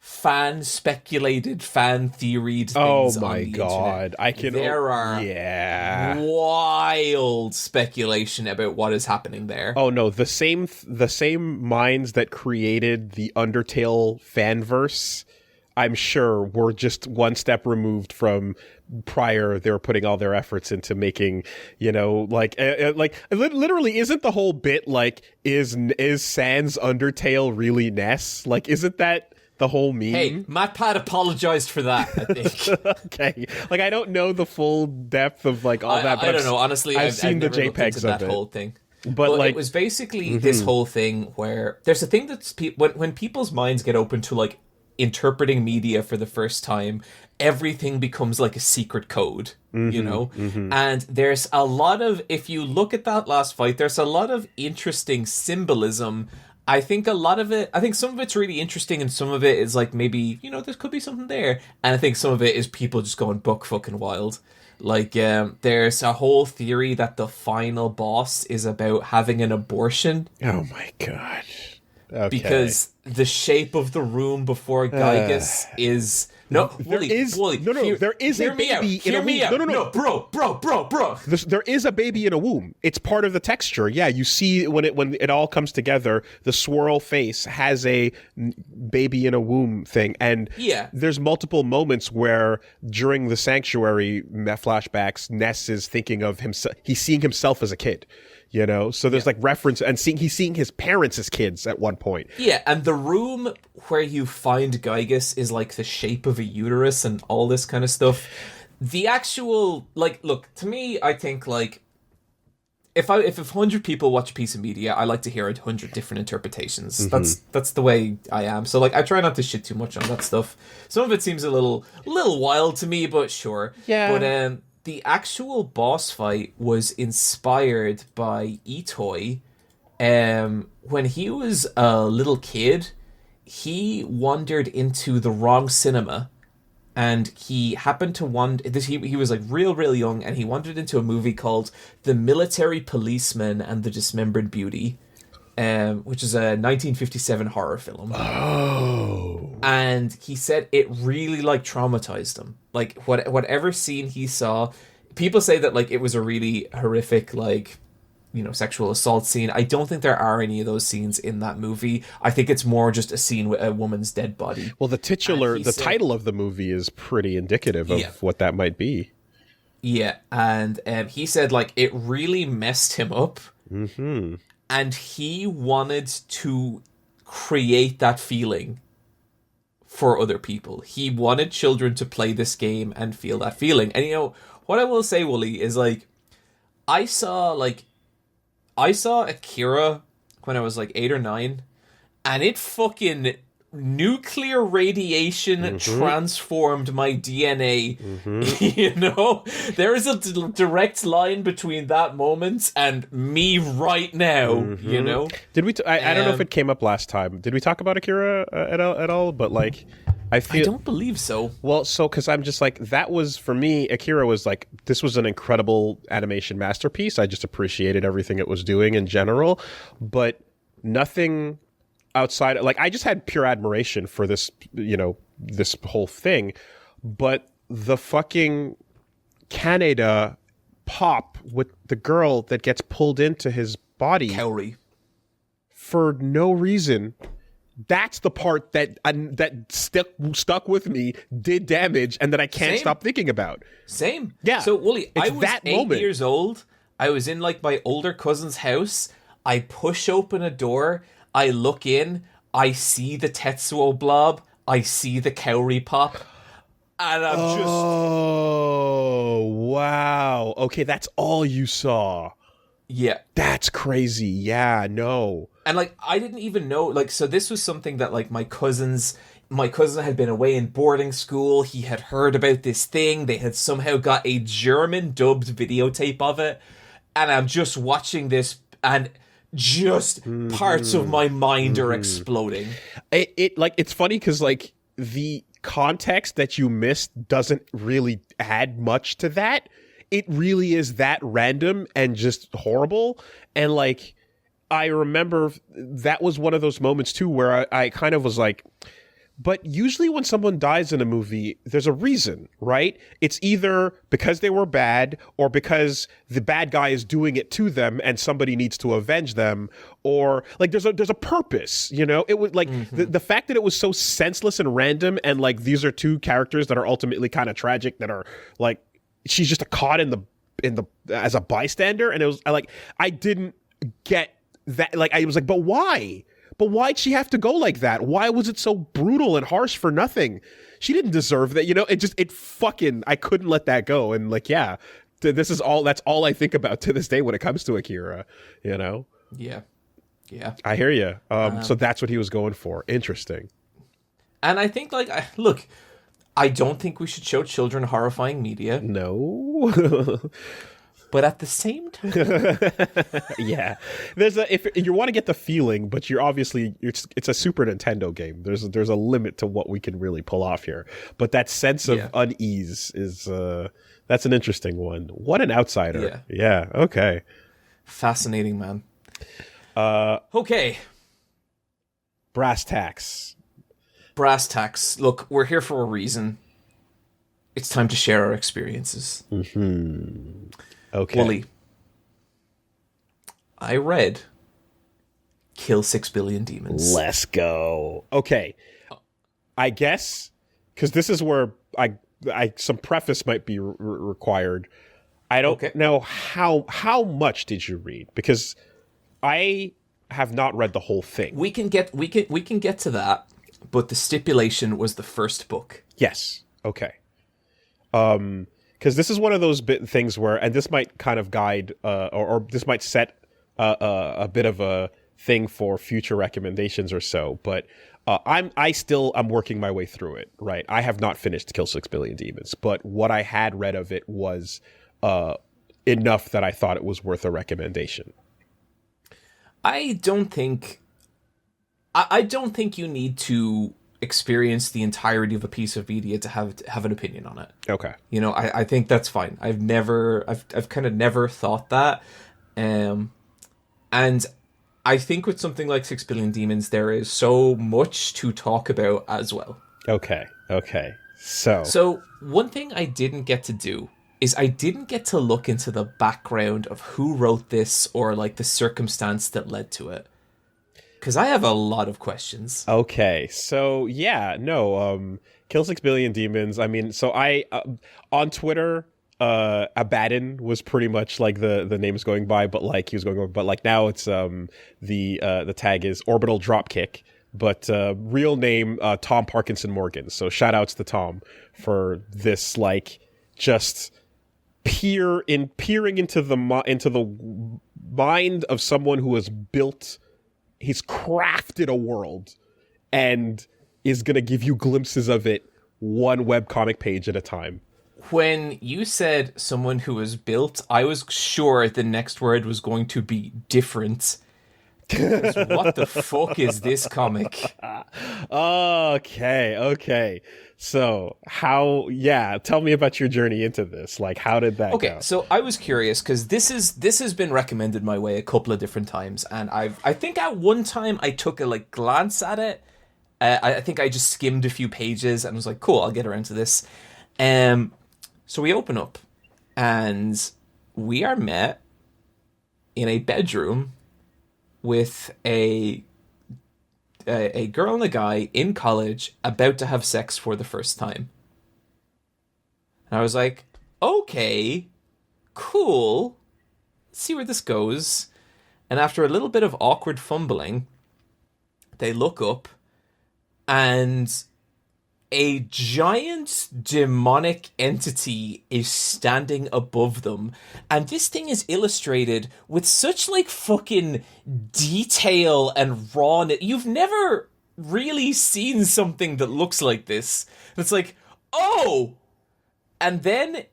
fan speculated, fan theoried things on the internet. There are wild speculation about what is happening there. Oh no, the same minds that created the Undertale fanverse, I'm sure, were just one step removed from prior. They were putting all their efforts into making, like literally, isn't the whole bit like is Sans Undertale really Ness? Like, isn't that the whole meme? Hey, MatPat apologized for that, I think. Okay, like I don't know the full depth of like all that. But I don't know. Honestly, I've seen the JPEGs of that it. whole thing. But like, it was basically this whole thing where there's a thing that's when people's minds get open to like interpreting media for the first time, everything becomes like a secret code, and there's a lot of, if you look at that last fight, there's a lot of interesting symbolism. I think some of it's really interesting, and some of it is like, maybe, there could be something there, and I think some of it is people just going buck fucking wild. Like, there's a whole theory that the final boss is about having an abortion. Oh my god. Okay. Because the shape of the room before Gygus is... No, Woolie, there is a baby in a womb. No, bro. There is a baby in a womb. It's part of the texture. Yeah, you see when it all comes together, the swirl face has a baby in a womb thing, and there's multiple moments where during the sanctuary flashbacks, Ness is thinking of himself. He's seeing himself as a kid. So there's like reference, and he's seeing his parents as kids at one point. Yeah, and the room where you find Gygus is like the shape of a uterus and all this kind of stuff. The actual, like, look, to me, I think like if 100 people watch a piece of media, I like to hear 100 different interpretations. That's the way I am. So like I try not to shit too much on that stuff. Some of it seems a little wild to me, but sure. Yeah. But the actual boss fight was inspired by Itoy. When he was a little kid, he wandered into the wrong cinema. And he happened to he was like real young, and he wandered into a movie called The Military Policeman and the Dismembered Beauty, which is a 1957 horror film. Oh. And he said it really like traumatized him. Like whatever scene he saw, people say that like it was a really horrific like, you know, sexual assault scene. I don't think there are any of those scenes in that movie. I think it's more just a scene with a woman's dead body. Well, the title of the movie is pretty indicative of what that might be. Yeah, and he said like it really messed him up. Mm-hmm. And he wanted to create that feeling for other people. He wanted children to play this game and feel that feeling. And you know, what I will say, Woolie, is like I saw Akira when I was like 8 or 9, and it fucking nuclear radiation transformed my DNA. You know, there is a direct line between that moment and me right now. You know, did we? I don't know if it came up last time. Did we talk about Akira at all? But like, I don't believe so. Well, so because I'm just like, that was for me. Akira was like, this was an incredible animation masterpiece. I just appreciated everything it was doing in general, but nothing outside. Like, I just had pure admiration for this, you know, this whole thing. But the fucking Kaneda pop with the girl that gets pulled into his body Kaori, for no reason. That's the part that stuck with me, did damage, and that I can't stop thinking about. Same. Yeah. So, Woolie, I was that 8 moment. years old. I was in, like, my older cousin's house. I push open a door. I look in. I see the Tetsuo blob. I see the Kaori pop. And I'm just... Oh, wow. Okay, that's all you saw. Yeah. That's crazy. Yeah, no. And, like, I didn't even know, like, so this was something that, like, my cousin had been away in boarding school. He had heard about this thing. They had somehow got a German dubbed videotape of it. And I'm just watching this, and just parts of my mind are exploding. It's funny because, like, the context that you missed doesn't really add much to that. It really is that random and just horrible. And, like, I remember that was one of those moments, too, where I kind of was like, but usually when someone dies in a movie, there's a reason, right? It's either because they were bad or because the bad guy is doing it to them and somebody needs to avenge them, or like there's a purpose, you know? It was like the fact that it was so senseless and random, and like these are two characters that are ultimately kind of tragic, that are like, she's just caught in the as a bystander, and it was like, I didn't get that. Like, I was like, but why? But why'd she have to go like that? Why was it so brutal and harsh for nothing? She didn't deserve that, you know? I couldn't let that go. And like, yeah, that's all I think about to this day when it comes to Akira, you know? Yeah. Yeah. I hear you. So that's what he was going for. Interesting. And I think, like, look, I don't think we should show children horrifying media. No. But at the same time, yeah, if you want to get the feeling, but you're obviously it's a Super Nintendo game. There's a limit to what we can really pull off here. But that sense of unease is that's an interesting one. What an outsider. Yeah. Okay. Fascinating, man. Okay. Brass tacks. Look, we're here for a reason. It's time to share our experiences. Okay. Woolie, I read Kill 6 Billion Demons. Let's go. Okay. I guess, because this is where some preface might be required. I don't know how much did you read, because I have not read the whole thing. We can get to that, but the stipulation was the first book. Yes. Okay. because this is one of those things where, and this might kind of guide, or this might set a bit of a thing for future recommendations or so. But I'm working my way through it. Right, I have not finished Kill 6 Billion Demons, but what I had read of it was enough that I thought it was worth a recommendation. I don't think you need to experience the entirety of a piece of media to have an opinion on it. Okay. You know, I think that's fine. I've kind of never thought that. And I think with something like 6 Billion Demons, there is so much to talk about as well. Okay. So one thing I didn't get to do is I didn't get to look into the background of who wrote this or like the circumstance that led to it. Because I have a lot of questions. Okay, so yeah, no, Kill 6 Billion Demons. I mean, so I on Twitter, Abaddon was pretty much like the name's going by, but like he was going, but like now it's the tag is Orbital Dropkick, but real name Tom Parkinson Morgan. So shout outs to Tom for this, like, just peering into the mind of someone who has built. He's crafted a world and is going to give you glimpses of it one webcomic page at a time. When you said someone who was built, I was sure the next word was going to be different. What the fuck is this comic? Okay. So tell me about your journey into this. Like, how did that go? So I was curious because this has been recommended my way a couple of different times, and I think at one time I took a glance at it. I think I just skimmed a few pages and was like, cool, I'll get around to this. So we open up, and we are met in a bedroom with a girl and a guy in college about to have sex for the first time. And I was like, okay, cool. Let's see where this goes. And after a little bit of awkward fumbling, they look up and a giant demonic entity is standing above them. And this thing is illustrated with such fucking detail and rawness. You've never really seen something that looks like this. It's like, oh! And then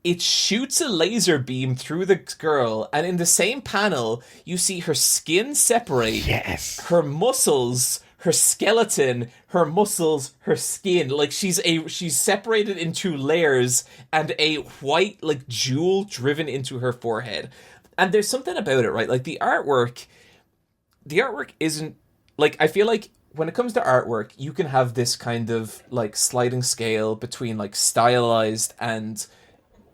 it shoots a laser beam through the girl, and in the same panel, you see her skin separate. Yes. Her muscles, her skeleton, her muscles, her skin, she's separated into layers, and a white jewel driven into her forehead. And there's something about it, right? The artwork isn't I feel like when it comes to artwork, you can have this kind of sliding scale between stylized and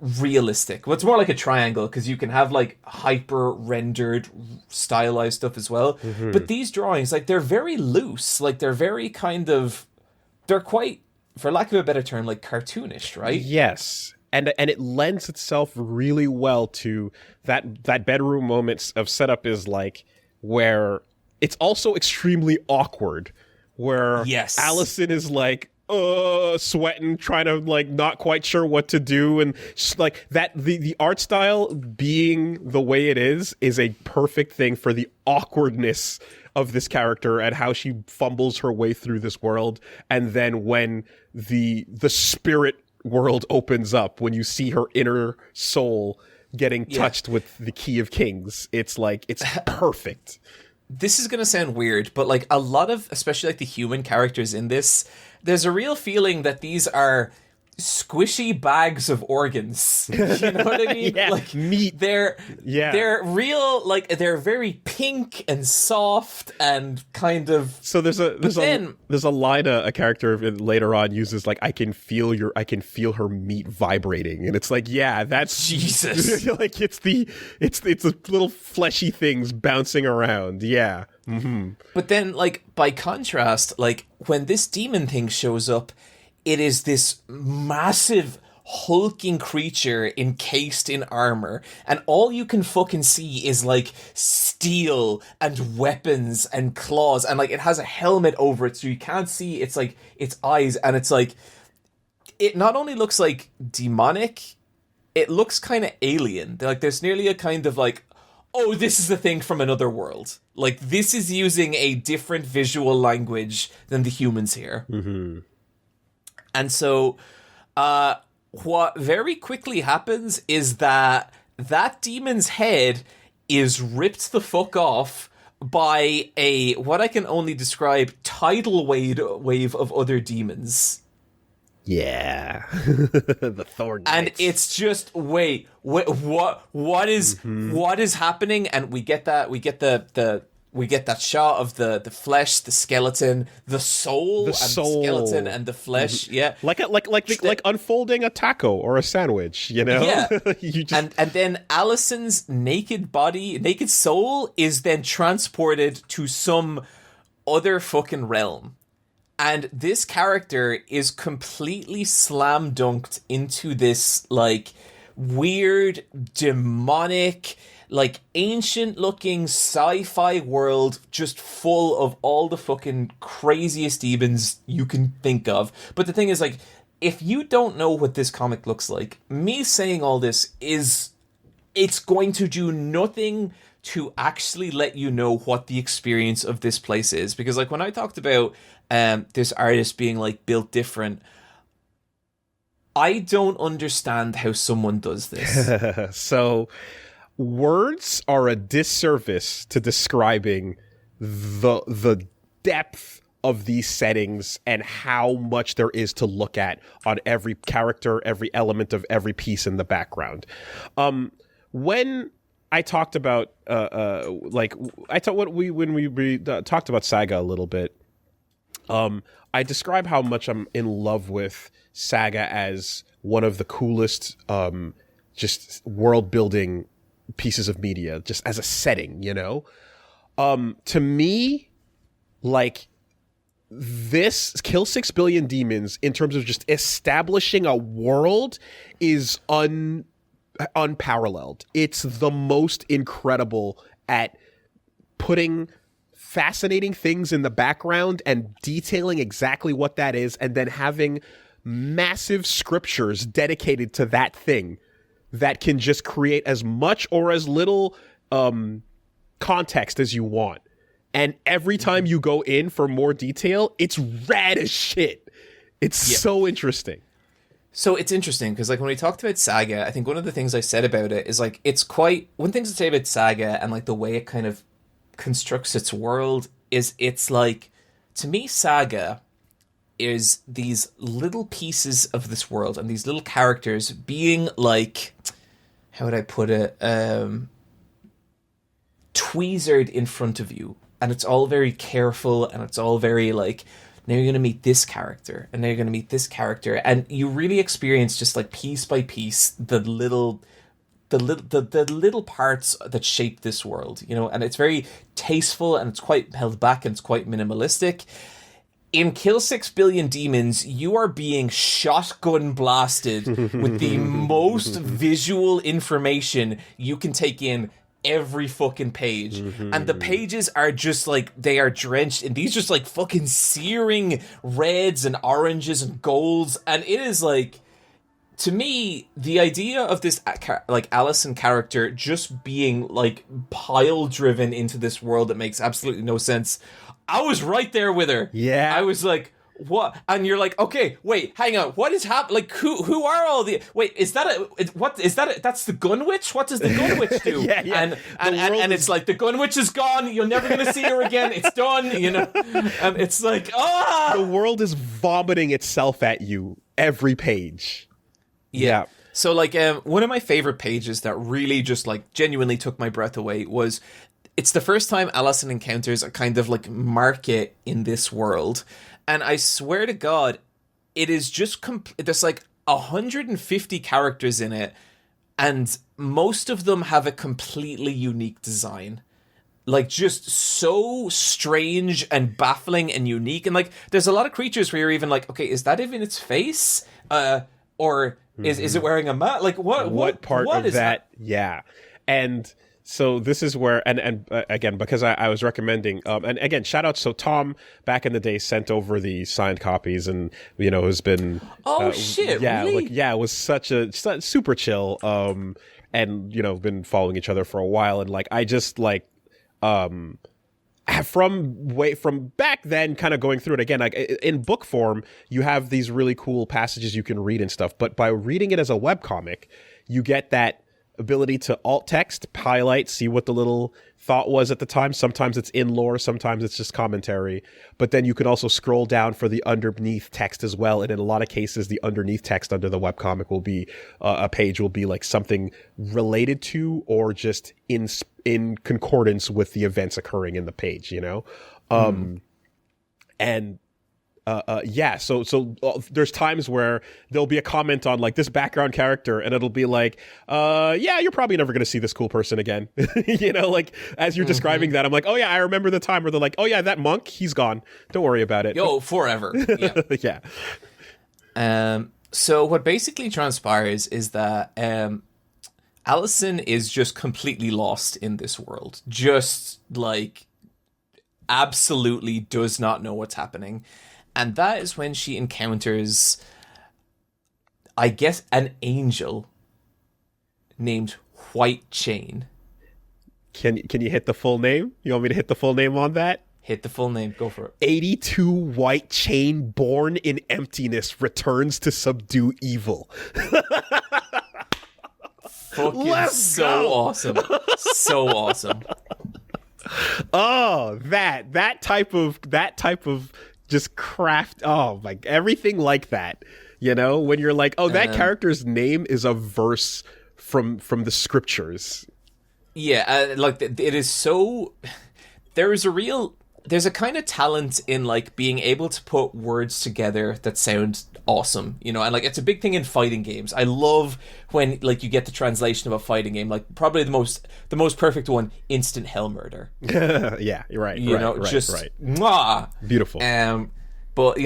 realistic. Well, it's more like a triangle because you can have hyper rendered stylized stuff as well. Mm-hmm. But these drawings, they're very loose. They're very they're quite, for lack of a better term, cartoonish, right? Yes. And it lends itself really well to that bedroom moment of setup is where it's also extremely awkward, where yes. Allison is sweating, trying to not quite sure what to do, and that the art style being the way it is a perfect thing for the awkwardness of this character and how she fumbles her way through this world. And then when the spirit world opens up, when you see her inner soul getting touched with the Key of Kings, it's perfect. This is going to sound weird, but a lot of, especially the human characters in this, there's a real feeling that these are squishy bags of organs. You know what I mean? Yeah, meat. They're real, they're very pink and soft and kind of. So there's a line a character later on uses I can feel her meat vibrating, and it's that's Jesus. it's the little fleshy things bouncing around. Yeah. Mm-hmm. But then by contrast, when this demon thing shows up, it is this massive hulking creature encased in armor, and all you can fucking see is steel and weapons and claws, and it has a helmet over it, so you can't see its eyes, and it's it not only looks like demonic, it looks kind of alien. Like there's nearly a kind of like, oh, this is a thing from another world. Like this is using a different visual language than the humans here. Mm-hmm. And so what very quickly happens is that demon's head is ripped the fuck off by a, what I can only describe, tidal wave of other demons. Yeah. The Thorn Knights. And it's just, what is happening? And we get that shot of the flesh, the skeleton, the soul, the skeleton, and the flesh. Mm-hmm. Yeah, like unfolding a taco or a sandwich. You know, yeah. You just... and then Allison's naked soul is then transported to some other fucking realm, and this character is completely slam dunked into this like weird demonic, like ancient looking sci-fi world just full of all the fucking craziest demons you can think of. But the thing is, like, if you don't know what this comic looks like, me saying all this it's going to do nothing to actually let you know what the experience of this place is. Because like when I talked about this artist being like built different, I don't understand how someone does this. So words are a disservice to describing the depth of these settings and how much there is to look at on every character, every element of every piece in the background. When I talked about when we talked about Saga a little bit, I describe how much I'm in love with Saga as one of the coolest just world building pieces of media, just as a setting, you know? To me, like, this Kill 6 Billion Demons, in terms of just establishing a world, is unparalleled. It's the most incredible at putting fascinating things in the background and detailing exactly what that is, and then having massive scriptures dedicated to that thing that can just create as much or as little context as you want. And every time you go in for more detail, it's rad as shit. It's so interesting. So it's interesting because, like, when we talked about Saga, I think one of the things I said about it is, like, it's quite... One thing to say about Saga and, like, the way it kind of constructs its world is it's, like... To me, Saga is these little pieces of this world and these little characters being, like... How would I put it? Tweezered in front of you. And it's all very careful and it's all very, like... Now you're going to meet this character, and now you're going to meet this character, and you really experience just like piece by piece the little parts that shape this world, you know. And it's very tasteful, and it's quite held back, and it's quite minimalistic. In Kill 6 Billion Demons, you are being shotgun blasted with the most visual information you can take in every fucking page. And the pages are just like, they are drenched in these just like fucking searing reds and oranges and golds. And it is like, to me, the idea of this like Allison character just being like pile driven into this world that makes absolutely no sense. I was right there with her. Yeah. I was like, what? And you're like, okay, wait, hang on. What is happening? Like, who are all the... Wait, is that that's the Gun Witch? What does the Gun Witch do? yeah. And it's like, the Gun Witch is gone. You're never going to see her again. It's done, you know? And it's like, ah! The world is vomiting itself at you every page. Yeah. So, like, one of my favorite pages that really just, like, genuinely took my breath away was... It's the first time Allison encounters a kind of, like, market in this world. And I swear to God, it is just... There's like 150 characters in it, and most of them have a completely unique design. Like, just so strange and baffling and unique. And, like, there's a lot of creatures where you're even like, okay, is that even its face? Or is it wearing a mask? Like, what part what of that? Yeah. And So this is where, again, because I was recommending, and again, shout out. So Tom back in the day sent over the signed copies, and has been shit, yeah, really? it was such super chill, and been following each other for a while, and I just from back then, kind of going through it again, in book form, you have these really cool passages you can read and stuff, but by reading it as a webcomic, you get that ability to alt text, highlight, see what the little thought was at the time. Sometimes it's in lore, sometimes it's just commentary, but then you can also scroll down for the underneath text as well. And in a lot of cases, the underneath text under the webcomic will be a page will be something related to or just in concordance with the events occurring in the page, and so there's times where there'll be a comment on this background character, and it'll be you're probably never going to see this cool person again. As you're describing that, I'm oh yeah, I remember the time where they're oh yeah, that monk, he's gone. Don't worry about it. Yo, forever. Yeah. Yeah. So what basically transpires is that Allison is just completely lost in this world. Just absolutely does not know what's happening. And that is when she encounters, I guess, an angel named White Chain. Can you hit the full name? You want me to hit the full name on that? Hit the full name. Go for it. 82 White Chain, born in emptiness, returns to subdue evil. Fucking Let's so go. awesome. So awesome. Oh, that type of just craft. Oh my, everything like that. When you're that character's name is a verse from the scriptures. Yeah, it is so. There's a kind of talent in being able to put words together that sound awesome, and it's a big thing in fighting games. I love when you get the translation of a fighting game, probably the most perfect one, instant hell murder. Yeah, you're right. Right. Mwah! Beautiful. But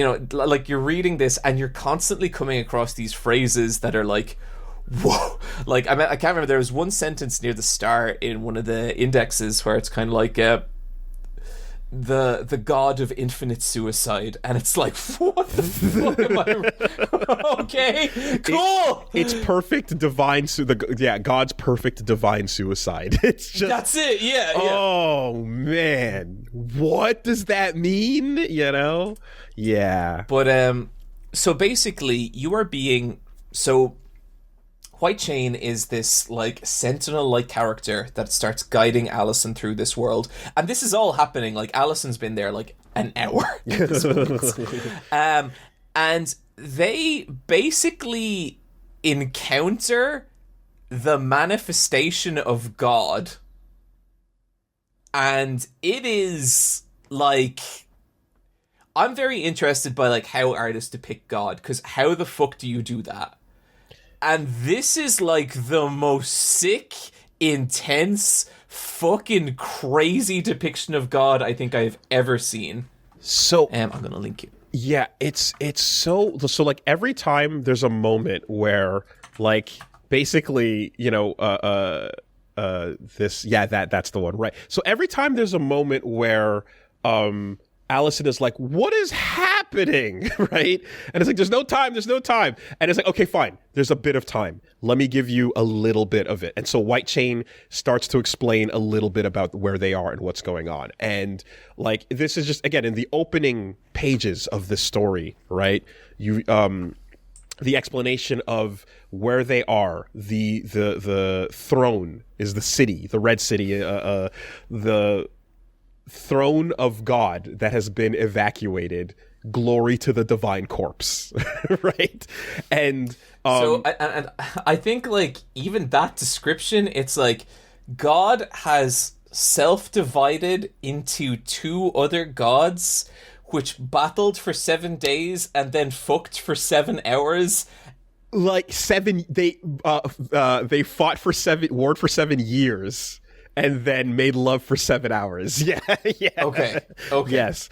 you're reading this and you're constantly coming across these phrases that are whoa, I can't remember. There was one sentence near the start in one of the indexes where it's kind of the god of infinite suicide, and it's what the fuck am I? Okay, cool. It's perfect divine God's perfect divine suicide. It's just that's it. Yeah. Oh man, what does that mean? Yeah. But so basically, you are being White Chain is this sentinel-like character that starts guiding Allison through this world, and this is all happening Allison's been there an hour. And they basically encounter the manifestation of God, and it is I'm very interested by how artists depict God, because how the fuck do you do that? And this is the most sick, intense, fucking crazy depiction of God I think I've ever seen. So I'm gonna link you. Yeah, it's so every time there's a moment where basically that's the one, right? So every time there's a moment where Allison is what is happening, right? And it's there's no time. And it's okay, fine. There's a bit of time. Let me give you a little bit of it. And so White Chain starts to explain a little bit about where they are and what's going on. And this is just, again, in the opening pages of this story, right? You, the explanation of where they are, the throne is the city, the red city, the throne of God that has been evacuated. Glory to the divine corpse, right? And and I think even that description, it's God has self-divided into two other gods, which battled for 7 days and then fucked for 7 hours. They fought for warred for 7 years. And then made love for 7 hours. Yeah. Okay. Yes.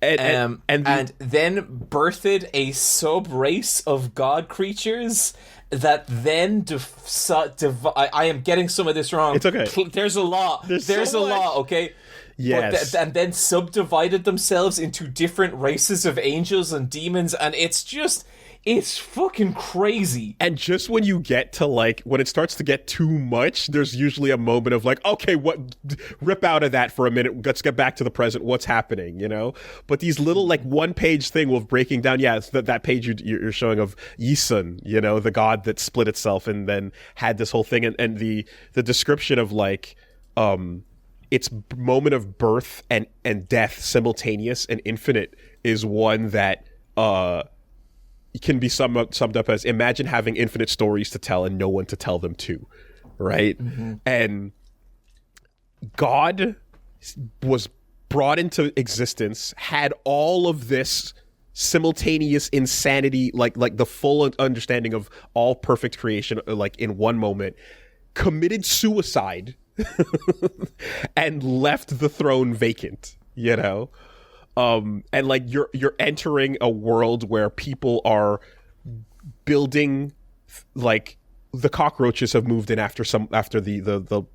And then birthed a sub-race of god creatures that then I am getting some of this wrong. It's okay. There's a lot. There's so a lot, okay? Yes. And then subdivided themselves into different races of angels and demons, and it's fucking crazy. And just when you get to, like, when it starts to get too much, there's usually a moment of, like, okay, rip out of that for a minute. Let's get back to the present. What's happening, you know? But these little, like, one-page thing of breaking down, it's that page you're showing of Yisun, you know, the god that split itself and then had this whole thing. And the description of, like, its moment of birth and death simultaneous and infinite is one that, can be summed up as, imagine having infinite stories to tell and no one to tell them to, right? Mm-hmm. And God was brought into existence, had all of this simultaneous insanity, like the full understanding of all perfect creation, like in one moment, committed suicide and left the throne vacant, you know? And like you're entering a world where people are building, like, the cockroaches have moved in after the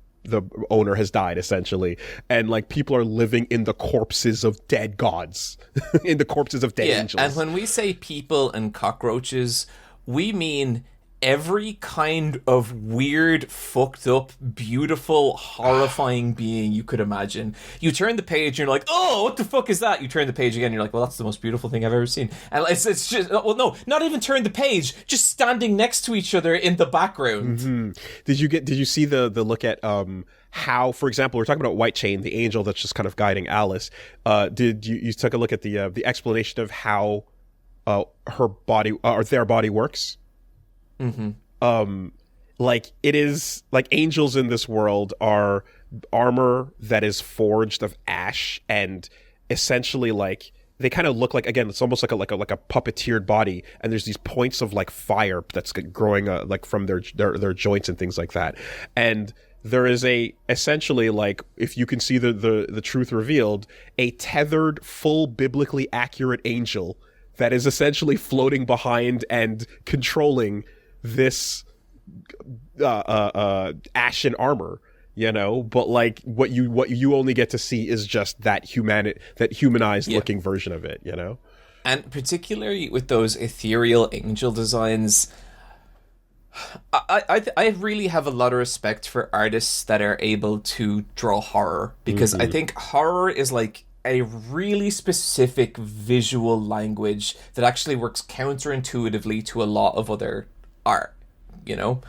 owner has died, essentially, and like people are living in the corpses of dead gods, in the corpses of dead angels. And when we say people and cockroaches, we mean every kind of weird, fucked up, beautiful, horrifying being you could imagine. You turn the page and you're like, oh, what the fuck is that? You turn the page again and you're like, well, that's the most beautiful thing I've ever seen. And it's just, well, no, not even turn the page, just standing next to each other in the background. Mm-hmm. Did you see the look at how, for example, we're talking about White Chain, the angel that's just kind of guiding Alice. Did you took a look at the explanation of how her body or their body works? Mm-hmm. Like, it is like angels in this world are armor that is forged of ash, and essentially, like, they kind of look like, again, it's almost like a puppeteered body, and there's these points of, like, fire that's growing like from their joints and things like that. And there is essentially, like, if you can see the truth revealed, a tethered, full biblically accurate angel that is essentially floating behind and controlling this ashen armor, you know. But like what you only get to see is just that humanized looking version of it, you know. And particularly with those ethereal angel designs, I really have a lot of respect for artists that are able to draw horror, because I think horror is like a really specific visual language that actually works counterintuitively to a lot of other art, you know?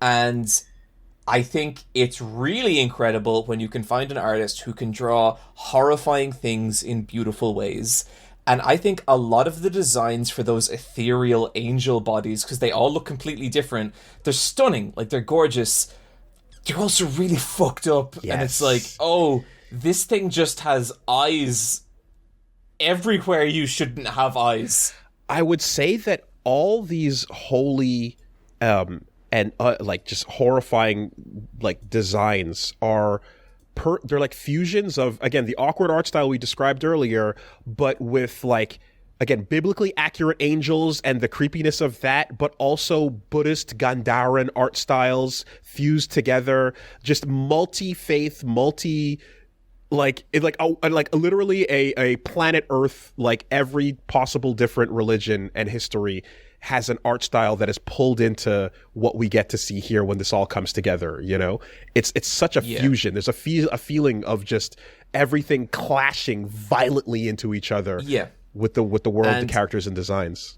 And I think it's really incredible when you can find an artist who can draw horrifying things in beautiful ways. And I think a lot of the designs for those ethereal angel bodies, because they all look completely different, they're stunning, like, they're gorgeous. They're also really fucked up. Yes. And it's like, oh, this thing just has eyes everywhere you shouldn't have eyes. I would say that all these holy and like just horrifying, like, designs are they're like fusions of, again, the awkward art style we described earlier, but with, like, again, biblically accurate angels and the creepiness of that, but also Buddhist Gandharan art styles fused together, just multi-faith, like literally a planet Earth, like every possible different religion and history has an art style that is pulled into what we get to see here when this all comes together, you know? It's such a fusion. There's a feeling of just everything clashing violently into each other with the world, and the characters and designs.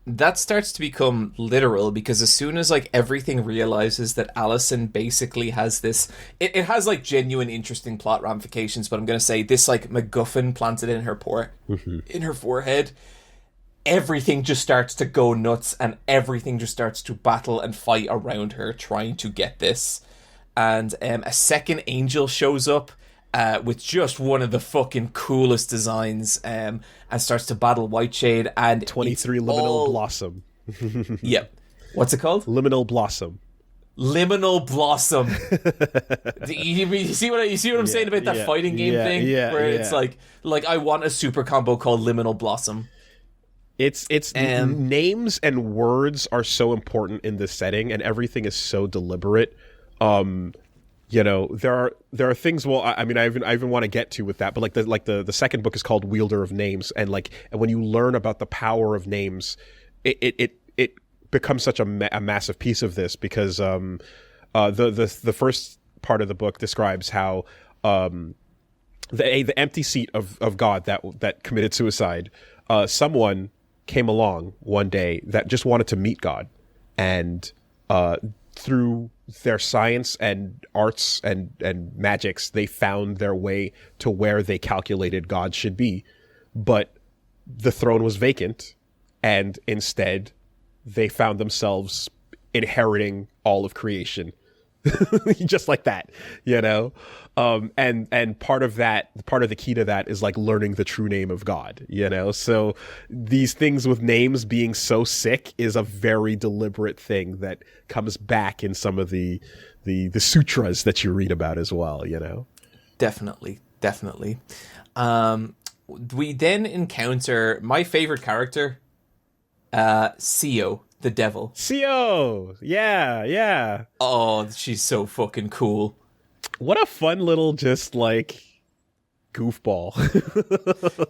That starts to become literal, because as soon as, like, everything realizes that Allison basically has this, it has, like, genuine interesting plot ramifications, but I'm going to say this, like, MacGuffin planted in her in her forehead, everything just starts to go nuts, and everything just starts to battle and fight around her trying to get this. And a second angel shows up with just one of the fucking coolest designs, and starts to battle White Shade, and 23 Liminal Blossom. Yep. What's it called? Liminal Blossom. Liminal Blossom. You see what I'm saying about that fighting game thing? Where it's like I want a super combo called Liminal Blossom. It's names and words are so important in this setting, and everything is so deliberate. You know, there are things. Well, I mean, I even want to get to with that, but the second book is called Wielder of Names, and when you learn about the power of names, it becomes such a massive piece of this, because the first part of the book describes how the empty seat of God that committed suicide, someone came along one day that just wanted to meet God, and through their science and arts and magics, they found their way to where they calculated God should be. But the throne was vacant, and instead they found themselves inheriting all of creation. Just like that, you know? And part of the key to that is learning the true name of God, you know? So these things with names being so sick is a very deliberate thing that comes back in some of the sutras that you read about as well, you know? Definitely. We then encounter my favorite character, Sio, the devil. Sio! Yeah. Oh, she's so fucking cool. What a fun little goofball.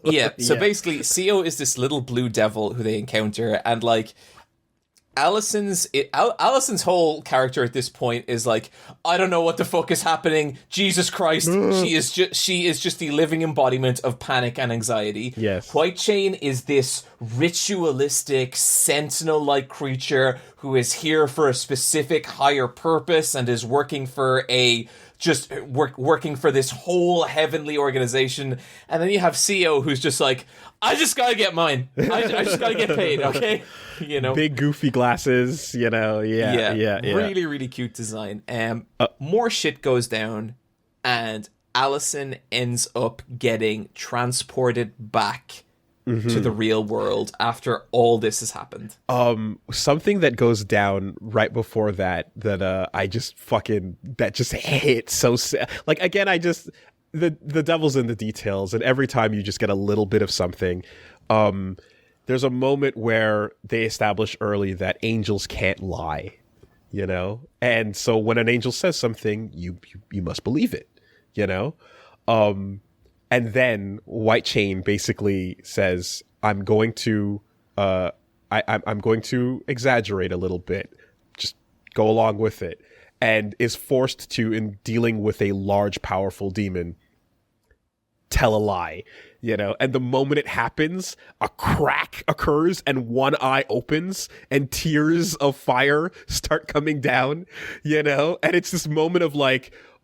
Yeah, so basically, Sio is this little blue devil who they encounter, and Allison's whole character at this point is I don't know what the fuck is happening. Jesus Christ, she is just the living embodiment of panic and anxiety. Yes. White Chain is this ritualistic, sentinel-like creature who is here for a specific higher purpose and is working for working for this whole heavenly organization. And then you have Sio, who's just I just gotta get mine. I just gotta get paid, okay? You know, big goofy glasses, you know. Yeah. Really, really cute design. More shit goes down, and Allison ends up getting transported back to the real world after all this has happened. Something that goes down right before that just hit so again, the devil's in the details, and every time you just get a little bit of something. There's a moment where they establish early that angels can't lie, you know? And so when an angel says something, you must believe it, you know? And then White Chain basically says, I'm going to I'm going to exaggerate a little bit. Just go along with it. And is forced to, in dealing with a large, powerful demon, tell a lie, you know? And the moment it happens, a crack occurs and one eye opens and tears of fire start coming down, you know? And it's this moment of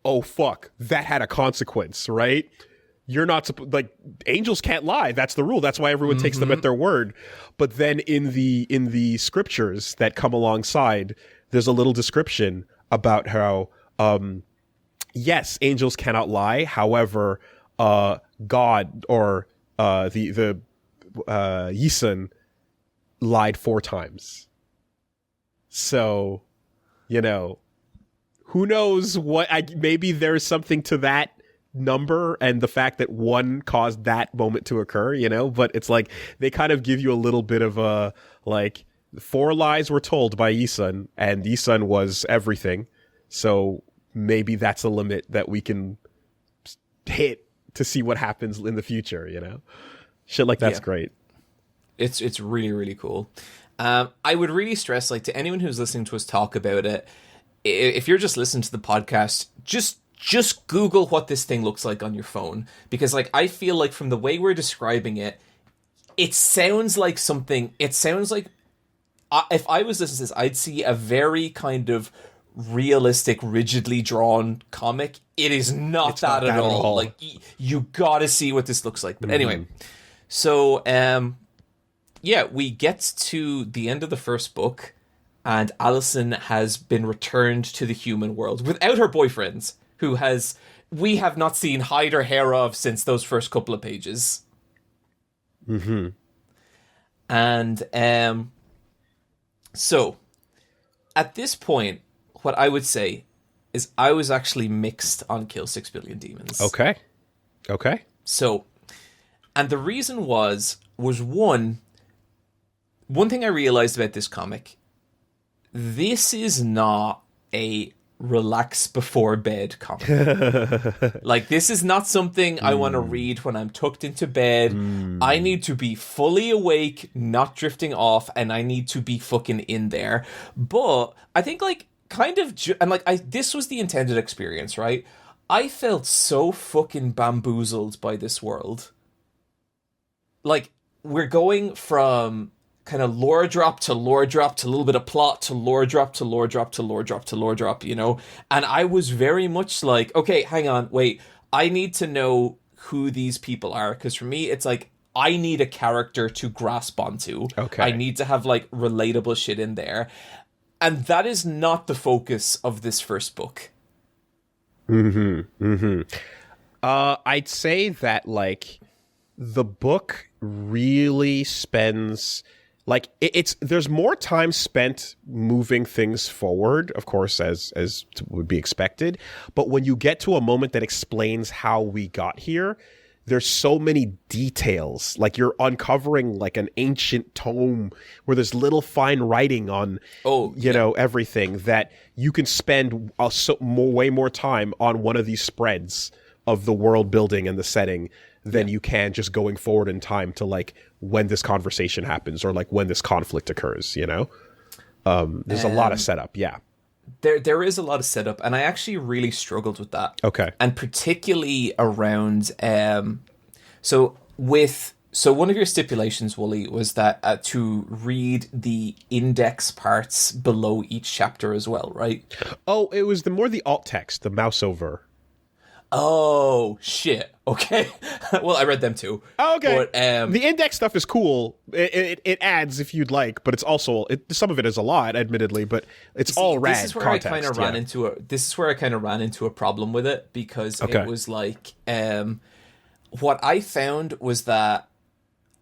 oh fuck, that had a consequence, right? You're not angels can't lie. That's the rule. That's why everyone takes them at their word. But then in the scriptures that come alongside, there's a little description about how, yes, angels cannot lie. However, God or the Yisun lied 4 times. So, you know, who knows maybe there's something to that number and the fact that one caused that moment to occur, you know? But it's they kind of give you a little bit of a 4 lies were told by Yisun, and Yisun was everything. So maybe that's a limit that we can hit to see what happens in the future, you know? Shit that's great. It's really, really cool. I would really stress, to anyone who's listening to us talk about it, if you're just listening to the podcast, just Google what this thing looks like on your phone. Because, I feel from the way we're describing it, it sounds like something... It sounds like... if I was listening to this, I'd see a very kind of realistic, rigidly drawn comic. It is not that at all. You gotta see what this looks like. But anyway, so we get to the end of the first book, and Allison has been returned to the human world without her boyfriends, who we have not seen hide or hair of since those first couple of pages. And so at this point, what I would say is I was actually mixed on Kill 6 Billion Demons. Okay. So, and the reason was one, one thing I realized about this comic, this is not a relax before bed comic. Like, this is not something I want to read when I'm tucked into bed. I need to be fully awake, not drifting off, and I need to be fucking in there. But I think, like, kind of, and like, this was the intended experience, right? I felt so fucking bamboozled by this world. Like, we're going from kind of lore drop to lore drop to a little bit of plot to lore drop to lore drop to lore drop to lore drop, you know? And I was very much like, okay, hang on, wait, I need to know who these people are, because for me, it's like, I need a character to grasp onto. Okay. I need to have, like, relatable shit in there. And that is not the focus of this first book. I'd say that, like, the book really spends, like, it's there's more time spent moving things forward, of course, as would be expected. But when you get to a moment that explains how we got here, there's so many details. Like, you're uncovering, like, an ancient tome where there's little fine writing on, you know, everything, that you can spend way more time on one of these spreads of the world building and the setting than you can just going forward in time to, like, when this conversation happens or, like, when this conflict occurs, you know? There's a lot of setup, yeah. There is a lot of setup, and I actually really struggled with that. Okay. And particularly around, so one of your stipulations, Woolie, was that to read the index parts below each chapter as well, right? Oh, it was more the alt text, the mouse over. Oh, shit. Okay. Well, I read them too. Oh, okay. But, the index stuff is cool. It adds if you'd like, but it's also some of it is a lot, admittedly. But it's all rad. This is where context, I kind of ran into a problem with it, because it was like, what I found was that,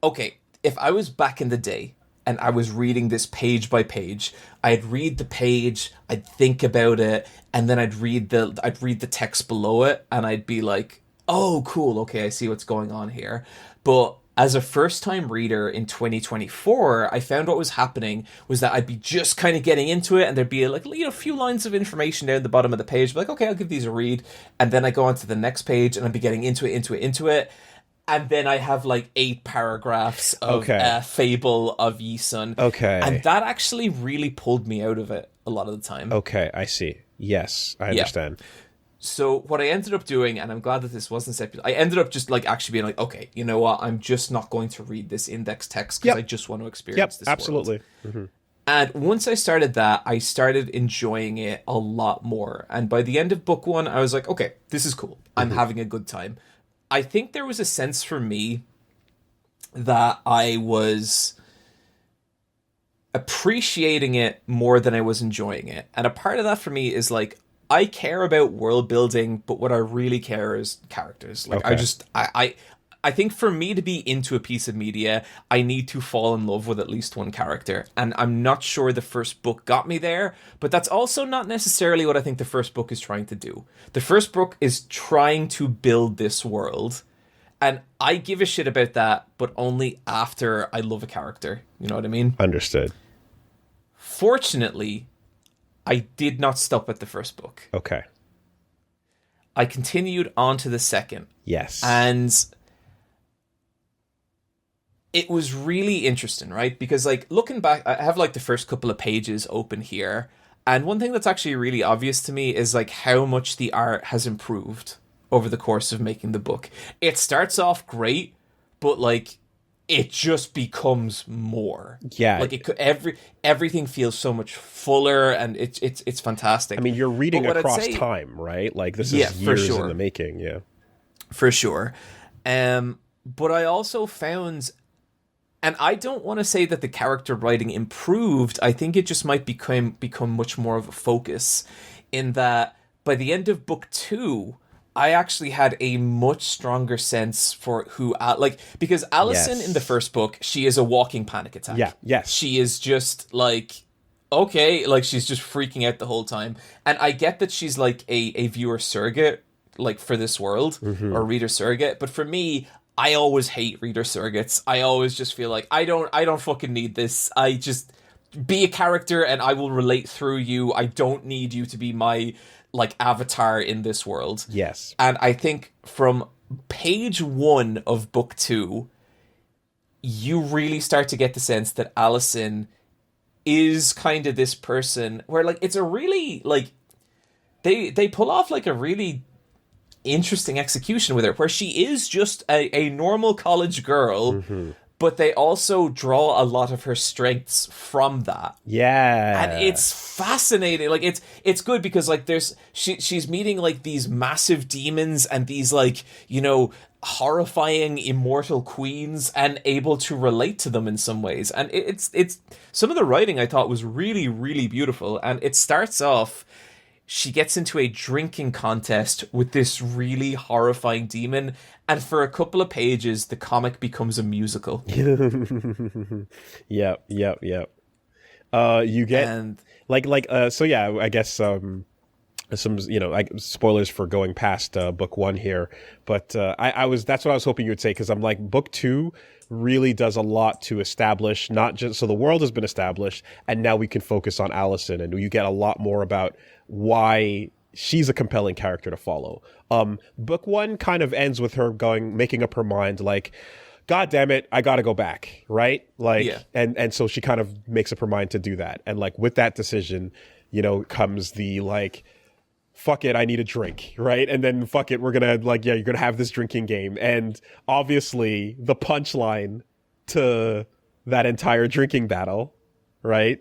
okay, if I was back in the day and I was reading this page by page, I'd read the page, I'd think about it, and then I'd read the text below it, and I'd be like, oh, cool, okay, I see what's going on here. But as a first-time reader in 2024, I found what was happening was that I'd be just kind of getting into it, and there'd be, like, you know, a few lines of information down the bottom of the page, like, okay, I'll give these a read, and then I go on to the next page, and I'd be getting into it, and then I have, like, 8 paragraphs of Fable of Yisun. Okay. And that actually really pulled me out of it a lot of the time. Okay, I see. Yes, I understand. So what I ended up doing, and I'm glad that this wasn't set, I ended up just, like, actually being like, okay, you know what? I'm just not going to read this index text because I just want to experience this absolutely. world. Mm-hmm. And once I started that, I started enjoying it a lot more. And by the end of book 1, I was like, okay, this is cool. I'm having a good time. I think there was a sense for me that I was appreciating it more than I was enjoying it. And a part of that for me is, like, I care about world building, but what I really care is characters. Like, I think for me to be into a piece of media, I need to fall in love with at least one character. And I'm not sure the first book got me there, but that's also not necessarily what I think the first book is trying to do. The first book is trying to build this world. And I give a shit about that, but only after I love a character. You know what I mean? Understood. Fortunately, I did not stop at the first book. Okay. I continued on to the second. Yes. And it was really interesting, right? Because, like, looking back, I have, like, the first couple of pages open here. And one thing that's actually really obvious to me is, like, how much the art has improved over the course of making the book. It starts off great, but, like, it just becomes more. Yeah. Like, everything feels so much fuller, and it's fantastic. I mean, you're reading across time, right? Like, this is years in the making, yeah. For sure. But I also found, and I don't want to say that the character writing improved, I think it just might become much more of a focus, in that by the end of book 2, I actually had a much stronger sense for who, like, because Allison in the first book, she is a walking panic attack. Yeah, yes. She is just, like, okay, like, she's just freaking out the whole time. And I get that she's, like, a viewer surrogate, like, for this world, or reader surrogate, but for me, I always hate reader surrogates. I always just feel like I don't fucking need this. I just be a character and I will relate through you. I don't need you to be my like avatar in this world. Yes. And I think from page 1 of book 2, you really start to get the sense that Allison is kind of this person where like it's a really like they pull off like a really interesting execution with her where she is just a normal college girl, but they also draw a lot of her strengths from that. Yeah. And it's fascinating. Like it's good because like she's meeting like these massive demons and these like, you know, horrifying immortal queens and able to relate to them in some ways. And it's some of the writing I thought was really, really beautiful. And it starts off, she gets into a drinking contest with this really horrifying demon, and for a couple of pages, the comic becomes a musical. Yep. You get so yeah, I guess some spoilers for going past book 1 here, but that's what I was hoping you would say, because I'm like, book 2 really does a lot to establish, not just so the world has been established and now we can focus on Allison, and you get a lot more about why she's a compelling character to follow. Book 1 kind of ends with her making up her mind, like, God damn it, I gotta go back, right? Like, yeah. And so she kind of makes up her mind to do that. And like with that decision, you know, comes the like, fuck it, I need a drink, right? And then fuck it, we're gonna like, yeah, you're gonna have this drinking game. And obviously the punchline to that entire drinking battle, right,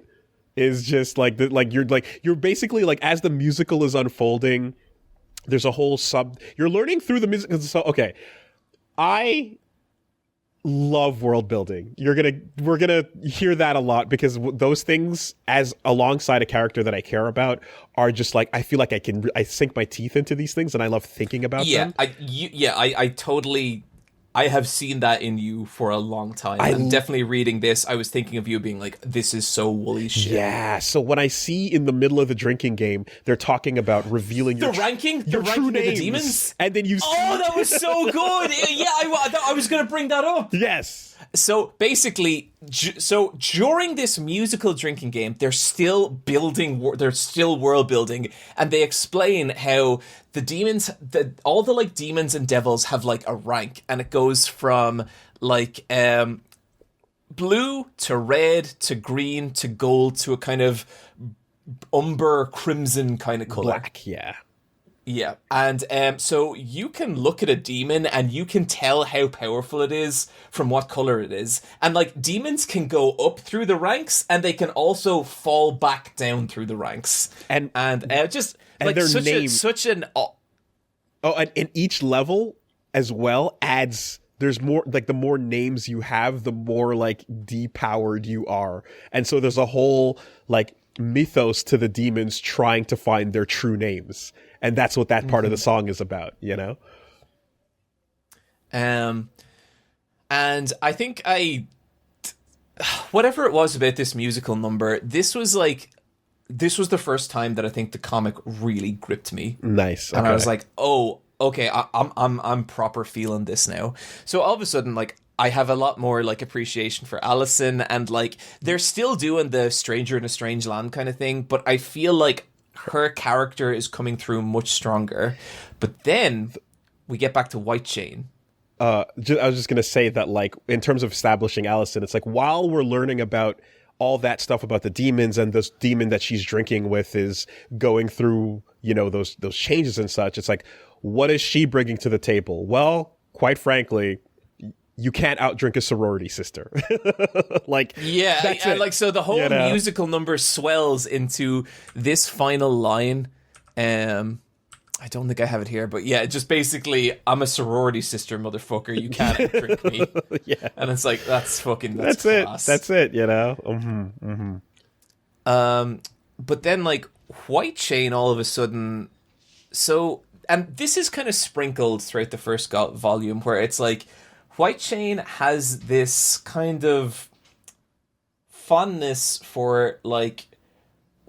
is just like you're basically like, as the musical is unfolding, there's a whole you're learning through the music. So okay, I love world building. We're gonna hear that a lot, because those things, as alongside a character that I care about, are just like, I feel like I sink my teeth into these things and I love thinking about them. I totally, I have seen that in you for a long time. I'm definitely reading this, I was thinking of you being like, this is so Woolie shit. Yeah, so when I see in the middle of the drinking game, they're talking about revealing the ranking of the demons, and then you see... Oh, that was so good! Yeah, I was going to bring that up. Yes. So basically, during this musical drinking game, they're still world building, and they explain how the demons, all the like demons and devils have like a rank, and it goes from like blue to red to green to gold to a kind of umber crimson kind of color. Black, yeah. Yeah, and so you can look at a demon and you can tell how powerful it is from what color it is. And like, demons can go up through the ranks and they can also fall back down through the ranks. And just like their and each level as well adds, there's more, like the more names you have, the more like depowered you are. And so there's a whole like mythos to the demons trying to find their true names. And that's what that part of the song is about, you know? And I think whatever it was about this musical number, this was the first time that I think the comic really gripped me. Nice. Okay. And I was like, oh, okay, I'm proper feeling this now. So all of a sudden, like, I have a lot more like appreciation for Allison, and like, they're still doing the stranger in a strange land kind of thing, but I feel like her character is coming through much stronger. But then we get back to White Chain. I was just going to say that, like, in terms of establishing Allison, it's like, while we're learning about all that stuff about the demons, and this demon that she's drinking with is going through, you know, those changes and such, it's like, what is she bringing to the table? Well, quite frankly, you can't outdrink a sorority sister. Like, yeah, that's and it. like, so the whole musical number swells into this final line. I don't think I have it here, but yeah, just basically, I'm a sorority sister, motherfucker. You can't outdrink me. Yeah, and it's like, that's class. That's it. You know. But then like, White Chain all of a sudden. So, and this is kind of sprinkled throughout the first volume, where it's like, White Chain has this kind of fondness for like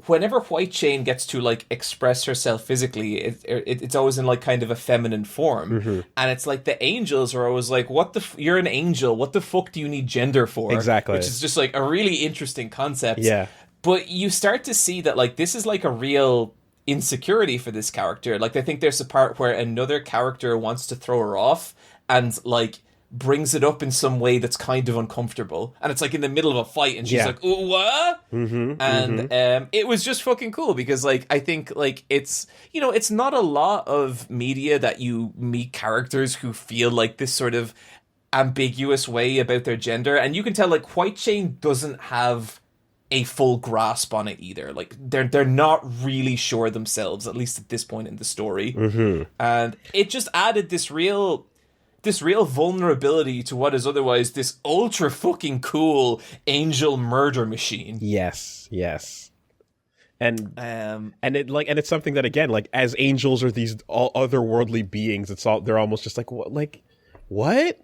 whenever White Chain gets to like express herself physically, it's always in like kind of a feminine form, and it's like the angels are always like, "What the? You're an angel. What the fuck do you need gender for?" Exactly, which is just like a really interesting concept. Yeah, but you start to see that like this is like a real insecurity for this character. Like I think there's a part where another character wants to throw her off and like brings it up in some way that's kind of uncomfortable, and it's like in the middle of a fight and she's like, "Ooh, what?" It was just fucking cool because like I think like it's, you know, it's not a lot of media that you meet characters who feel like this sort of ambiguous way about their gender, and you can tell like White Chain doesn't have a full grasp on it either. Like they're not really sure themselves, at least at this point in the story, and it just added this real vulnerability to what is otherwise this ultra fucking cool angel murder machine. Yes. And it's something that, again, like, as angels or these all otherworldly beings, they're almost just like, what?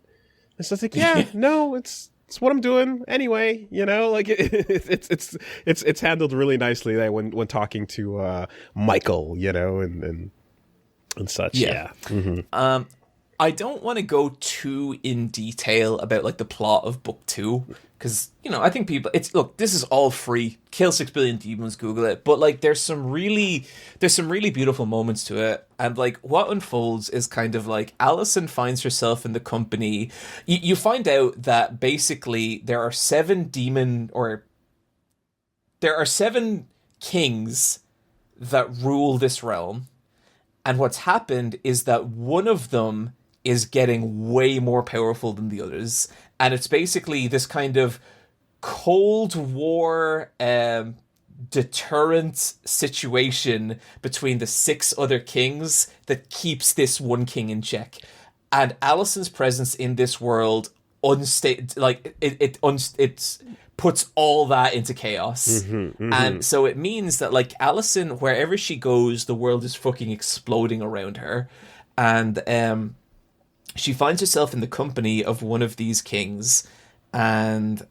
It's just like, yeah, no, it's what I'm doing anyway, you know, like it's handled really nicely there when talking to Michael, you know, and such. Yeah. I don't want to go too in detail about like the plot of book 2 because, you know, I think this is all free. Kill 6 billion demons, Google it. But like there's some really beautiful moments to it, and like what unfolds is kind of like Allison finds herself in the company. You find out that basically there are 7 kings that rule this realm, and what's happened is that one of them is getting way more powerful than the others, and it's basically this kind of Cold War deterrent situation between the 6 other kings that keeps this one king in check. And Allison's presence in this world it puts all that into chaos. And so it means that like Allison, wherever she goes, the world is fucking exploding around her, and she finds herself in the company of one of these kings, and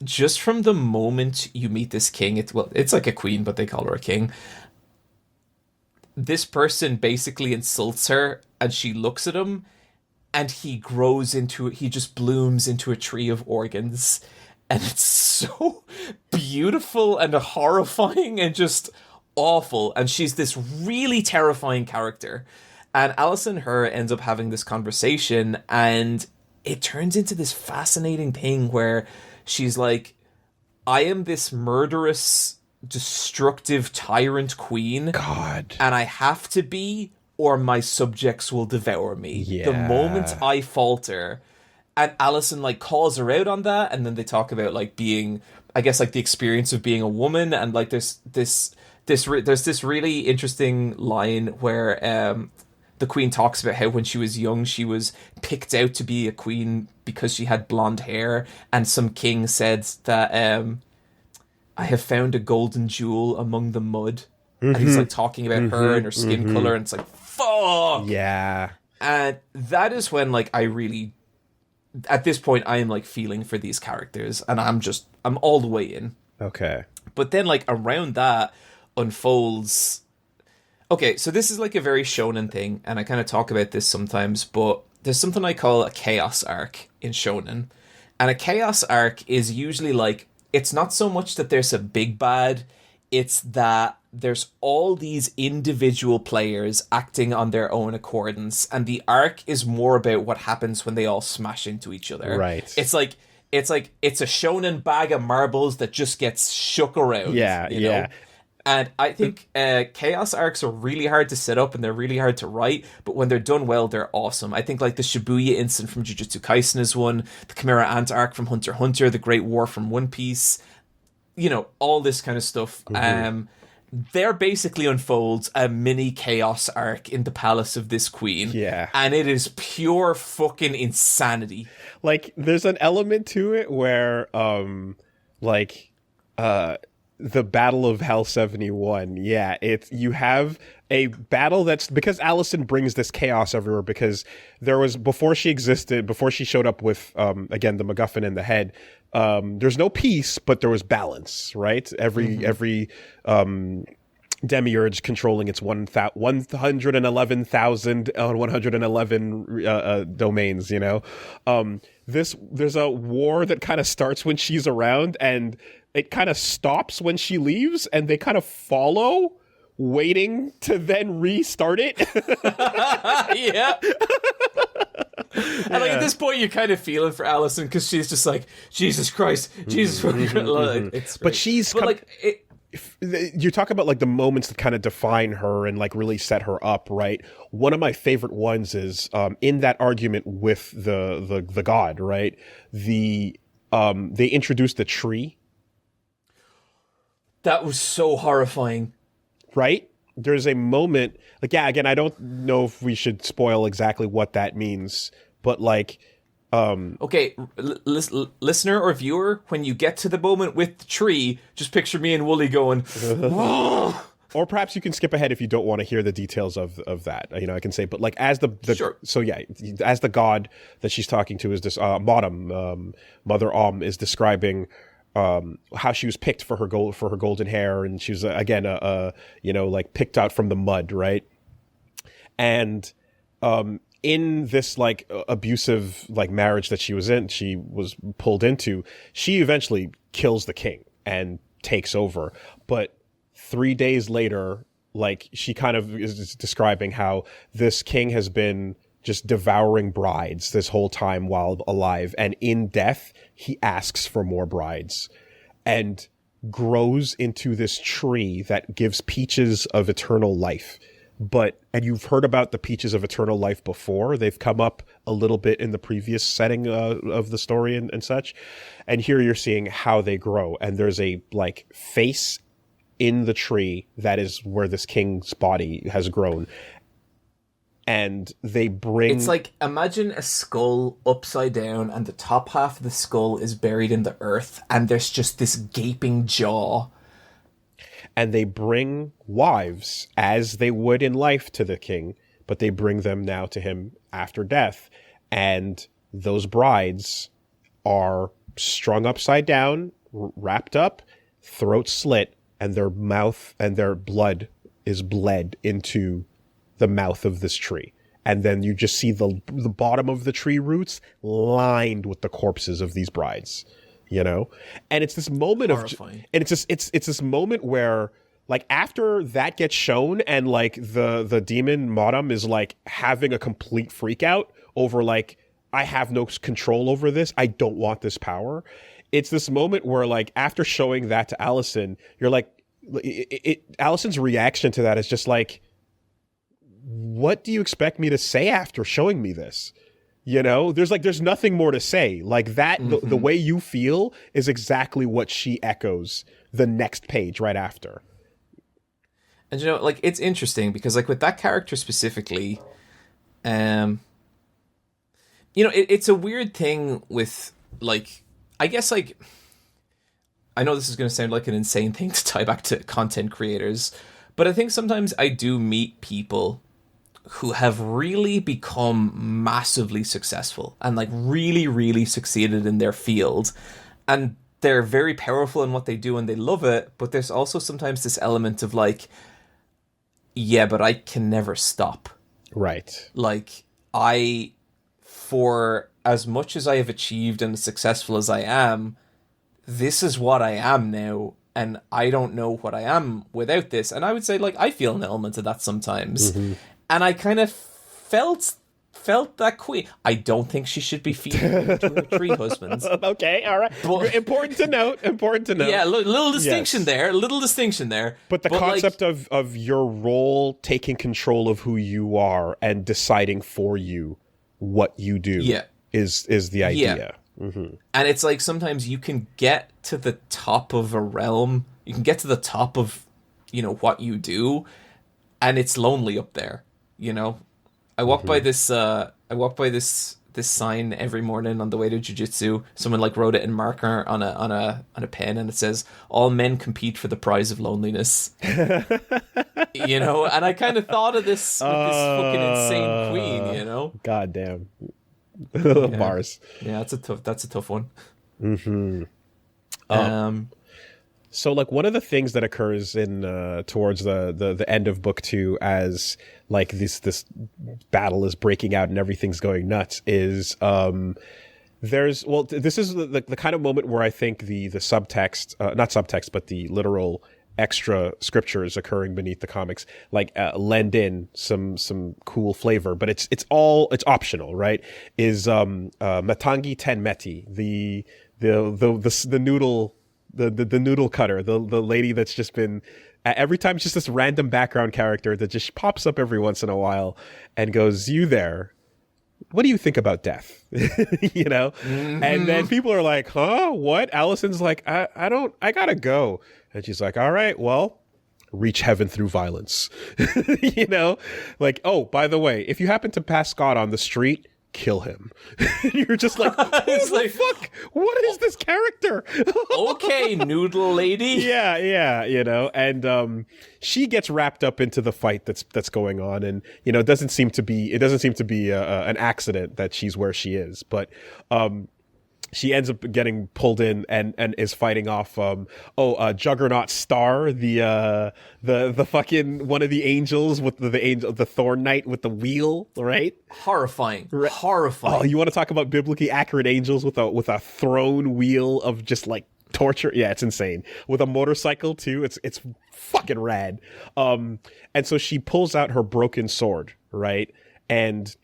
just from the moment you meet this king, it's like a queen, but they call her a king. This person basically insults her, and she looks at him, and he just blooms into a tree of organs, and it's so beautiful and horrifying and just awful. And she's this really terrifying character. And Allison and her ends up having this conversation, and it turns into this fascinating thing where she's like, I am this murderous, destructive tyrant queen. God. And I have to be, or my subjects will devour me. Yeah. The moment I falter. And Allison like calls her out on that, and then they talk about like being, I guess, like the experience of being a woman, and like there's this really interesting line where the queen talks about how when she was young she was picked out to be a queen because she had blonde hair, and some king said that I have found a golden jewel among the mud, and he's like talking about her and her skin color, and it's like, fuck yeah. And that is when like I really, at this point, I am like feeling for these characters, and I'm all the way in. Okay. But then like around that unfolds. Okay, so this is like a very shonen thing, and I kind of talk about this sometimes, but there's something I call a chaos arc in shonen. And a chaos arc is usually like, it's not so much that there's a big bad, it's that there's all these individual players acting on their own accordance, and the arc is more about what happens when they all smash into each other. Right. It's a shonen bag of marbles that just gets shook around. Yeah, you know? And I think chaos arcs are really hard to set up, and they're really hard to write, but when they're done well, they're awesome. I think like the Shibuya incident from Jujutsu Kaisen is one, the Chimera Ant arc from Hunter x Hunter, the Great War from One Piece, you know, all this kind of stuff. There basically unfolds a mini chaos arc in the palace of this queen. Yeah. And it is pure fucking insanity. Like, there's an element to it where, the Battle of Hell 71. Yeah, you have a battle that's because Allison brings this chaos everywhere because there was before she showed up with again the MacGuffin in the head. There's no peace, but there was balance, right? Every demiurge controlling its 111,111 domains, you know. There's a war that kind of starts when she's around and it kind of stops when she leaves, and they kind of follow, waiting to then restart it. Yeah. And like at this point, you're kind of feeling for Allison because she's just like, Jesus Christ, Jesus Christ. It's great. But she's you talk about like the moments that kind of define her and like really set her up, right? One of my favorite ones is in that argument with the god, right? They introduced the tree. That was so horrifying. Right? There's a moment, like, yeah, again, I don't know if we should spoil exactly what that means, but like... Okay, listener or viewer, when you get to the moment with the tree, just picture me and Woolie going, whoa! Or perhaps you can skip ahead if you don't want to hear the details of that. You know, I can say, but like as the sure. So yeah, as the god that she's talking to is this Mother is describing how she was picked for her golden hair, and she was again like picked out from the mud, right? And in this like abusive like marriage that she was pulled into, she eventually kills the king and takes over. But 3 days later, like she kind of is describing how this king has been just devouring brides this whole time while alive, and in death he asks for more brides and grows into this tree that gives peaches of eternal life. And you've heard about the peaches of eternal life before. They've come up a little bit in the previous setting of the story and such. And here you're seeing how they grow. And there's a like face in the tree that is where this king's body has grown. And they bring... It's like, imagine a skull upside down and the top half of the skull is buried in the earth and there's just this gaping jaw. And they bring wives as they would in life to the king, but they bring them now to him after death. And those brides are strung upside down, wrapped up, throat slit, and their mouth and their blood is bled into the mouth of this tree. And then you just see the bottom of the tree roots lined with the corpses of these brides. You know, and it's this moment horrifying. And it's this moment where, like, after that gets shown, and like the demon Madam is like having a complete freak out over like, I have no control over this. I don't want this power. It's this moment where, like, after showing that to Allison, you're like, Allison's reaction to that is just like, what do you expect me to say after showing me this? You know, there's nothing more to say. Like that, the way you feel is exactly what she echoes the next page right after. And you know, like, it's interesting because like with that character specifically, you know, it's a weird thing with like, I guess like, I know this is going to sound like an insane thing to tie back to content creators, but I think sometimes I do meet people who have really become massively successful and like really, really succeeded in their field. And they're very powerful in what they do and they love it. But there's also sometimes this element of like, yeah, but I can never stop. Right. Like for as much as I have achieved and as successful as I am, this is what I am now. And I don't know what I am without this. And I would say like, I feel an element of that sometimes. Mm-hmm. And I kind of felt that queen. I don't think she should be feeding to her tree husbands. Okay, all right. But, important to note. Yeah, little distinction there. But the concept like, of your role taking control of who you are and deciding for you what you do is the idea. Yeah. Mm-hmm. And it's like sometimes you can get to the top of a realm. You can get to the top of, you know, what you do, and it's lonely up there. You know, I walk by this this sign every morning on the way to jiu-jitsu. Someone like wrote it in marker on a pen, and it says, "All men compete for the prize of loneliness." You know, and I kind of thought of this with this fucking insane queen, you know. God damn. Yeah. Bars. Yeah, that's a tough one. Mm-hmm. So, like, one of the things that occurs in towards the end of book 2, as like this battle is breaking out and everything's going nuts, is this is the kind of moment where I think the subtext, not subtext, but the literal extra scriptures occurring beneath the comics, like lend in some cool flavor, but it's optional, right? Is Matangi Tenmeti, the noodle. The noodle cutter, the lady that's just been every time, just this random background character that just pops up every once in a while and goes, "You there? What do you think about death?" You know? Mm-hmm. And then people are like, "Huh? What?" Allison's like, I gotta go. And she's like, "All right, well, reach heaven through violence." You know? Like, "Oh, by the way, if you happen to pass God on the street, kill him." You're just like, it's like, fuck, what is this character? Okay, noodle lady. Yeah, you know, and she gets wrapped up into the fight that's going on, and you know, it doesn't seem to be an accident that she's where she is, but she ends up getting pulled in and is fighting off Juggernaut Star, the fucking one of the angels with the Thorn Knight with the wheel, right? Horrifying. Oh, you want to talk about biblically accurate angels with a throne wheel of just like torture? Yeah, it's insane. With a motorcycle too. It's fucking rad. And so she pulls out her broken sword, right? And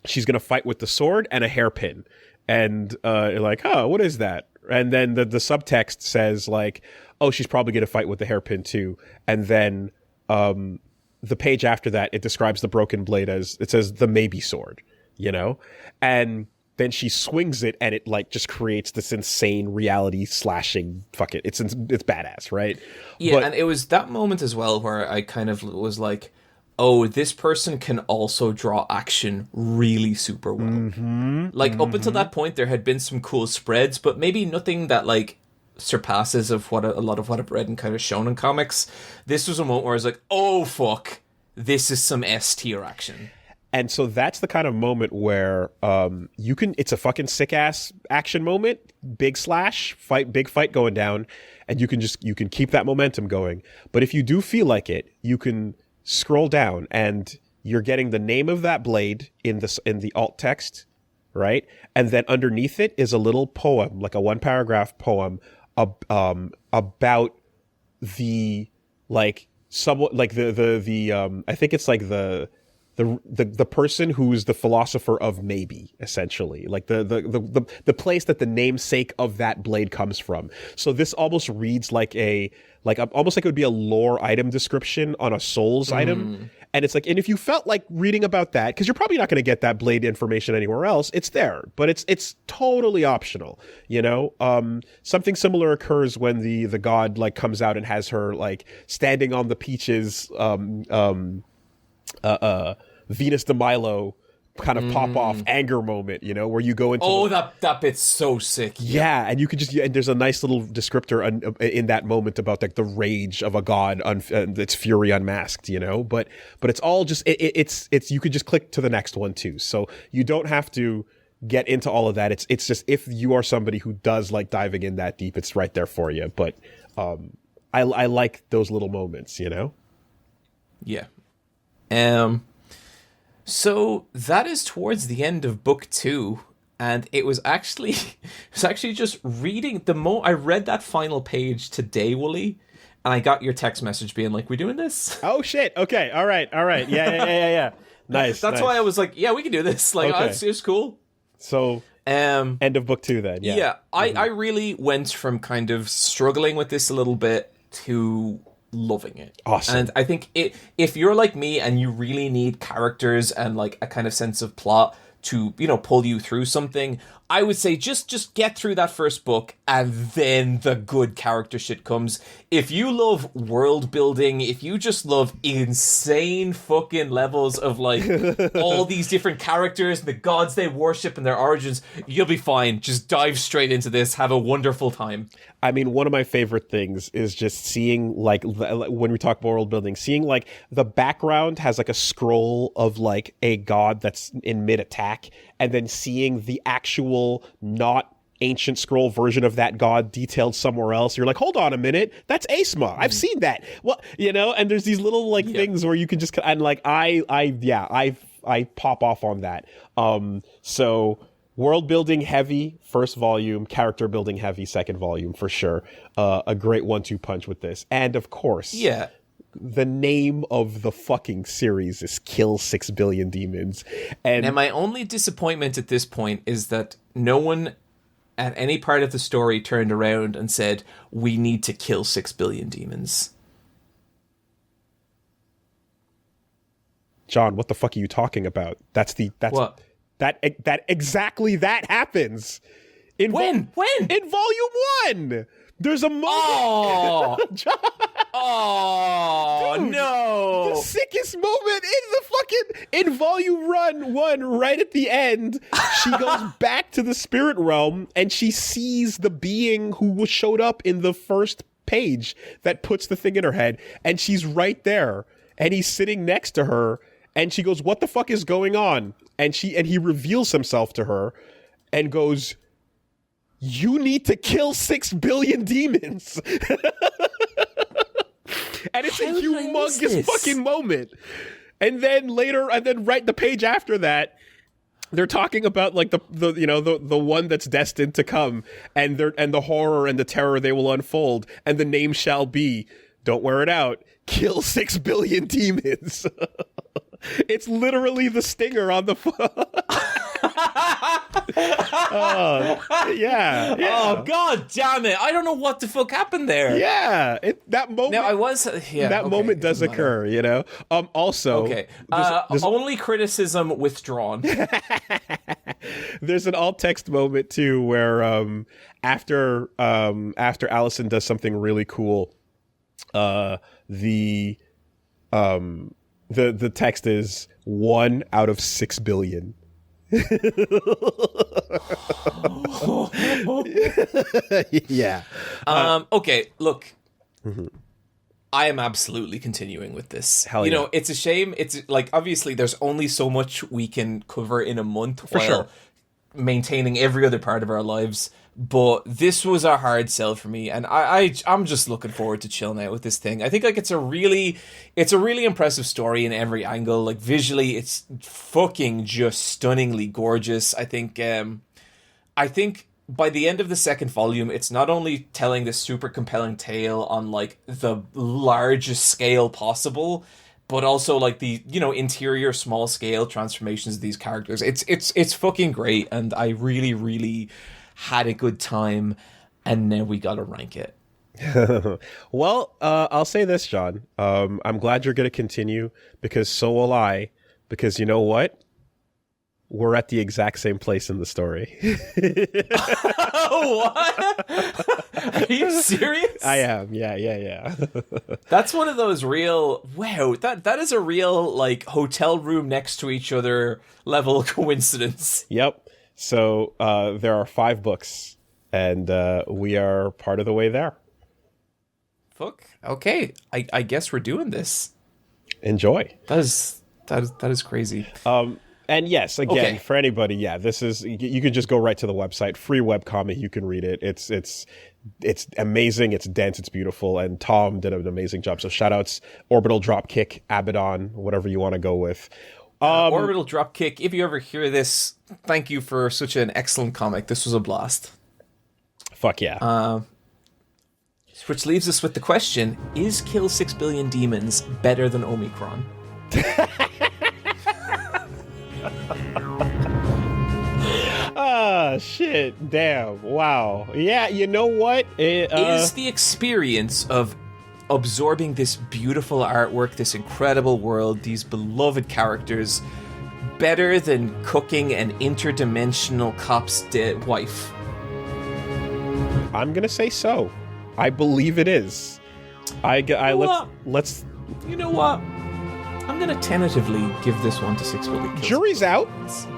she's gonna fight with the sword and a hairpin. And you're like, "Oh, what is that?" And then the subtext says like, "Oh, she's probably going to fight with the hairpin too." And then the page after that, it describes the broken blade as, it says, "the maybe sword," you know? And then she swings it, and it like just creates this insane reality slashing. Fuck it, it's badass, right? Yeah, and it was that moment as well where I kind of was like, oh, this person can also draw action really super well. Mm-hmm, like, up until that point, there had been some cool spreads, but maybe nothing that, like, surpasses of what a lot of what I've read and kind of shown in comics. This was a moment where I was like, oh, fuck, this is some S-tier action. And so that's the kind of moment where it's a fucking sick-ass action moment, big slash, big fight going down, and you can keep that momentum going. But if you do feel like it, you can scroll down, and you're getting the name of that blade in the alt text, right? And then underneath it is a little poem, like a 1-paragraph poem about the like somewhat like the I think it's like the person who's the philosopher of maybe, essentially, like the place that the namesake of that blade comes from. So this almost reads like almost like it would be a lore item description on a Souls item. And it's like, and if you felt like reading about that, because you're probably not going to get that blade information anywhere else, it's there, but it's totally optional, you know? Something similar occurs when the god like comes out and has her like standing on the peaches, Venus de Milo kind of pop off anger moment, you know, where you go into that bit's so sick. Yeah, and you could just, and there's a nice little descriptor in that moment about like the rage of a god, its fury unmasked, you know, but it's all just it's you could just click to the next one too, so you don't have to get into all of that. It's just, if you are somebody who does like diving in that deep, it's right there for you. But I like those little moments, you know. Yeah. So that is towards the end of book 2, and it was actually just reading I read that final page today, Woolie, and I got your text message being like, "We doing this?" Oh shit! Okay, all right, yeah. Nice. That's why I was like, "Yeah, we can do this." Like, okay. It's cool. So, end of book 2 then. Yeah. Yeah, I really went from kind of struggling with this a little bit to loving it. Awesome. And I think if you're like me and you really need characters and like a kind of sense of plot to, you know, pull you through something, I would say just get through that first book, and then the good character shit comes. If you love world building, if you just love insane fucking levels of like all these different characters and the gods they worship and their origins, you'll be fine. Just dive straight into this. Have a wonderful time. I mean, one of my favorite things is just seeing, like, when we talk about world building, seeing, like, the background has, like, a scroll of, like, a god that's in mid-attack, and then seeing the actual not ancient scroll version of that god detailed somewhere else. You're like, hold on a minute, that's Asma. I've seen that. Well, you know, and there's these little, like, things where you can just, and, like, I pop off on that. So... world building heavy, first volume. Character building heavy, second volume, for sure. A great 1-2 punch with this. And, of course, the name of the fucking series is Kill 6 Billion Demons. And my only disappointment at this point is that no one at any part of the story turned around and said, we need to kill 6 billion demons. John, what the fuck are you talking about? What? That exactly that happens. When? In volume 1. There's a moment. Oh, Dude, no! The sickest moment in volume 1, right at the end. She goes back to the spirit realm and she sees the being who showed up in the first page that puts the thing in her head, and she's right there, and he's sitting next to her, and she goes, "What the fuck is going on?" And he reveals himself to her and goes, "You need to kill 6 billion demons." And it's a humongous fucking moment. And then right the page after that, they're talking about like the one that's destined to come, and the horror and the terror they will unfold, and the name shall be, don't wear it out, Kill 6 billion demons. It's literally the stinger on the yeah. Oh, god damn it. I don't know what the fuck happened there. Yeah. That moment. Now, moment does occur, you know? Also. Okay. There's only criticism withdrawn. There's an alt text moment, too, where after Allison does something really cool, the text is 1 out of 6 billion. Yeah. Okay, look. Mm-hmm. I am absolutely continuing with this. Hell you yeah. know, it's a shame. It's like, obviously there's only so much we can cover in a month while maintaining every other part of our lives. But this was a hard sell for me, and I'm just looking forward to chilling out with this thing. I think like it's a really impressive story in every angle. Like visually, it's fucking just stunningly gorgeous. I think by the end of the second volume, it's not only telling this super compelling tale on like the largest scale possible, but also like the, you know, interior small scale transformations of these characters. It's fucking great, and I really had a good time, and now we gotta rank it. Well, I'll say this, John. I'm glad you're going to continue, because so will I. Because you know what? We're at the exact same place in the story. What? Are you serious? I am. Yeah. That's one of those real, wow, that is a real, like, hotel room next to each other level coincidence. Yep. So there are 5 books, and we are part of the way there. Fuck. Okay. I guess we're doing this. Enjoy. That is crazy. And yes, again, for anybody, this is, you can just go right to the website, free webcomic, you can read it. It's amazing, it's dense, it's beautiful, and Tom did an amazing job. So shout outs, Orbital Dropkick, Abaddon, whatever you want to go with. Orbital Dropkick, if you ever hear this, thank you for such an excellent comic. This was a blast. Fuck yeah. Which leaves us with the question, is Kill 6 Billion Demons better than Omicron? Shit, damn, wow. Yeah, you know what? Is the experience of absorbing this beautiful artwork, this incredible world, these beloved characters, better than cooking an interdimensional cop's wife? I'm gonna say so. I believe it is. Let's. You know what? I'm gonna tentatively give this one to 6 billion. Jury's out,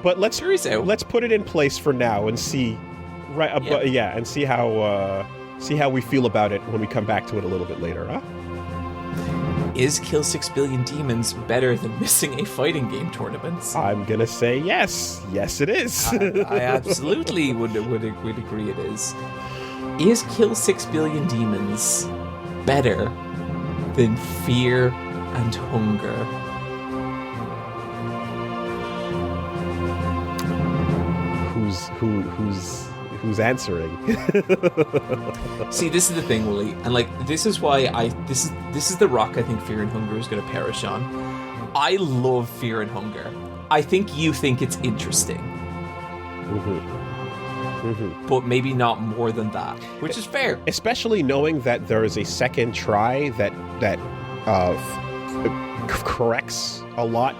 but let's put it in place for now and see, right? And see how we feel about it when we come back to it a little bit later, huh? Is Kill 6 Billion Demons better than missing a fighting game tournament? I'm gonna say yes. Yes, it is. I absolutely would agree it is. Is Kill 6 Billion Demons better than Fear and Hunger? Who's answering? See, this is the thing, Woolie, and like this is why this is the rock I think Fear and Hunger is going to perish on. I love Fear and Hunger. I think you think it's interesting, but maybe not more than that, which is fair. Especially knowing that there is a second try that corrects a lot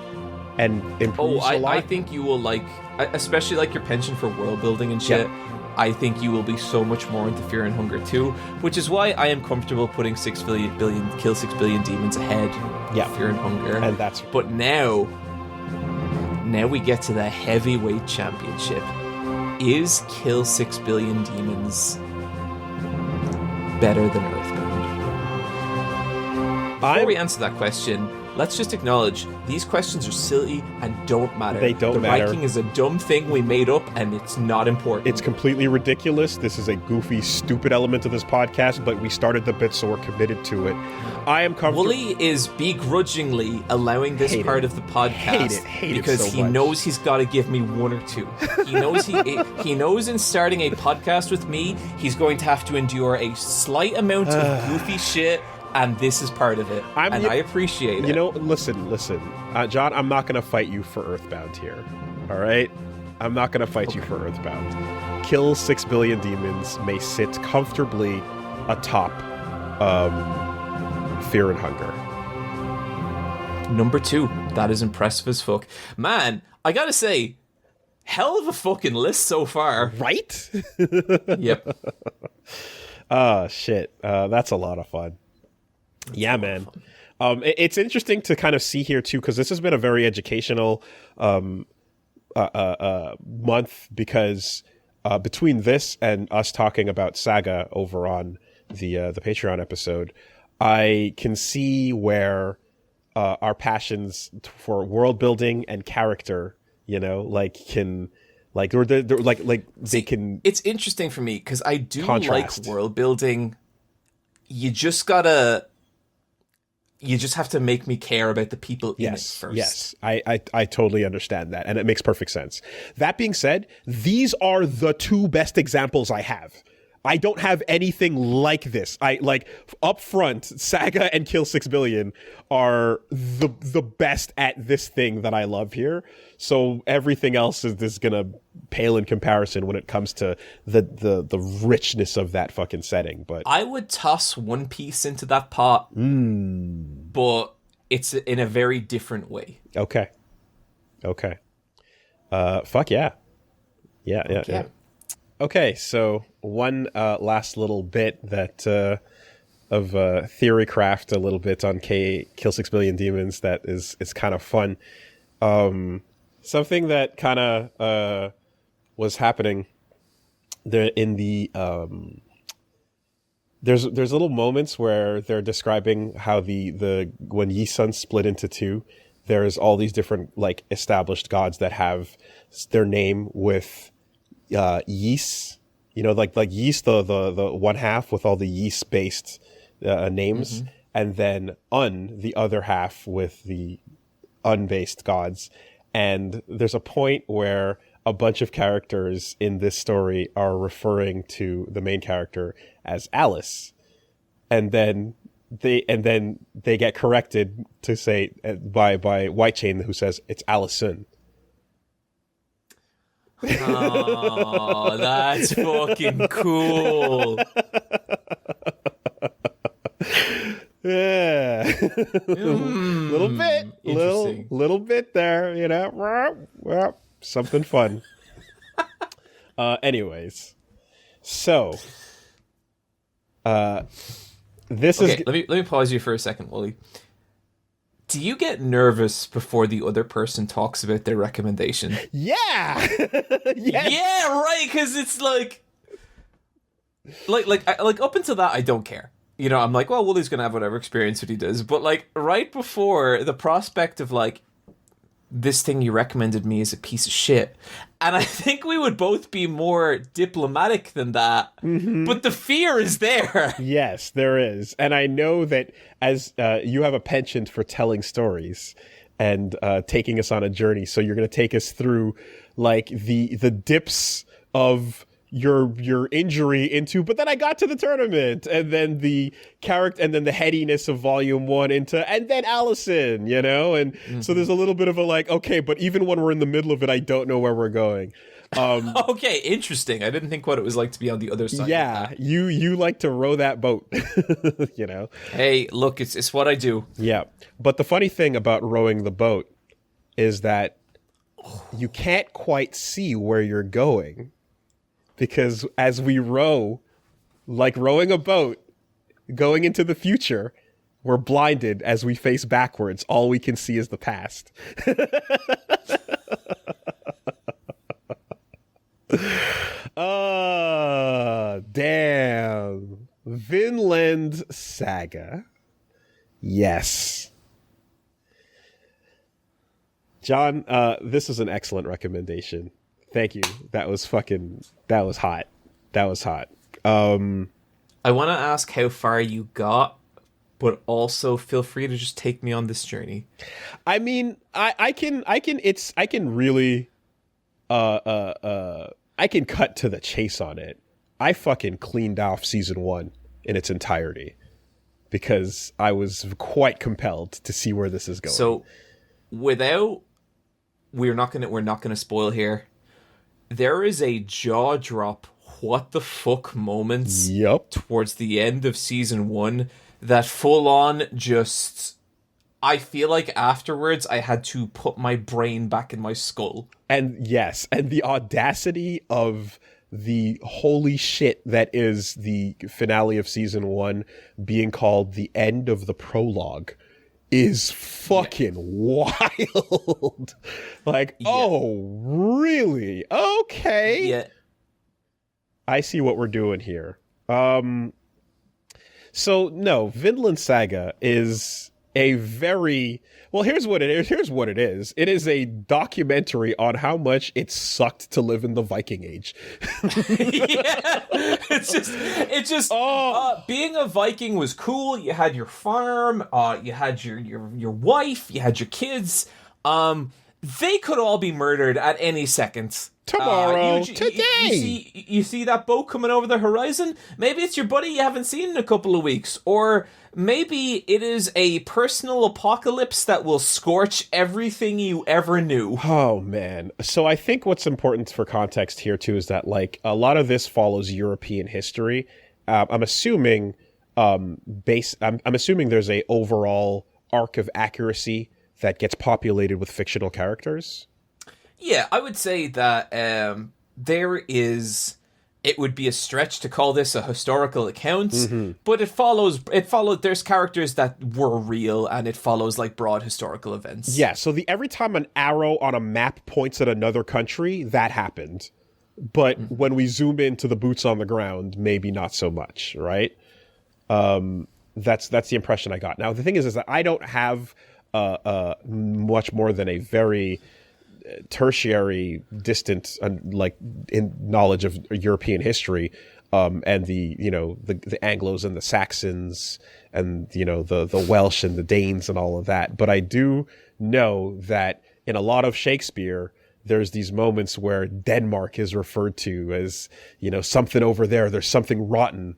and improves a lot. I think you will like, especially like your penchant for world building and shit. Yep. I think you will be so much more into Fear and Hunger too, which is why I am comfortable putting Kill 6 Billion Demons ahead of Fear and Hunger. And that's. But now we get to the heavyweight championship. Is Kill 6 Billion Demons better than Earthbound? Before we answer that question, let's just acknowledge these questions are silly and don't matter. They don't matter. The ranking is a dumb thing we made up, and it's not important. It's completely ridiculous. This is a goofy, stupid element of this podcast, but we started the bit, so we're committed to it. I am comfortable. Woolie is begrudgingly allowing this part of the podcast because so he knows he's got to give me one or two. He knows he knows in starting a podcast with me, he's going to have to endure a slight amount of goofy shit. And this is part of it, I appreciate it. You know, listen, John, I'm not going to fight you for Earthbound here, all right? I'm not going to fight you for Earthbound. Kill 6 Billion Demons may sit comfortably atop Fear and Hunger. Number 2, that is impressive as fuck. Man, I gotta say, hell of a fucking list so far. Right? Yep. Oh, shit. That's a lot of fun. Yeah, man. It's interesting to kind of see here too, because this has been a very educational month, because between this and us talking about Saga over on the Patreon episode, I can see where our passions for world building and character, you know, like can. Like, they can. It's interesting for me because I do contrast. Like world building. You just have to make me care about the people in it first. Yes, I totally understand that, and it makes perfect sense. That being said, these are the two best examples I have. I don't have anything like this. I like up front, Saga and Kill 6 Billion are the best at this thing that I love here. So everything else is gonna pale in comparison when it comes to the richness of that fucking setting. But I would toss One Piece into that pot, but it's in a very different way. Okay. Fuck yeah. Yeah. Okay, so one last little bit that of theory craft a little bit on Kill 6 Billion Demons that is kind of fun. Something that kind of was happening there in the there's little moments where they're describing how the when Yi-Sun split into two, there's all these different like established gods that have their name with Ys, you know, like Ys, the one half with all the Ys based names, and then the other half with the unbased gods. And there's a point where a bunch of characters in this story are referring to the main character as Alice, and then they get corrected to say by White Chain, who says it's Allison. Oh, that's fucking cool. Yeah. Little bit there. you know, well, something fun. Anyways, so this Okay, is let me pause you for a second, Woolie. Do you get nervous before the other person talks about their recommendation? yeah. Yes. Yeah, right. Because it's like up until that, I don't care. You know, I'm like, well, Woolie's gonna have whatever experience that he does. But like right before the prospect of like, this thing you recommended me is a piece of shit, and I think we would both be more diplomatic than that. Mm-hmm. But the fear is there. Yes, there is, and I know that as you have a penchant for telling stories and taking us on a journey, so you're going to take us through like the dips of your injury into, but then I got to the tournament, and then the character, and then the headiness of volume 1 into, and then Allison, you know, and so there's a little bit of a like, okay, but even when we're in the middle of it, I don't know where we're going. Okay, interesting. I didn't think what it was like to be on the other side. Yeah, you like to row that boat, you know. Hey, look, it's what I do. Yeah, but the funny thing about rowing the boat is that you can't quite see where you're going. Because as we row, like rowing a boat, going into the future, we're blinded as we face backwards. All we can see is the past. Damn. Vinland Saga. Yes. John, this is an excellent recommendation. Thank you. That was hot. That was hot. I want to ask how far you got, but also feel free to just take me on this journey. I mean, I can really, I can cut to the chase on it. I fucking cleaned off season 1 in its entirety because I was quite compelled to see where this is going. So, we're not gonna spoil here. There is a jaw drop, what the fuck moments towards the end of season 1 that full on just, I feel like afterwards I had to put my brain back in my skull. And yes, and the audacity of the holy shit that is the finale of season 1 being called the end of the prologue is fucking wild. Like, oh, really? Okay. Yeah. I see what we're doing here. So no, Vinland Saga is a very, well, here's what it is. It is a documentary on how much it sucked to live in the Viking Age. Yeah. It's just being a Viking was cool. You had your farm, you had your wife, you had your kids. They could all be murdered at any second. Tomorrow, today. You see that boat coming over the horizon? Maybe it's your buddy you haven't seen in a couple of weeks. Or maybe it is a personal apocalypse that will scorch everything you ever knew. Oh, man. So I think what's important for context here, too, is that, like, a lot of this follows European history. I'm assuming I'm assuming there's a overall arc of accuracy that gets populated with fictional characters. Yeah, I would say that it would be a stretch to call this a historical account, but it followed, there's characters that were real, and it follows like broad historical events. Yeah, so every time an arrow on a map points at another country, that happened. But when we zoom into the boots on the ground, maybe not so much, right? That's the impression I got. Now, the thing is that I don't have much more than a very tertiary, distant, like in knowledge of European history, and the Anglos and the Saxons, and the Welsh and the Danes and all of that. But I do know that in a lot of Shakespeare, there's these moments where Denmark is referred to as something over there. There's something rotten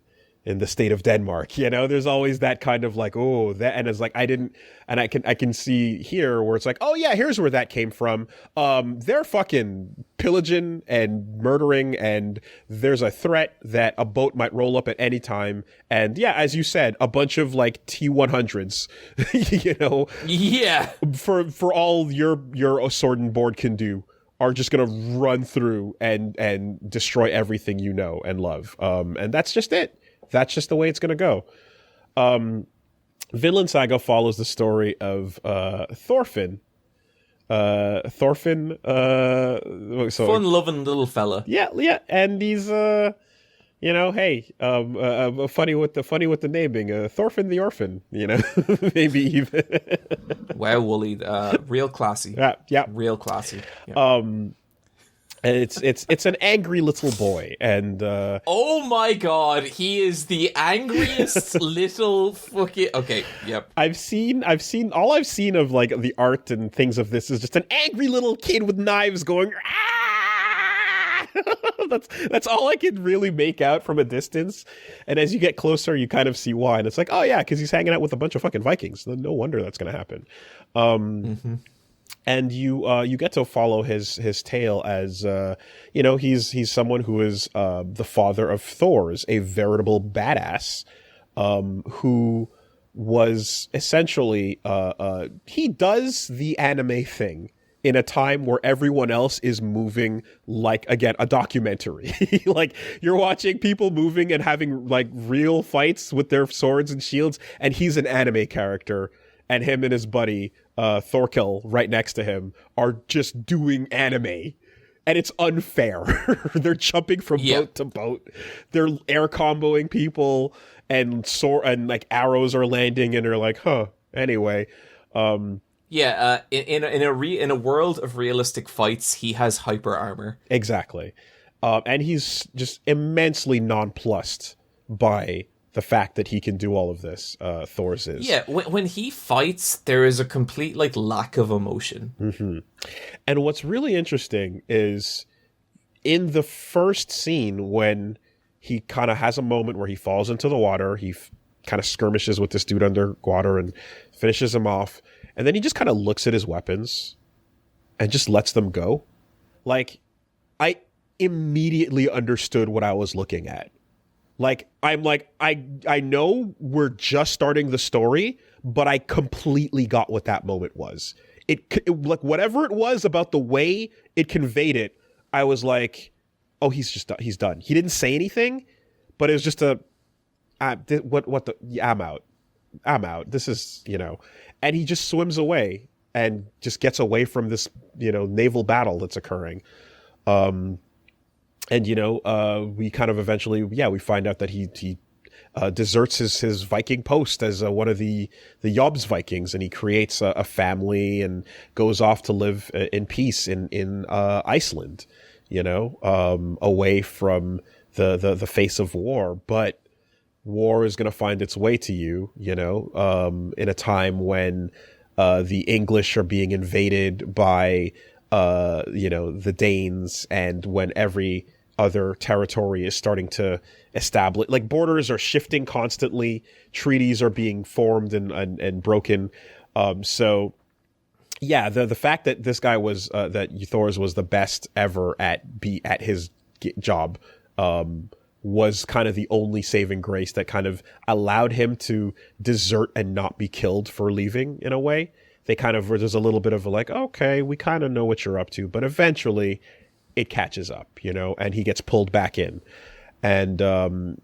in the state of Denmark. You know, there's always that kind of like, oh, that, and it's like I can see here where it's like, oh yeah, here's where that came from. They're fucking pillaging and murdering, and there's a threat that a boat might roll up at any time. And yeah, as you said, a bunch of like T-100s, you know, Yeah. for all your sword and board can do, are just gonna run through and destroy everything you know and love. And that's just it. That's just the way it's gonna go. Vinland Saga follows the story of Thorfinn. Fun-loving little fella. Yeah, and he's you know, hey, funny with the naming, Thorfinn the Orphan, you know, maybe even. Wow, Woolie, real classy. Yeah, Real classy. Yeah. and it's an angry little boy, and Oh my god, he is the angriest little fucking... Okay, yep. I've seen all I've seen of like the art and things of this is just an angry little kid with knives going, ah! That's all I can really make out from a distance. And as you get closer, you kind of see why. And it's like, oh yeah, because he's hanging out with a bunch of fucking Vikings. No wonder that's going to happen. And you get to follow his tale as you know, he's someone who is the father of Thor's, a veritable badass, who was essentially he does the anime thing in a time where everyone else is moving like, again, a documentary. Like, you're watching people moving and having like real fights with their swords and shields, and he's an anime character, and him and his buddy Thorkel right next to him are just doing anime. And it's unfair. They're jumping from boat to boat. They're air comboing people, and like arrows are landing, and they're like, huh. Anyway, in a world of realistic fights, he has hyper armor. Exactly. And he's just immensely nonplussed by the fact that he can do all of this. Thor's is. Yeah, when he fights, there is a complete like lack of emotion. Mm-hmm. And what's really interesting is in the first scene when he kind of has a moment where he falls into the water, he kind of skirmishes with this dude underwater and finishes him off. And then he just kind of looks at his weapons and just lets them go. Like, I immediately understood what I was looking at. Like, I'm like, I know we're just starting the story, but I completely got what that moment was. It like, whatever it was about the way it conveyed it, I was like, oh, he's done. He didn't say anything, but it was just I'm out. This is, you know, and he just swims away and just gets away from this, you know, naval battle that's occurring. And, you know, we kind of eventually, we find out that he deserts his Viking post as one of the Jobs Vikings, and he creates a family and goes off to live in peace in Iceland, you know, away from the face of war. But war is going to find its way to you, you know, in a time when the English are being invaded by, you know, the Danes, and when every other territory is starting to establish, like, borders are shifting constantly, treaties are being formed and broken. So yeah, the fact that this guy was that Thor's was the best ever at his job was kind of the only saving grace that kind of allowed him to desert and not be killed for leaving. In a way, they kind of, there's a little bit of a like, okay, we kind of know what you're up to, but eventually it catches up, you know, and he gets pulled back in, and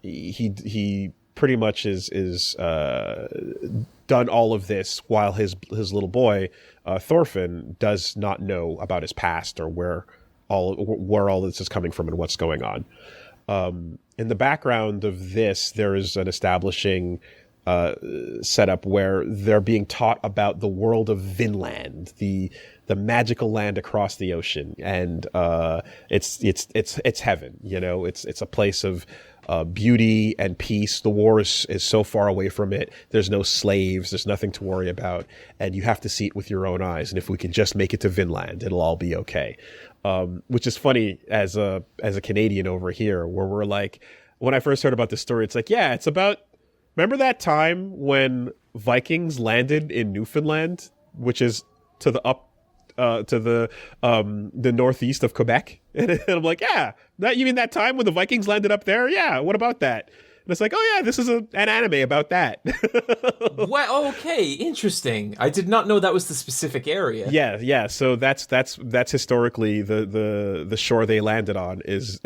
he pretty much is done all of this while his little boy Thorfinn does not know about his past or where all this is coming from and what's going on. In the background of this, there is an establishing setup where they're being taught about the world of Vinland, the magical land across the ocean, and it's heaven. You know, it's a place of beauty and peace. The war is so far away from it. There's no slaves. There's nothing to worry about, and you have to see it with your own eyes. And if we can just make it to Vinland, it'll all be okay. Which is funny as a Canadian over here, where we're like, when I first heard about this story, it's like, yeah, it's about. Remember that time when Vikings landed in Newfoundland, which is to the northeast of Quebec, and I'm like, yeah, you mean that time when the Vikings landed up there? Yeah, what about that? And it's like, oh yeah, this is an anime about that. Well, okay, interesting. I did not know that was the specific area. Yeah. So that's historically the shore they landed on is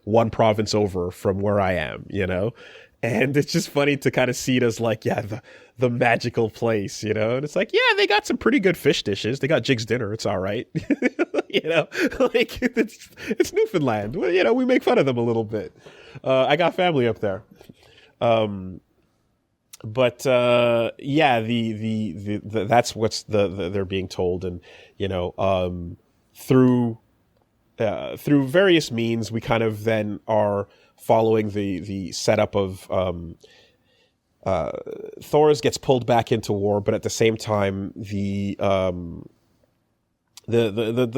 one province over from where I am, you know? And it's just funny to kind of see it as like, yeah, the magical place, you know? And it's like, yeah, they got some pretty good fish dishes. They got Jig's dinner. It's all right. You know, like it's Newfoundland. Well, you know, we make fun of them a little bit. I got family up there. But yeah, the that's what's they're being told. And, you know, through various means, we kind of then are following the setup of Thor's gets pulled back into war, but at the same time the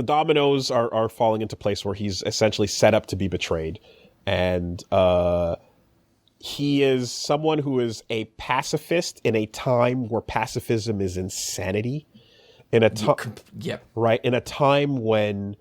dominoes are falling into place where he's essentially set up to be betrayed, and he is someone who is a pacifist in a time where pacifism is insanity, in a time right in a time when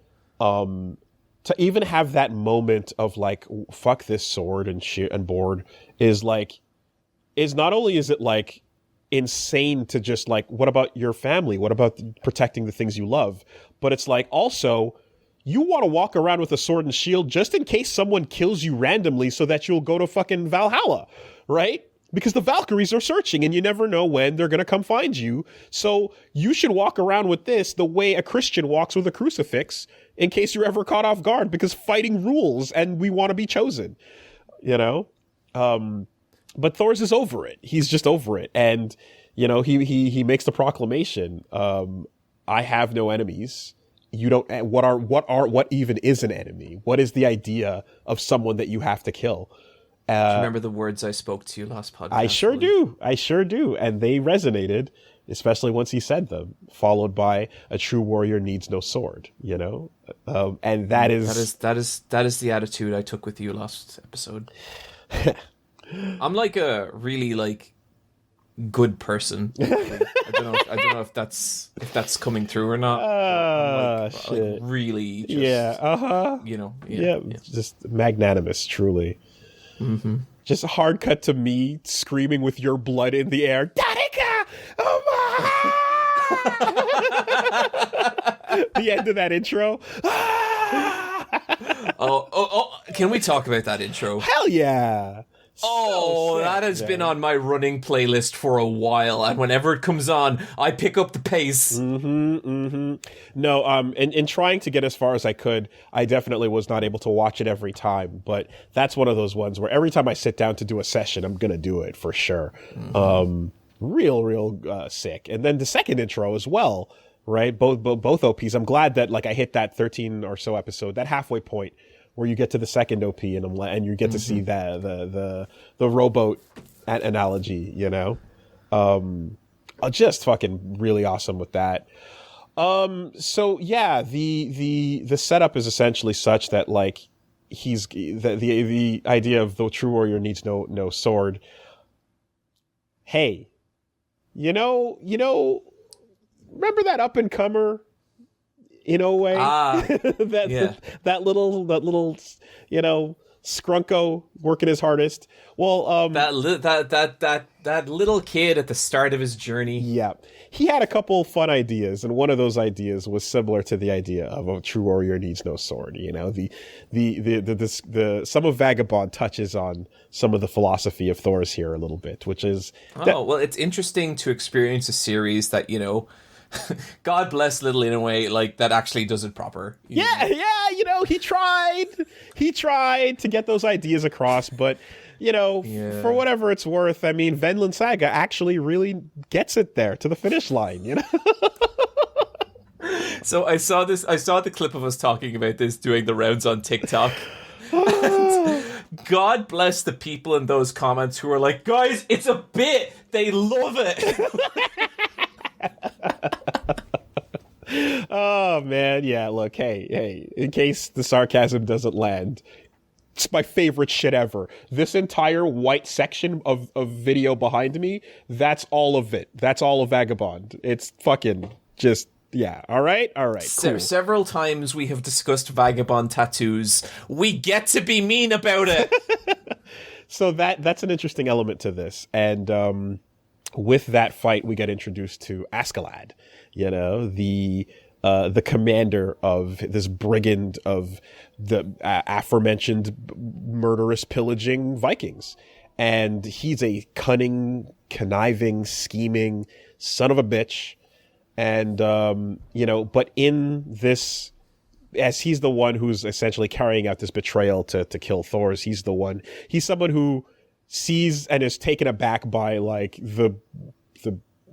to even have that moment of like, fuck this sword and shit and board is not only is it like insane to just like, what about your family? What about protecting the things you love? But it's like, also, you want to walk around with a sword and shield just in case someone kills you randomly so that you'll go to fucking Valhalla, right? Because the Valkyries are searching and you never know when they're going to come find you. So you should walk around with this the way a Christian walks with a crucifix in case you're ever caught off guard, because fighting rules and we want to be chosen, you know? But Thor's is over it. He's just over it. And, you know, he makes the proclamation. I have no enemies. You don't, what even is an enemy? What is the idea of someone that you have to kill? Do you remember the words I spoke to you last podcast? I sure do. And they resonated, especially once he said them, followed by a true warrior needs no sword, you know? And that is the attitude I took with you last episode. I'm like a really like good person. I don't know if that's coming through or not. Like really just, you know. Yeah. Just magnanimous, truly. Mm-hmm. Just a hard cut to me screaming with your blood in the air. Danica! The end of that intro. oh! Can we talk about that intro? Hell yeah! That has been on my running playlist for a while, and whenever it comes on, I pick up the pace. No, in trying to get as far as I could, I definitely was not able to watch it every time, but that's one of those ones where every time I sit down to do a session, I'm gonna do it for sure. Real sick. And then the second intro as well, right? Both OPs. I'm glad that like I hit that 13 or so episode, that halfway point, where you get to the second OP and you get to see the rowboat analogy, you know? Just fucking really awesome with that. So yeah, the setup is essentially such that like he's the idea of the true warrior needs no sword. Hey, you know, remember that up and comer? In a way, that little, you know, scrunko working his hardest. Well, that little kid at the start of his journey. Yeah, he had a couple fun ideas, and one of those ideas was similar to the idea of a true warrior needs no sword. You know, the some of Vagabond touches on some of the philosophy of Thor's here a little bit, which is well, it's interesting to experience a series that, you know. God bless Little Inoue, like that actually does it proper. Yeah, you know, he tried to get those ideas across, but you know, for whatever it's worth, I mean, Vinland Saga actually really gets it there to the finish line, you know. So I saw the clip of us talking about this doing the rounds on TikTok. God bless the people in those comments who are like, guys, it's a bit. They love it. Oh man, yeah, look, hey, in case the sarcasm doesn't land, It's my favorite shit ever. This entire white section of video behind me, that's all of it. That's all of Vagabond. It's fucking just, yeah. All right? All right, cool. Several times we have discussed Vagabond tattoos. We get to be mean about it. So that's an interesting element to this. And with that fight, we get introduced to Askeladd, the commander of this brigand of the aforementioned murderous, pillaging Vikings. And he's a cunning, conniving, scheming son of a bitch. And, but in this, as he's the one who's essentially carrying out this betrayal to kill Thor's, he's someone who sees and is taken aback by like the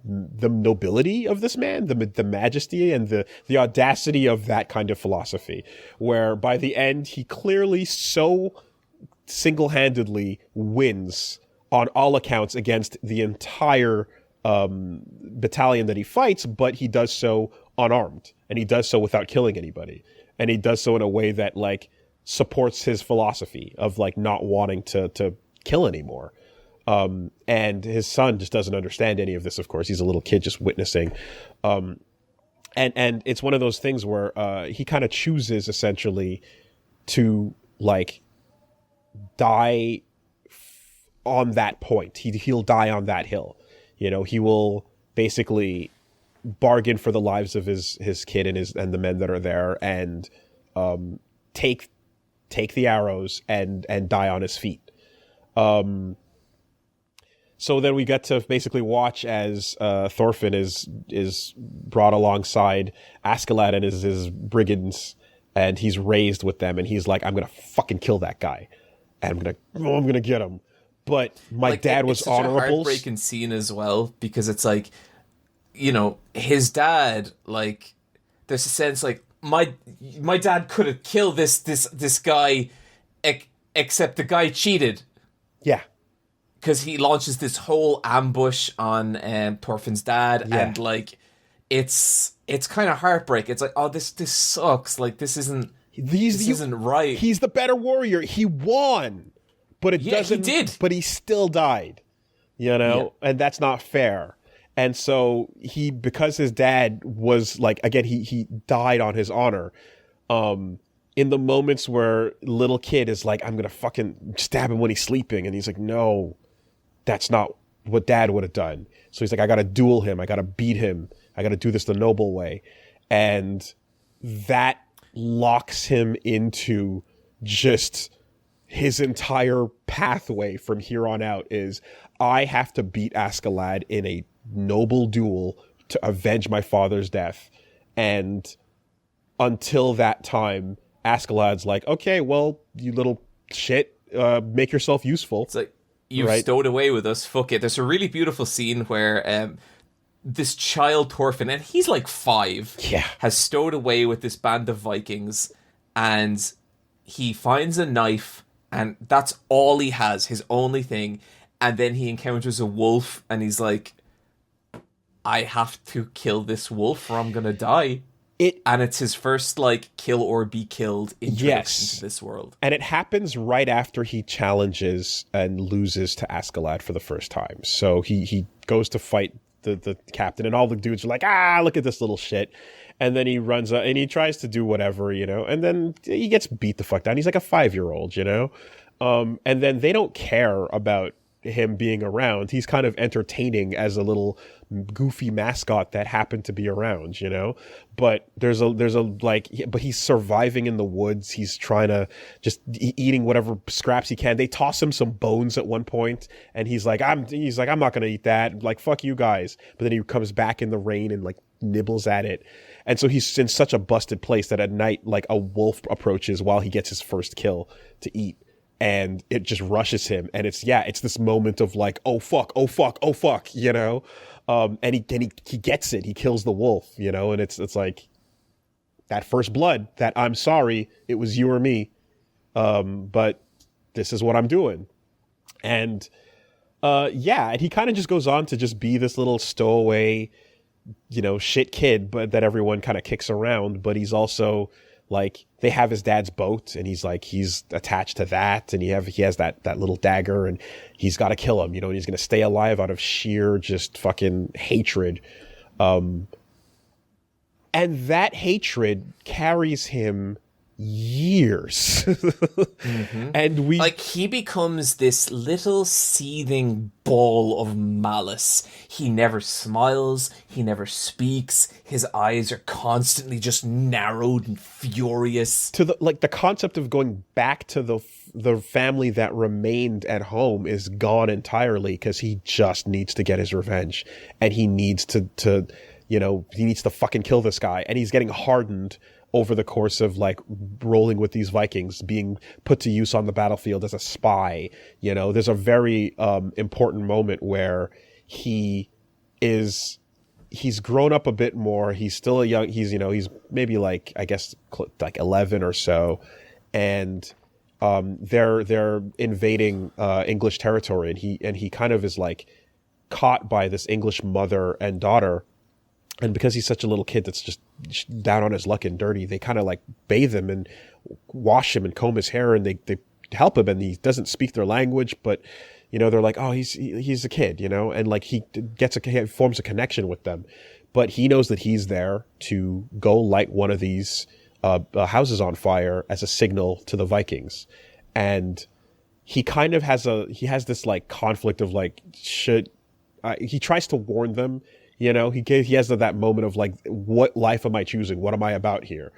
nobility of this man, the majesty and the audacity of that kind of philosophy, where by the end he clearly so single-handedly wins on all accounts against the entire battalion that he fights, but he does so unarmed, and he does so without killing anybody, and he does so in a way that like supports his philosophy of like not wanting to kill anymore. And his son just doesn't understand any of this, of course. He's a little kid just witnessing. And it's one of those things where he kind of chooses essentially to like die on that point. He'll die on that hill. He will basically bargain for the lives of his kid and the men that are there, and take the arrows and die on his feet. So then we get to basically watch as Thorfinn is brought alongside Askeladd and his brigands, and he's raised with them, and he's like, I'm gonna fucking kill that guy, and I'm gonna get him. But my dad was honorable. It's such a heartbreaking scene as well, because it's like, his dad, like, there's a sense like my dad could have killed this guy, except the guy cheated. Yeah. Because he launches this whole ambush on Thorfinn's dad, and like it's kind of heartbreaking. It's like, oh, this sucks. Like this isn't right. He's the better warrior. He won, but it doesn't. He did, but he still died. And that's not fair. And so because his dad was like, again, he died on his honor. In the moments where little kid is like, I'm gonna fucking stab him when he's sleeping, and he's like, no. That's not what dad would have done. So he's like, I got to duel him. I got to beat him. I got to do this the noble way. And that locks him into just his entire pathway from here on out is I have to beat Askeladd in a noble duel to avenge my father's death. And until that time, Askeladd's like, okay, well, you little shit, make yourself useful. It's like, you've stowed away with us, fuck it. There's a really beautiful scene where this child Thorfinn, and he's like 5, has stowed away with this band of Vikings, and he finds a knife, and that's all he has, his only thing. And then he encounters a wolf, and he's like, I have to kill this wolf or I'm gonna die. And it's his first, like, kill or be killed introduction to this world. And it happens right after he challenges and loses to Askeladd for the first time. So he goes to fight the captain, and all the dudes are like, look at this little shit. And then he runs up, and he tries to do whatever, and then he gets beat the fuck down. He's like a 5-year-old, and then they don't care about him being around. He's kind of entertaining as a little goofy mascot that happened to be around, but but he's surviving in the woods. He's trying to just eating whatever scraps he can. They toss him some bones at one point, and he's like, I'm not going to eat that. Like, fuck you guys. But then he comes back in the rain and like nibbles at it. And so he's in such a busted place that at night, like a wolf approaches while he gets his first kill to eat. And it just rushes him, and it's this moment of like, oh fuck, and he gets it. He kills the wolf, and it's like that first blood. That I'm sorry, it was you or me, but this is what I'm doing, and and he kind of just goes on to just be this little stowaway, shit kid, but that everyone kind of kicks around. But he's also like they have his dad's boat, and he's attached to that, and he has that little dagger, and he's got to kill him, and he's going to stay alive out of sheer just fucking hatred. And that hatred carries him years. And he becomes this little seething ball of malice. He never smiles, he never speaks, his eyes are constantly just narrowed and furious. To the concept of going back to the family that remained at home is gone entirely, because he just needs to get his revenge, and he needs to he needs to fucking kill this guy, and he's getting hardened over the course of rolling with these Vikings, being put to use on the battlefield as a spy. There's a very important moment where he's grown up a bit more. He's still he's maybe I guess 11 or so, and they're invading English territory, and he kind of is caught by this English mother and daughter. And because he's such a little kid that's just down on his luck and dirty, they kind of bathe him and wash him and comb his hair, and they help him, and he doesn't speak their language, but they're like, oh, he's a kid, and he forms a connection with them, but he knows that he's there to go light one of these houses on fire as a signal to the Vikings. And he kind of has this conflict of he tries to warn them. He has that moment of what life am I choosing? What am I about here?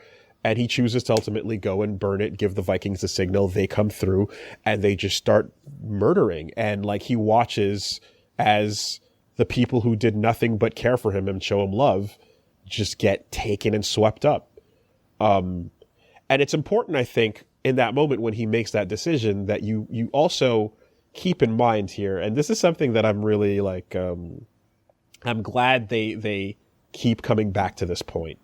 And he chooses to ultimately go and burn it, give the Vikings the signal. They come through and they just start murdering. And he watches as the people who did nothing but care for him and show him love just get taken and swept up. And it's important, I think, in that moment when he makes that decision, that you also keep in mind here. And this is something that I'm really I'm glad they keep coming back to this point.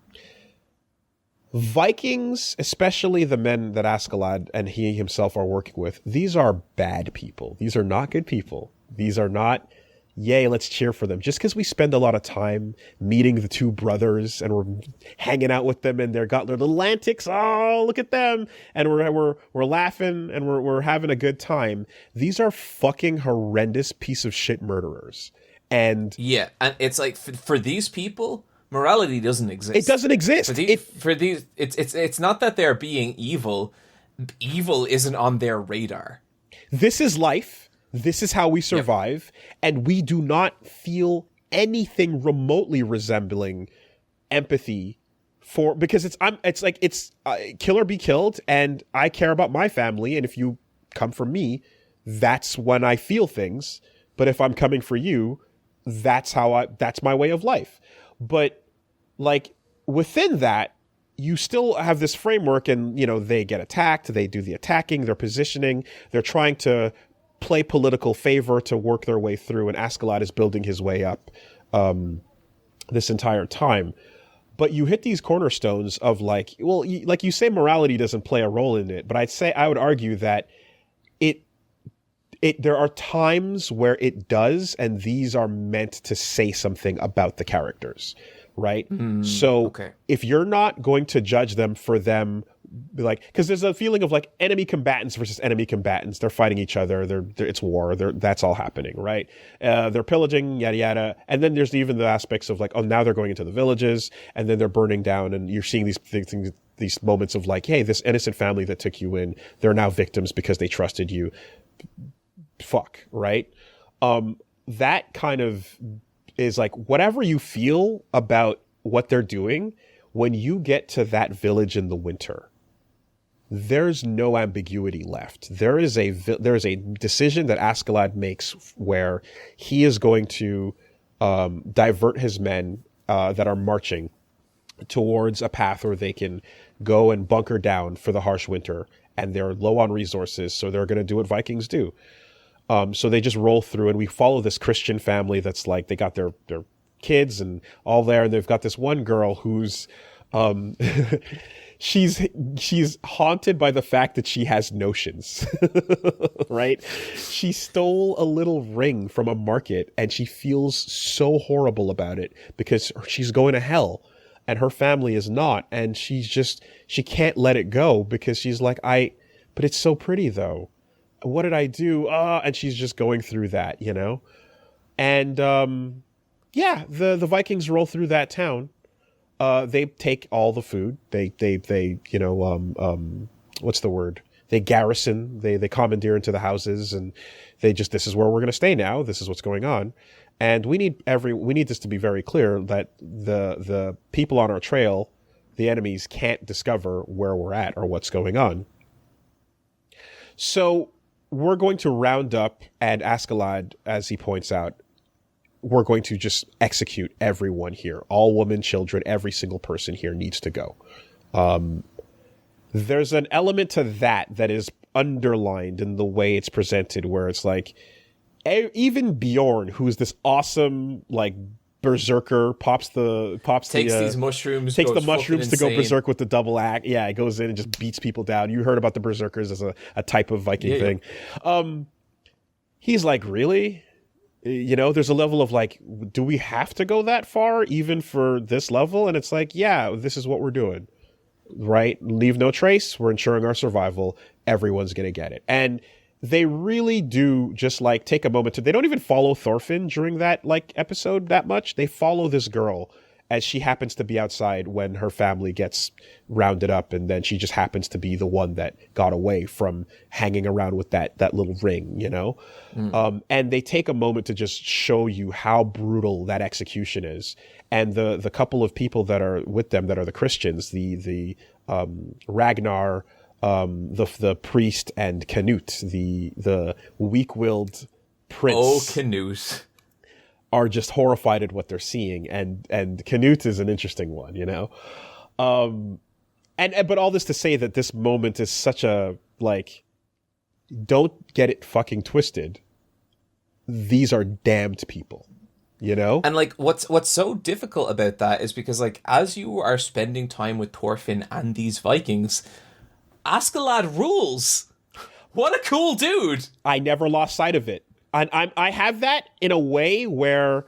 Vikings, especially the men that Askeladd and he himself are working with, these are bad people. These are not good people. These are not, yay, let's cheer for them. Just because we spend a lot of time meeting the two brothers and we're hanging out with them and they've got their little antics, oh, look at them, and we're laughing and we're having a good time. These are fucking horrendous piece of shit murderers. And yeah, and it's for these people, morality doesn't exist. It doesn't exist. It's not that they're being evil. Evil isn't on their radar. This is life. This is how we survive, and we do not feel anything remotely resembling empathy because it's kill or be killed, and I care about my family, and if you come for me, that's when I feel things. But if I'm coming for you, that's my way of life. But within that, you still have this framework, and they get attacked, they do the attacking, they're positioning, they're trying to play political favor to work their way through, and Askeladd is building his way up this entire time. But you hit these cornerstones of you say morality doesn't play a role in it, but I would argue that there are times where it does, and these are meant to say something about the characters, right? If you're not going to judge them for them, because there's a feeling of enemy combatants versus enemy combatants. They're fighting each other. It's war. That's all happening, right? They're pillaging, yada yada. And then there's even the aspects of now they're going into the villages, and then they're burning down, and you're seeing these things, these moments of hey, this innocent family that took you in, they're now victims because they trusted you. Fuck, right? That kind of is whatever you feel about what they're doing, when you get to that village in the winter, there's no ambiguity left. There is a decision that Askeladd makes where he is going to divert his men that are marching towards a path where they can go and bunker down for the harsh winter, and they're low on resources, so they're going to do what Vikings do. So they just roll through, and we follow this Christian family that's they got their kids and all there, and they've got this one girl who's she's haunted by the fact that she has notions. Right? She stole a little ring from a market, and she feels so horrible about it because she's going to hell. and her family is not. And she can't let it go because she's like, but it's so pretty though. What did I do? And she's just going through that, you know? And, the Vikings roll through that town. They take all the food. They what's the word? They garrison, they commandeer into the houses, and this is where we're going to stay now. This is what's going on. And we need this to be very clear that the people on our trail, the enemies, can't discover where we're at or what's going on. So we're going to round up, and Askeladd, as he points out, we're going to just execute everyone here. All women, children, every single person here needs to go. There's an element to that is underlined in the way it's presented, where it's like, even Bjorn, who's this awesome, like, berserker, takes these mushrooms, takes the mushrooms to go insane. berserk with the double axe. Yeah, it goes in and just beats people down. You heard about the berserkers as a type of Viking thing. He's like, really? You know, there's a level of like, do we have to go that far even for this level? And it's like, yeah, this is what we're doing. Right? Leave no trace. We're ensuring our survival. Everyone's going to get it. And they really do just like take a moment they don't even follow Thorfinn during that like episode that much. They follow this girl as she happens to be outside when her family gets rounded up. And then she just happens to be the one that got away from hanging around with that little ring, you know? And they take a moment to just show you how brutal that execution is. And the couple of people that are with them that are the Christians, the Ragnar, the priest, and Canute, the weak-willed prince. Oh, Canute. Are just horrified at what they're seeing. And Canute is an interesting one, you know? But all this to say that this moment is such a, like, don't get it fucking twisted. These are damned people. You know? And like what's so difficult about that is because like as you are spending time with Thorfinn and these Vikings, Askeladd rules. What a cool dude. I never lost sight of it. And I have that in a way where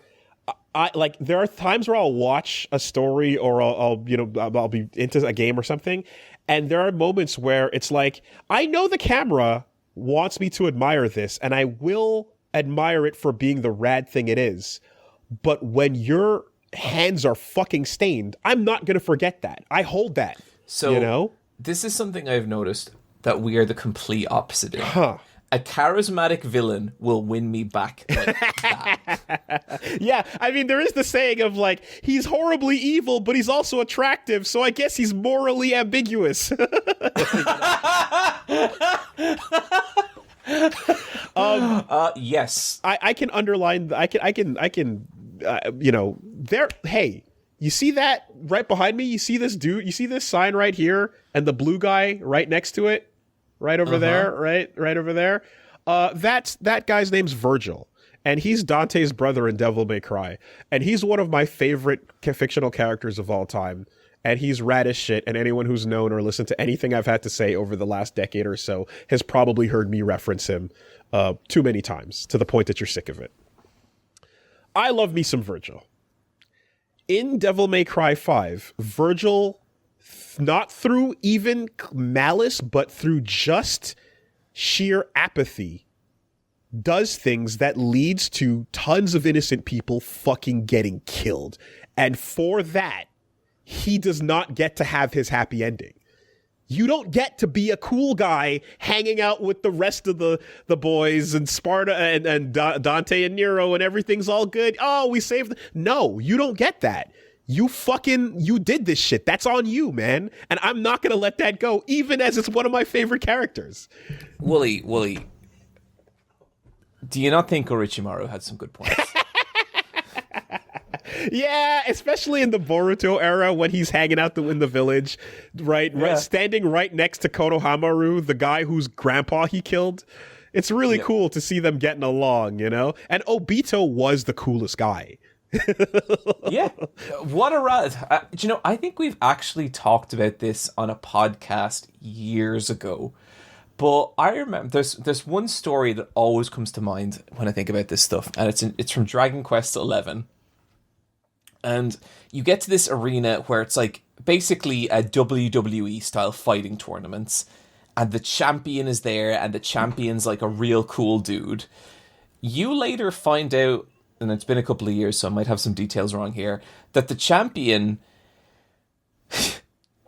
I like there are times where I'll watch a story or I'll be into a game or something, and there are moments where it's like I know the camera wants me to admire this and I will admire it for being the rad thing it is. But when your hands are fucking stained, I'm not going to forget that. I hold that. So, you know? This is something I've noticed that we are the complete opposite in. Huh. A charismatic villain will win me back like that. Yeah, I mean, there is the saying of like, he's horribly evil, but he's also attractive, so I guess he's morally ambiguous. Yes. I can underline, I can there, hey, you see that right behind me? You see this dude? You see this sign right here? And the blue guy right next to it? Right over there? Right over there? That guy's name's Virgil. And he's Dante's brother in Devil May Cry. And he's one of my favorite fictional characters of all time. And he's rad as shit. And anyone who's known or listened to anything I've had to say over the last decade or so has probably heard me reference him too many times to the point that you're sick of it. I love me some Virgil. In Devil May Cry 5, Virgil, not through even malice, but through just sheer apathy, does things that leads to tons of innocent people fucking getting killed. And for that, he does not get to have his happy ending. You don't get to be a cool guy hanging out with the rest of the boys and Sparta and Dante and Nero and everything's all good. Oh, we saved. No, you don't get that. You did this shit. That's on you, man. And I'm not going to let that go, even as it's one of my favorite characters. Woolie, do you not think Orochimaru had some good points? Yeah, especially in the Boruto era when he's hanging out in the village, right, standing right next to Konohamaru, the guy whose grandpa he killed. It's really cool to see them getting along, you know? And Obito was the coolest guy. Yeah. What a rad. I think we've actually talked about this on a podcast years ago. But I remember there's one story that always comes to mind when I think about this stuff, and it's from Dragon Quest XI. And you get to this arena where it's like basically a WWE style fighting tournament, and the champion is there, and the champion's like a real cool dude. You later find out, and it's been a couple of years, so I might have some details wrong here, that the champion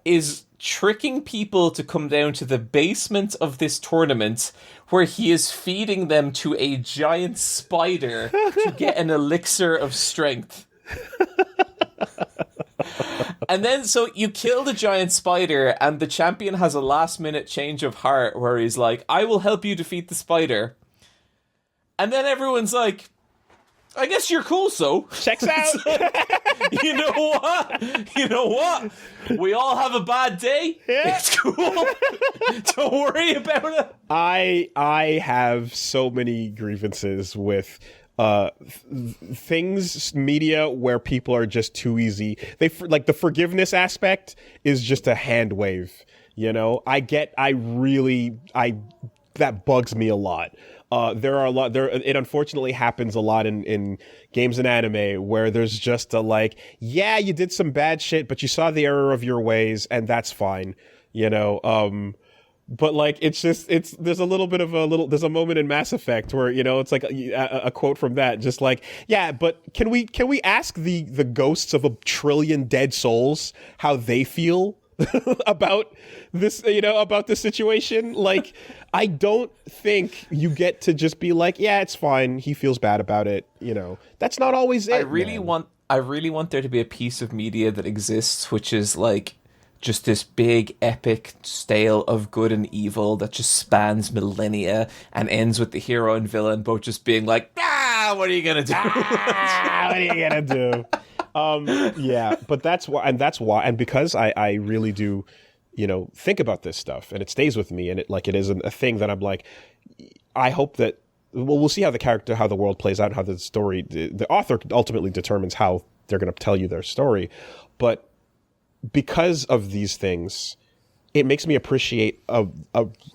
is tricking people to come down to the basement of this tournament where he is feeding them to a giant spider to get an elixir of strength. And then, so you kill the giant spider, and the champion has a last-minute change of heart where he's like, I will help you defeat the spider. And then everyone's like, I guess you're cool, so. Checks out. You know what? You know what? We all have a bad day. Yeah. It's cool. Don't worry about it. I have so many grievances with things, media, where people are just too easy. Like the forgiveness aspect is just a hand wave. You know, that bugs me a lot. There are a lot there. It unfortunately happens a lot in games and anime where there's just a like, yeah, you did some bad shit, but you saw the error of your ways, and that's fine. You know, but like there's a little bit of there's a moment in Mass Effect where, you know, it's like a quote from that, just like, yeah, but can we ask the ghosts of 1 trillion dead souls how they feel about this, you know, about this situation? Like, I don't think you get to just be like, yeah, it's fine, he feels bad about it, you know. That's not always it. I really want there to be a piece of media that exists which is like just this big epic tale of good and evil that just spans millennia and ends with the hero and villain both just being like, what are you gonna do? What are you gonna do? Yeah, but that's why, and because I really do, you know, think about this stuff, and it stays with me, and it is a thing that I'm like, I hope that, well, we'll see how the world plays out, how the story, the author ultimately determines how they're going to tell you their story, but because of these things, it makes me appreciate a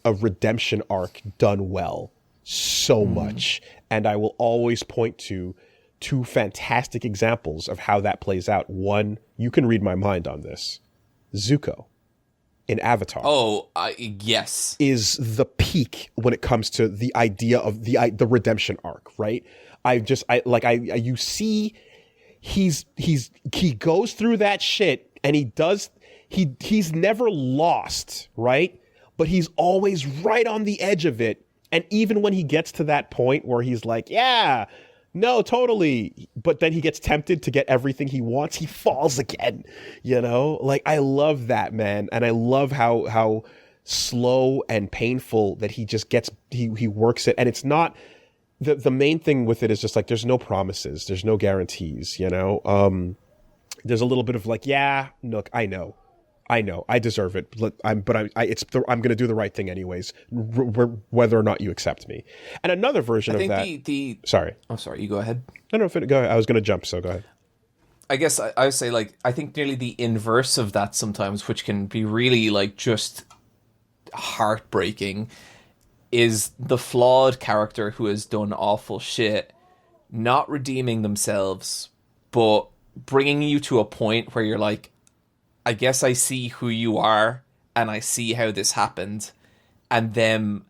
redemption arc done well so much, and I will always point to two fantastic examples of how that plays out. One, you can read my mind on this. Zuko in Avatar. Oh, yes. Is the peak when it comes to the idea of the redemption arc, right? You see he goes through that shit, and he's never lost, right? But he's always right on the edge of it. And even when he gets to that point where he's like, yeah, no, totally, but then he gets tempted to get everything he wants, he falls again, you know? Like, I love that, man. And I love how slow and painful that he just gets, he works it. And it's not, the main thing with it is just like, there's no promises, there's no guarantees, you know? There's a little bit of like, yeah, look, I know, I deserve it, I'm going to do the right thing anyways, whether or not you accept me. And another version of that. Sorry. I'm sorry. You go ahead. No, go ahead. I was going to jump, so go ahead. I guess I would say, like, I think nearly the inverse of that sometimes, which can be really like just heartbreaking, is the flawed character who has done awful shit, not redeeming themselves, but bringing you to a point where you're like, I guess I see who you are, and I see how this happened, and them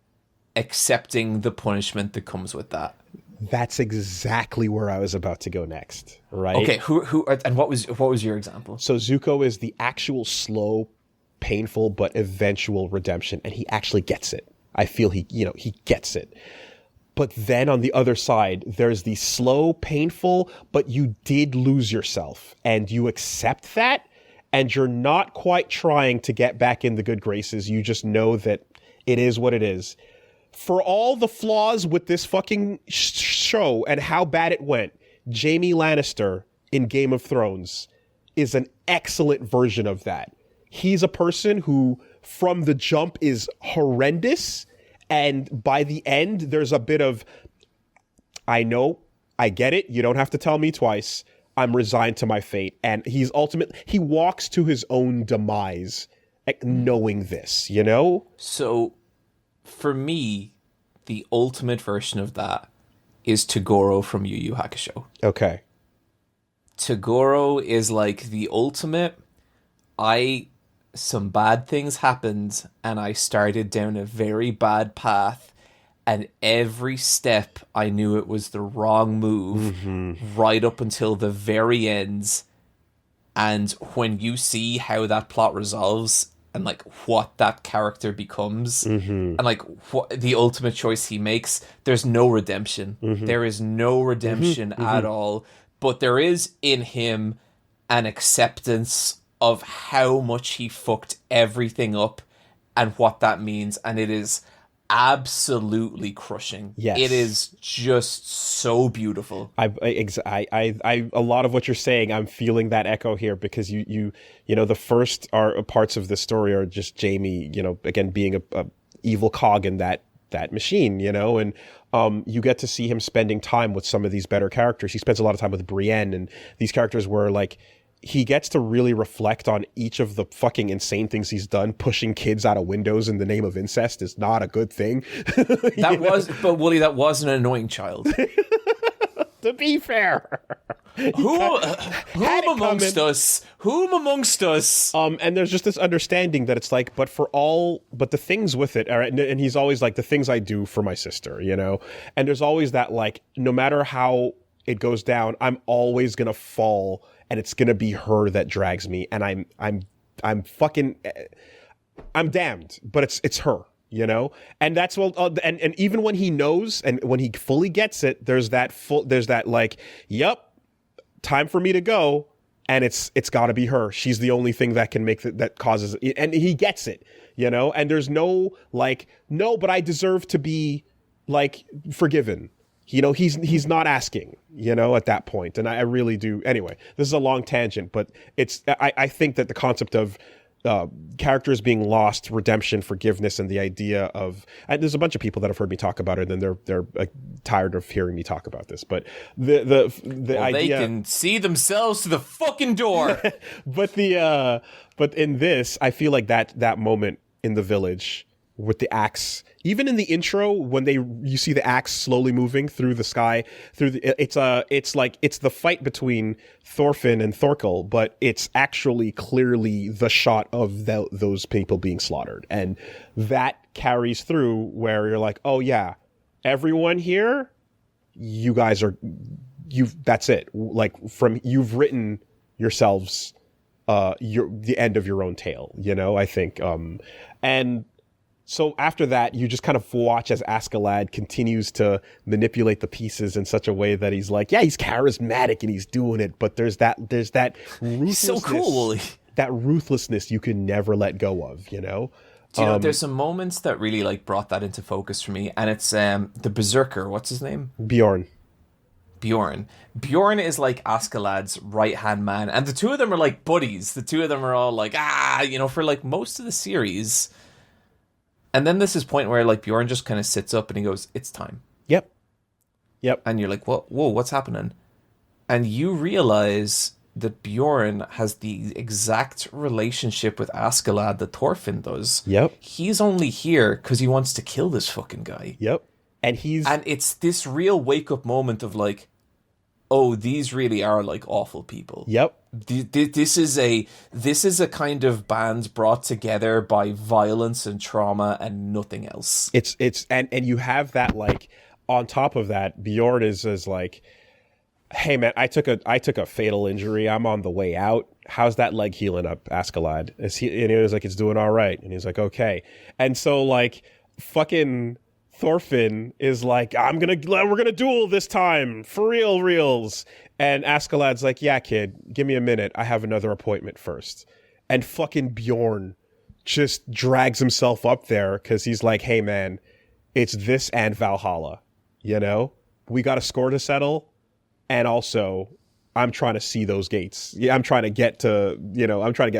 accepting the punishment that comes with that. That's exactly where I was about to go next, right? Okay, who and what was your example? So Zuko is the actual slow, painful, but eventual redemption, and he actually gets it. I feel he gets it. But then on the other side, there's the slow, painful, but you did lose yourself, and you accept that, and you're not quite trying to get back in the good graces. You just know that it is what it is. For all the flaws with this fucking show and how bad it went, Jaime Lannister in Game of Thrones is an excellent version of that. He's a person who, from the jump, is horrendous, and by the end, there's a bit of, I know, I get it, you don't have to tell me twice, I'm resigned to my fate. And he walks to his own demise, knowing this, you know? So, for me, the ultimate version of that is Toguro from Yu Yu Hakusho. Okay. Toguro is like the ultimate. Some bad things happened, and I started down a very bad path, and every step I knew it was the wrong move, right up until the very end. And when you see how that plot resolves, and like what that character becomes, and like what the ultimate choice he makes, there's no redemption. There is no redemption at all. But there is in him an acceptance of how much he fucked everything up and what that means, and it is absolutely crushing. Yes. It is just so beautiful. I a lot of what you're saying, I'm feeling that echo here, because you know, the first parts of the story are just Jamie, you know, again being a evil cog in that machine, you know, and you get to see him spending time with some of these better characters. He spends a lot of time with Brienne and these characters where like he gets to really reflect on each of the fucking insane things he's done. Pushing kids out of windows in the name of incest is not a good thing. But Woolie, that was an annoying child. To be fair. Whom amongst us? And there's just this understanding that it's like, but the things with it, and he's always like, the things I do for my sister, you know? And there's always that, like, no matter how it goes down, I'm always gonna fall, and it's gonna be her that drags me, and I'm damned, but it's her, you know? And that's what, and even when he knows, and when he fully gets it, there's that like, yep, time for me to go, and it's got to be her. She's the only thing that can make that causes it. And he gets it, you know. And there's no like, no, but I deserve to be like forgiven. You know, he's not asking, you know, at that point. And I really do. Anyway, this is a long tangent, but I think that the concept of characters being lost, redemption, forgiveness, and the idea of, and there's a bunch of people that have heard me talk about it, and they're tired of hearing me talk about this. But the idea, they can see themselves to the fucking door. but in this, I feel like that moment in the village with the axe, even in the intro when you see the axe slowly moving through the sky, it's the fight between Thorfinn and Thorkel, but it's actually clearly the shot of those people being slaughtered, and that carries through where you're like, oh yeah, everyone here, you guys that's it. Like, you've written yourselves the end of your own tale, you know, I think, and so after that, you just kind of watch as Askeladd continues to manipulate the pieces in such a way that he's like, yeah, he's charismatic and he's doing it, but there's that ruthlessness. He's so cool. That ruthlessness you can never let go of, you know? Do you know, there's some moments that really like brought that into focus for me, and it's the Berserker, what's his name? Bjorn is like Askeladd's right-hand man, and the two of them are like buddies. The two of them are all like, you know, for like most of the series. And then this is point where like Bjorn just kind of sits up and he goes, it's time. Yep. And you're like, whoa, what's happening? And you realize that Bjorn has the exact relationship with Askeladd that Thorfinn does. Yep. He's only here because he wants to kill this fucking guy. Yep. And it's this real wake-up moment of like, oh, these really are like awful people. Yep. This is a kind of band brought together by violence and trauma and nothing else. And you have that, like, on top of that, Bjorn is like, hey man, I took a fatal injury. I'm on the way out. How's that leg healing up, Askeladd? And he was like, it's doing all right. And he's like, okay. And so like fucking Thorfinn is like, we're gonna duel this time for reals. And Askeladd's like, yeah, kid, give me a minute. I have another appointment first. And fucking Bjorn just drags himself up there because he's like, hey man, it's this and Valhalla, you know? We got a score to settle. And also, I'm trying to see those gates. Yeah, I'm trying to get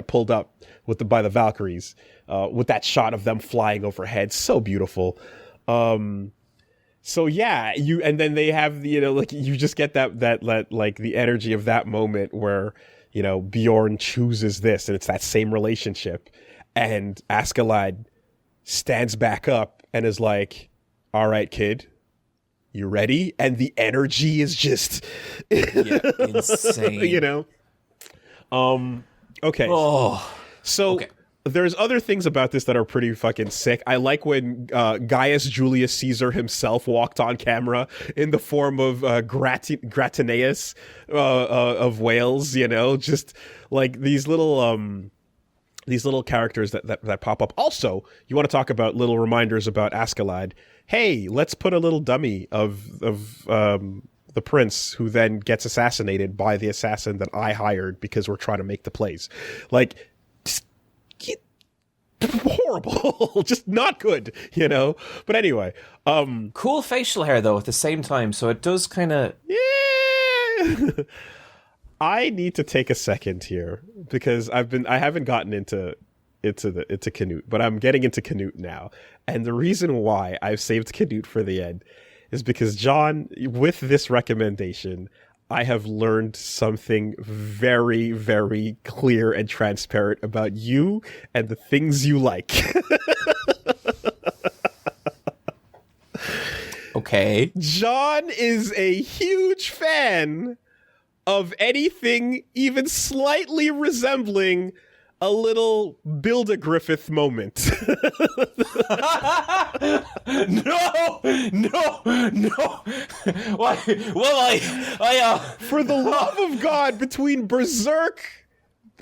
pulled up by the Valkyries with that shot of them flying overhead. So beautiful. So yeah, and then they have, you know, like you just get that like the energy of that moment where, you know, Bjorn chooses this, and it's that same relationship, and Askeladd stands back up and is like, all right, kid, you ready? And the energy is just insane. you know. Okay. Oh. So Okay. there's other things about this that are pretty fucking sick. I like when Gaius Julius Caesar himself walked on camera in the form of Gratineus of Wales, you know, just like these little characters that pop up. Also, you want to talk about little reminders about Askeladd. Hey, let's put a little dummy of the prince who then gets assassinated by the assassin that I hired because we're trying to make the plays. Like, horrible. Just not good, you know? But anyway. Cool facial hair, though, at the same time, so it does kind of... Yeah. I need to take a second here because I haven't gotten into Canute, but I'm getting into Canute now. And the reason why I've saved Canute for the end is because, John, with this recommendation, I have learned something very, very clear and transparent about you and the things you like. Okay. John is a huge fan of anything even slightly resembling a little Build-A-Griffith moment. No! Why? Well, For the love of God, between Berserk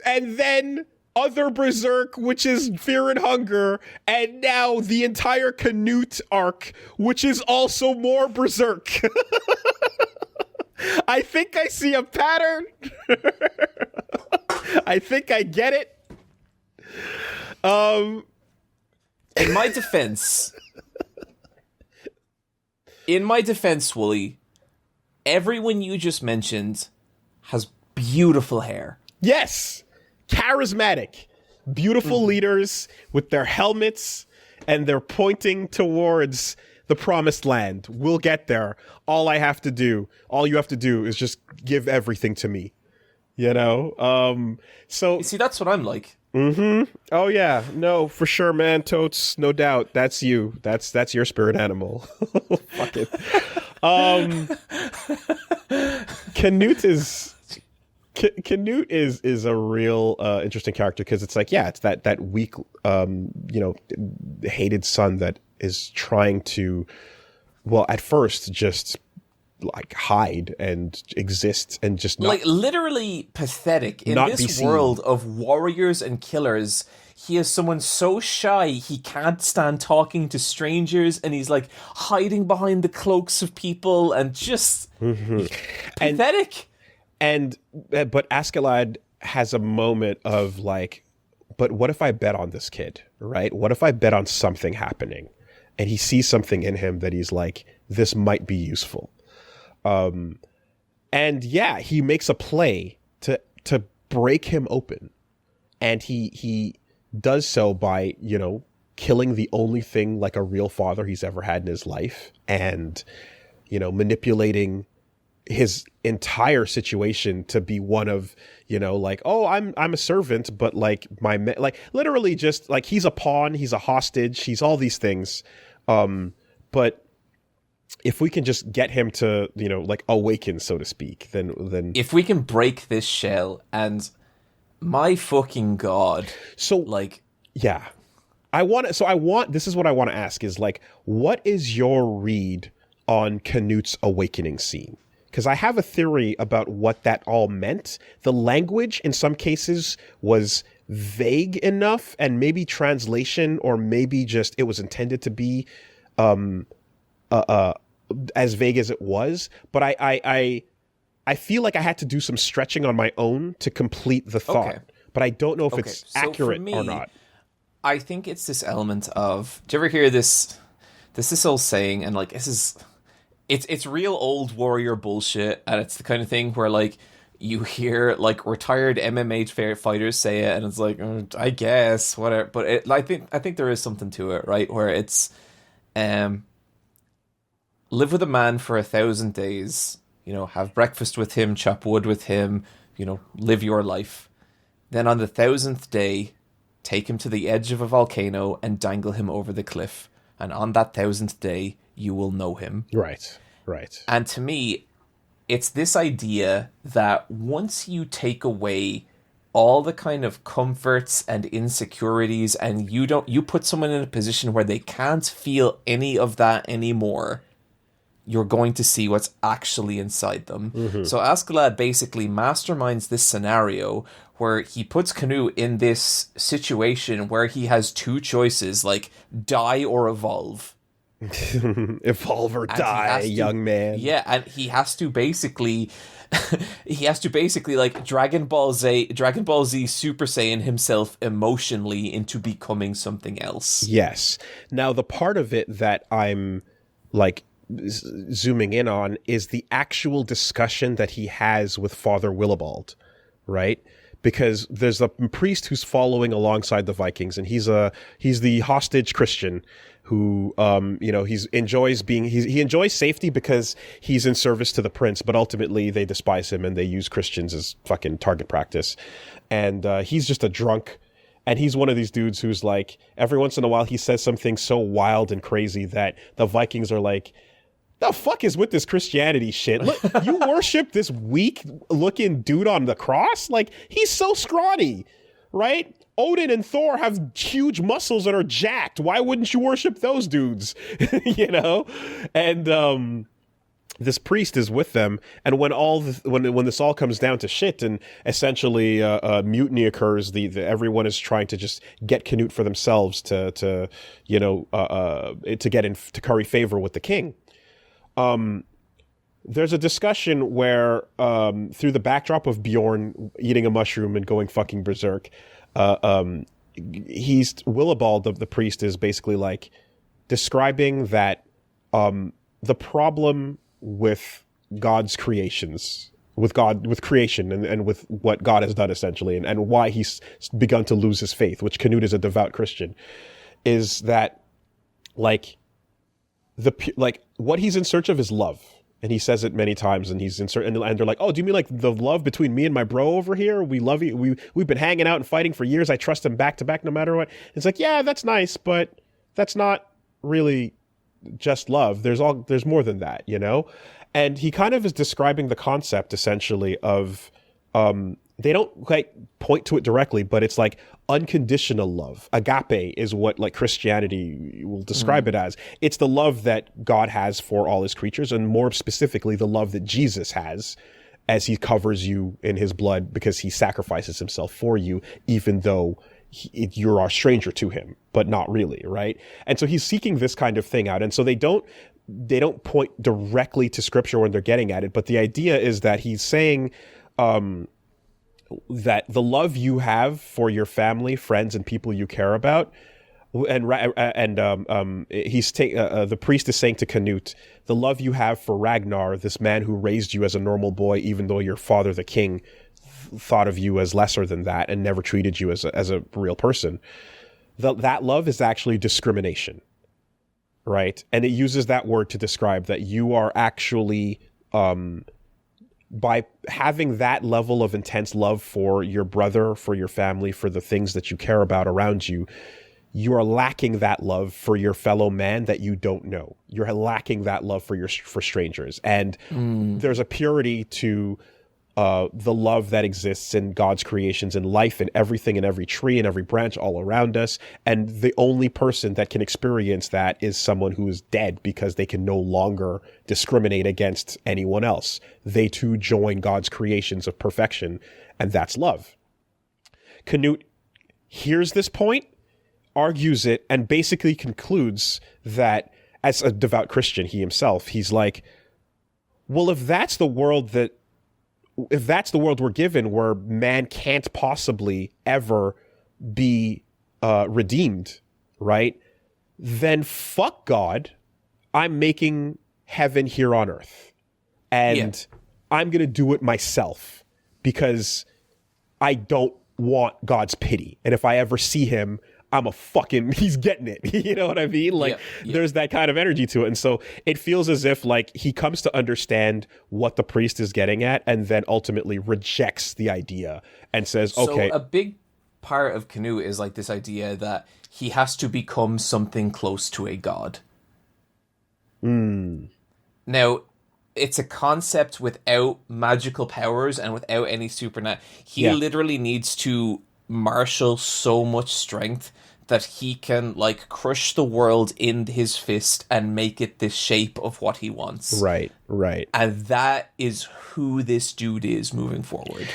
and then other Berserk, which is Fear and Hunger, and now the entire Canute arc, which is also more Berserk. I think I see a pattern. I think I get it. In my defense, Woolie, everyone you just mentioned has beautiful hair. Yes. Charismatic. Beautiful leaders with their helmets, and they're pointing towards the promised land. We'll get there. All you have to do is just give everything to me. You know? So See, that's what I'm like. Mm-hmm. Oh yeah, no, for sure, man. Totes, no doubt. That's you. That's your spirit animal. Fuck it. Canute is a real interesting character because it's like, yeah, it's that weak, hated son that is trying to, well, at first just like hide and exist and just not, like literally pathetic in not be this seen. world of warriors and killers. He is someone so shy he can't stand talking to strangers, and he's like hiding behind the cloaks of people and just pathetic. But Askeladd has a moment of like, but what if I bet on this kid, right? What if I bet on something happening? And he sees something in him that he's like, this might be useful. And yeah, he makes a play to break him open. And he does so by, killing the only thing like a real father he's ever had in his life, and, manipulating his entire situation to be one of, like, oh, I'm a servant, but like literally just like he's a pawn, he's a hostage, he's all these things. But if we can just get him to, like awaken, so to speak, then if we can break this shell, and my fucking God. So like, yeah, this is what I want to ask is like, what is your read on Canute's awakening scene? Because I have a theory about what that all meant. The language in some cases was vague enough, and maybe translation, or maybe just it was intended to be as vague as it was. But I feel like I had to do some stretching on my own to complete the thought. Okay. But I don't know if it's accurate or not. I think it's this element of, do you ever hear this old saying, and like it's real old warrior bullshit, and it's the kind of thing where like you hear like retired MMA fighters say it, and it's like, I guess whatever. But I think there is something to it, right? Where it's live with a man for 1,000 days, have breakfast with him, chop wood with him, live your life. Then on the 1,000th day, take him to the edge of a volcano and dangle him over the cliff. And on that 1,000th day, you will know him. Right. Right. And to me, it's this idea that once you take away all the kind of comforts and insecurities, and you put someone in a position where they can't feel any of that anymore, you're going to see what's actually inside them. So Askeladd basically masterminds this scenario where he puts Canute in this situation where he has two choices, like die or evolve. Evolve or die, young man. Yeah, and he has to basically like Dragon Ball Z Super Saiyan himself emotionally into becoming something else. Yes. Now the part of it that I'm like zooming in on is the actual discussion that he has with Father Willibald, right? Because there's a priest who's following alongside the Vikings, and he's the hostage Christian who he enjoys safety because he's in service to the prince, but ultimately they despise him and they use Christians as fucking target practice. And he's just a drunk, and he's one of these dudes who's like, every once in a while he says something so wild and crazy that the Vikings are like, the fuck is with this Christianity shit? Look, you worship this weak looking dude on the cross? Like, he's so scrawny, right? Odin and Thor have huge muscles and are jacked. Why wouldn't you worship those dudes? You know? And this priest is with them, and when this all comes down to shit, and essentially mutiny occurs, everyone is trying to just get Canute for themselves to get in to curry favor with the king. There's a discussion where through the backdrop of Bjorn eating a mushroom and going fucking berserk, Willibald, the priest, is basically like describing that the problem with God's creations, with creation and with what God has done essentially, and why he's begun to lose his faith, which Canute is a devout Christian, is that like what he's in search of is love. And he says it many times, and he's in search, and they're like, oh, do you mean like the love between me and my bro over here? We love you. We've been hanging out and fighting for years. I trust him back to back no matter what. It's like, yeah, that's nice, but that's not really just love. There's more than that, you know? And he kind of is describing the concept essentially of they don't quite point to it directly, but it's like unconditional love. Agape is what like Christianity will describe it as. It's the love that God has for all his creatures, and more specifically, the love that Jesus has as he covers you in his blood because he sacrifices himself for you, even though you're a stranger to him, but not really, right? And so he's seeking this kind of thing out. And so they don't point directly to scripture when they're getting at it, but the idea is that he's saying that the love you have for your family, friends, and people you care about, the priest is saying to Canute, the love you have for Ragnar, this man who raised you as a normal boy, even though your father, the king, thought of you as lesser than that and never treated you as a real person. That love is actually discrimination, right? And it uses that word to describe that you are actually by having that level of intense love for your brother, for your family, for the things that you care about around you, you are lacking that love for your fellow man that you don't know. You're lacking that love for strangers. And there's a purity to the love that exists in God's creations and life and everything and every tree and every branch all around us. And the only person that can experience that is someone who is dead, because they can no longer discriminate against anyone else. They too join God's creations of perfection, and that's love. Canute hears this point, argues it, and basically concludes that, as a devout Christian he himself, he's like, well, if that's the world we're given, where man can't possibly ever be redeemed, right? Then fuck God. I'm making heaven here on earth. And I'm going to do it myself because I don't want God's pity. And if I ever see him, he's getting it. You know what I mean? Like, there's that kind of energy to it. And so it feels as if like he comes to understand what the priest is getting at, and then ultimately rejects the idea and says, okay. So a big part of Canute is like this idea that he has to become something close to a god. Now, it's a concept without magical powers and without any he Yeah. literally needs to marshal so much strength that he can like crush the world in his fist and make it the shape of what he wants. Right. And that is who this dude is moving forward.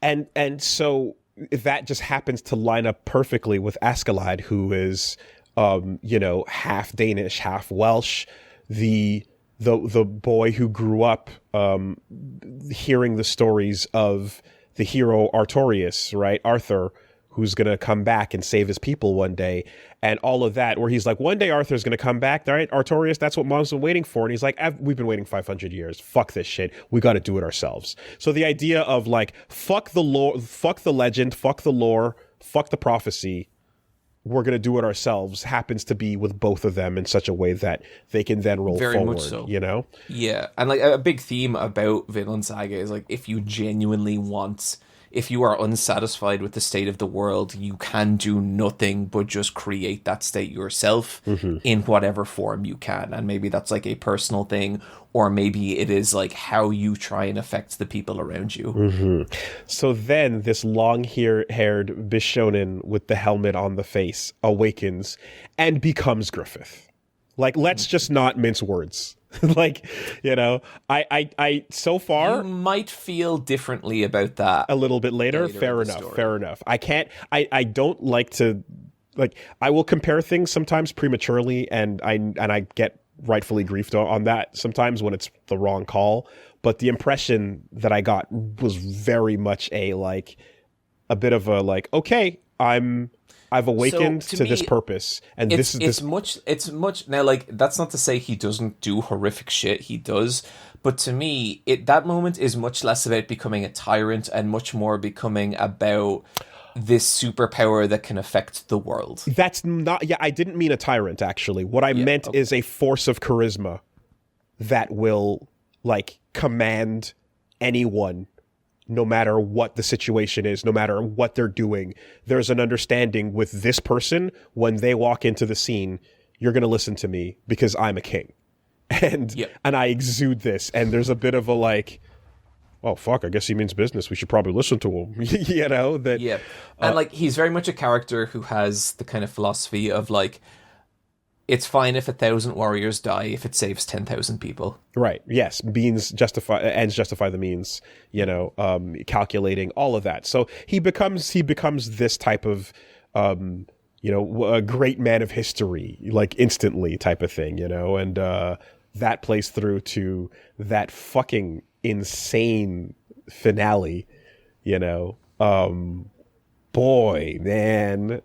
And so that just happens to line up perfectly with Askeladd, who is, half Danish, half Welsh, the boy who grew up hearing the stories of the hero Artorias, right? Arthur, who's going to come back and save his people one day, and all of that, where he's like, one day Arthur's going to come back, right? Artorias, that's what mom's been waiting for. And he's like, we've been waiting 500 years. Fuck this shit. We got to do it ourselves. So the idea of like, fuck the lore, fuck the legend, fuck the lore, fuck the prophecy, we're going to do it ourselves, happens to be with both of them in such a way that they can then roll Very forward, much so. Yeah. And like a big theme about Vinland Saga is like, if you are unsatisfied with the state of the world, you can do nothing but just create that state yourself in whatever form you can. And maybe that's like a personal thing, or maybe it is like how you try and affect the people around you. So then this long-haired Bishonen with the helmet on the face awakens and becomes Griffith. Like, let's just not mince words. Like, I so far, You might feel differently about that a little bit later. Fair enough. I don't like to, like, I will compare things sometimes prematurely, and I get rightfully griefed on that sometimes when it's the wrong call. But the impression that I got was very much a bit of a like, okay, I've awakened So, to me, this purpose, and it's much now. Like, that's not to say he doesn't do horrific shit. He does, but to me, that moment is much less about becoming a tyrant and much more becoming about this superpower that can affect the world. That's not. Yeah, I didn't mean a tyrant. Actually, what I meant is a force of charisma that will like command anyone. No matter what the situation is, no matter what they're doing, there's an understanding with this person when they walk into the scene, you're going to listen to me because I'm a king. And I exude this. And there's a bit of a like, oh, fuck, I guess he means business. We should probably listen to him. That. Yeah. And like, he's very much a character who has the kind of philosophy of like, it's fine if 1,000 warriors die if it saves 10,000 people. Right. Yes. Ends justify the means. Calculating all of that. So he becomes this type of, a great man of history, like instantly type of thing. And that plays through to that fucking insane finale. Boy, man.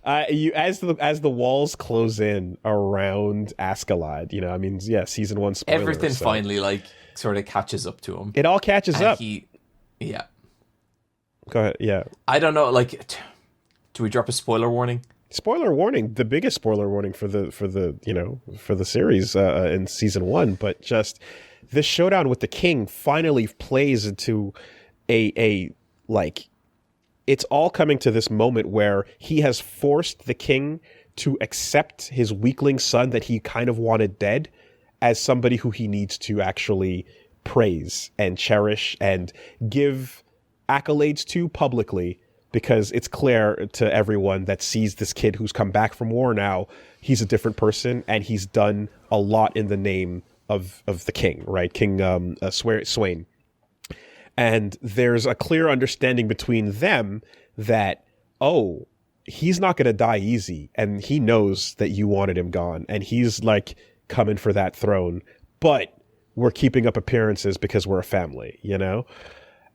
As the walls close in around Askeladd, season 1 spoiler. Everything finally like sort of catches up to him. It all catches up. Yeah. Go ahead. Yeah. I don't know. Like, do we drop a spoiler warning? Spoiler warning. The biggest spoiler warning for the series in season 1, but just this showdown with the king finally plays into a it's all coming to this moment where he has forced the king to accept his weakling son that he kind of wanted dead as somebody who he needs to actually praise and cherish and give accolades to publicly, because it's clear to everyone that sees this kid who's come back from war now, he's a different person and he's done a lot in the name of the king, right? King Swain. And there's a clear understanding between them that, oh, he's not going to die easy. And he knows that you wanted him gone. And he's like coming for that throne. But we're keeping up appearances because we're a family,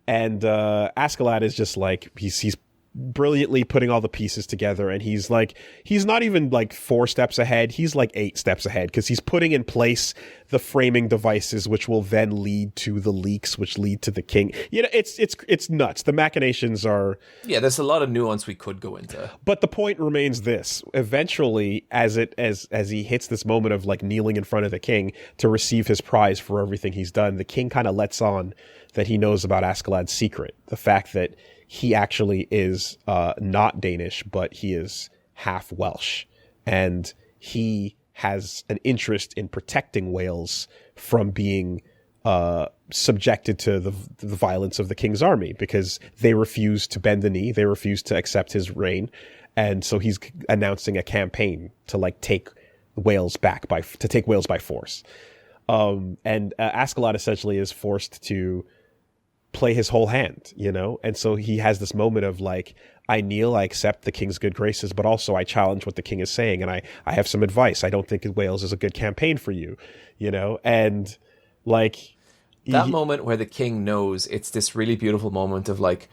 And Askeladd is just like, he's brilliantly putting all the pieces together, and he's not even like 4 steps ahead, he's like 8 steps ahead, because he's putting in place the framing devices which will then lead to the leaks which lead to the king. It's nuts. The machinations are, there's a lot of nuance we could go into, but the point remains this: eventually, as he hits this moment of like kneeling in front of the king to receive his prize for everything he's done, the king kind of lets on that he knows about Askeladd's secret, the fact that he actually is not Danish, but he is half Welsh. And he has an interest in protecting Wales from being subjected to the violence of the king's army, because they refuse to bend the knee, they refuse to accept his reign, and so he's announcing a campaign to like take Wales by force. And Askeladd essentially is forced to play his whole hand, you know, and so he has this moment of like, I kneel, I accept the king's good graces, but also I challenge what the king is saying, and I have some advice. I don't think Wales is a good campaign for you, you know, and like that moment where the king knows, it's this really beautiful moment of like,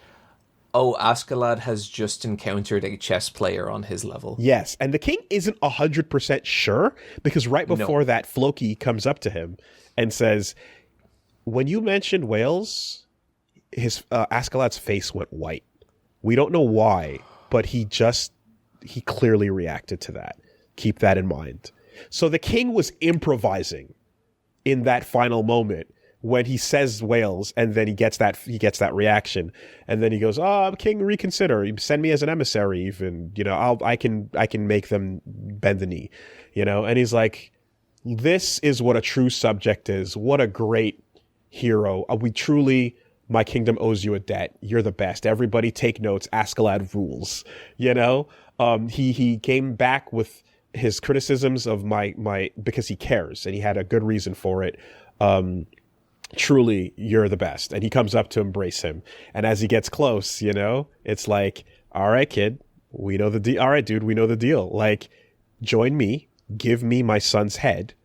oh, Askeladd has just encountered a chess player on his level. Yes, and the king isn't 100% sure, because right before that, Floki comes up to him and says, when you mentioned Wales, his Askeladd's face went white. We don't know why, but he clearly reacted to that. Keep that in mind. So the king was improvising in that final moment when he says Wales, and then he gets that reaction, and then he goes, "Oh, king, reconsider. Send me as an emissary. Even, you know, I can make them bend the knee, you know." And he's like, "This is what a true subject is. What a great hero. My kingdom owes you a debt. You're the best. Everybody take notes. Askeladd rules." You know, he came back with his criticisms of my because he cares, and he had a good reason for it. Truly, you're the best. And he comes up to embrace him. And as he gets close, you know, it's like, all right, kid, we know the deal. All right, dude, we know the deal. Like, join me, give me my son's head,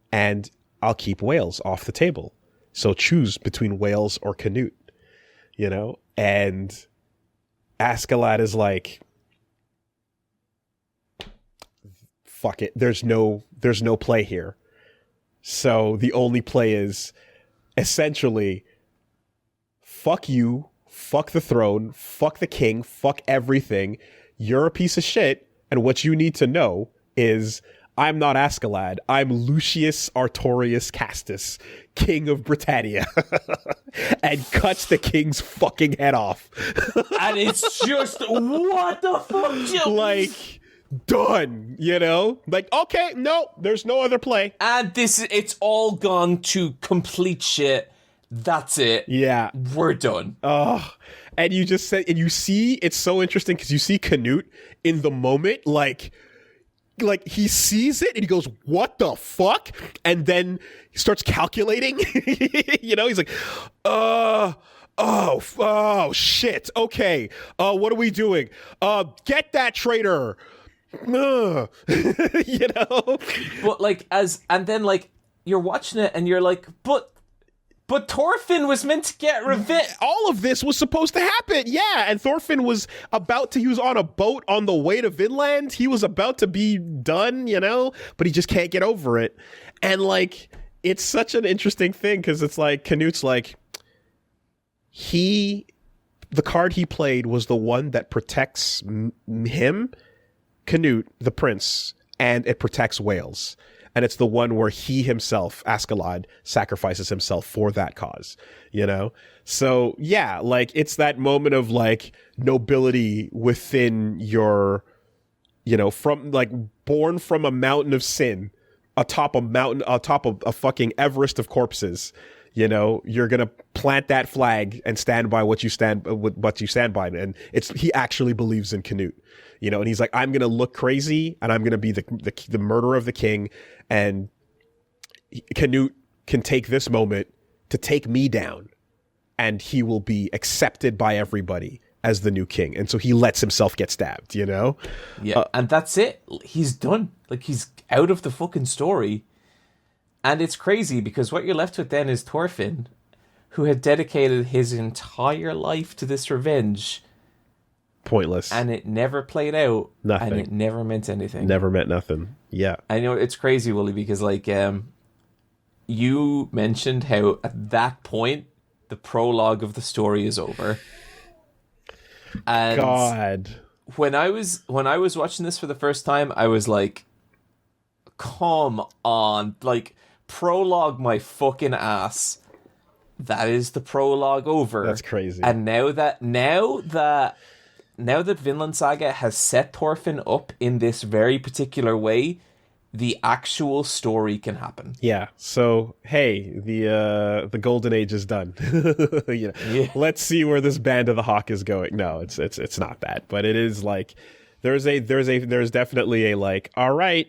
and I'll keep Wales off the table. So choose between Wales or Canute, you know? And Askeladd is like, fuck it. There's no play here. So the only play is essentially, fuck you, fuck the throne, fuck the king, fuck everything. You're a piece of shit, and what you need to know is I'm not Askeladd. I'm Lucius Artorius Castus, king of Britannia. And cuts the king's fucking head off. And it's just, what the fuck? Like, done, you know? Like, okay, no, there's no other play. And it's all gone to complete shit. That's it. Yeah. We're done. And you just said, and you see, it's so interesting because you see Canute in the moment, like he sees it and he goes, what the fuck? And then he starts calculating, you know, he's like, oh shit. Okay. What are we doing? Get that traitor. You know? But like, and then like, you're watching it and you're like, but Thorfinn was meant to get revenge. All of this was supposed to happen. Yeah. And Thorfinn was he was on a boat on the way to Vinland. He was about to be done, you know, but he just can't get over it. And like, it's such an interesting thing because it's like, Canute's like, the card he played was the one that protects him, Canute, the prince, and it protects Wales. And it's the one where he himself, Askeladd, sacrifices himself for that cause, you know? So, yeah, like, it's that moment of, like, nobility within your, you know, from, like, born from a mountain of sin, atop a fucking Everest of corpses, you know, you're going to plant that flag and stand by what you stand by. And he actually believes in Canute. You know, and he's like, I'm going to look crazy and I'm going to be the murderer of the king. And Canute can take this moment to take me down and he will be accepted by everybody as the new king. And so he lets himself get stabbed, you know? Yeah. And that's it. He's done. Like, he's out of the fucking story. And it's crazy because what you're left with then is Thorfinn, who had dedicated his entire life to this revenge. Pointless. And it never played out. Nothing. And it never meant anything. Never meant nothing. Yeah. I know it's crazy, Woolie, because like you mentioned how at that point the prologue of the story is over. And God. When I was watching this for the first time, I was like, come on, like, prologue my fucking ass. That is the prologue over. That's crazy. And now that Vinland Saga has set Thorfinn up in this very particular way, the actual story can happen. Yeah. So hey, the golden age is done. Yeah. Let's see where this Band of the Hawk is going. No, it's not that, but it is like there's definitely a like, all right,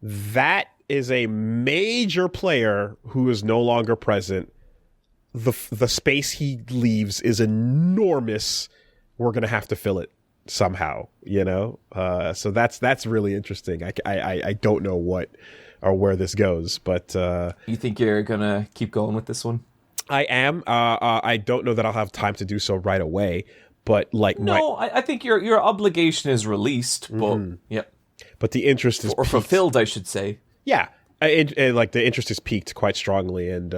that is a major player who is no longer present. The space he leaves is enormous. We're gonna have to fill it somehow, so that's really interesting. I don't know what or where this goes, but You think you're gonna keep going with this one? I am. I don't know that I'll have time to do so right away, but like I think your obligation is released, but yeah, but the interest is or fulfilled, I should say. Yeah. Like the interest is peaked quite strongly, and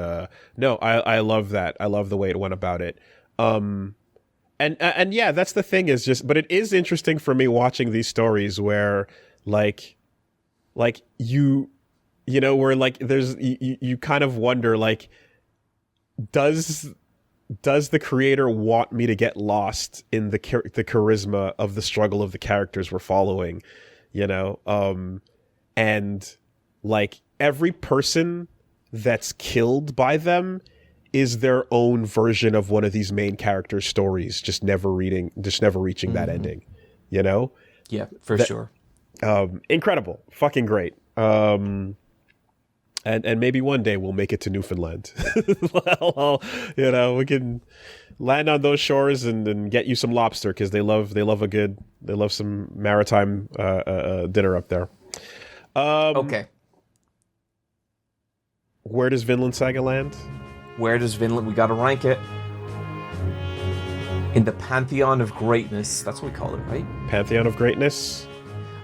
no, I love that. I love the way it went about it. And yeah, that's the thing is just, but it is interesting for me watching these stories where like where like there's you kind of wonder like, does the creator want me to get lost in the charisma of the struggle of the characters we're following, and like every person that's killed by them is their own version of one of these main characters' stories, just never reaching that ending, Yeah, for sure. Incredible, fucking great. And maybe one day we'll make it to Newfoundland. Well, we can land on those shores and get you some lobster, because they love some maritime dinner up there. Okay. Where does Vinland Saga land? Where does Vinland? We gotta rank it in the pantheon of greatness. That's what we call it, right? Pantheon of greatness.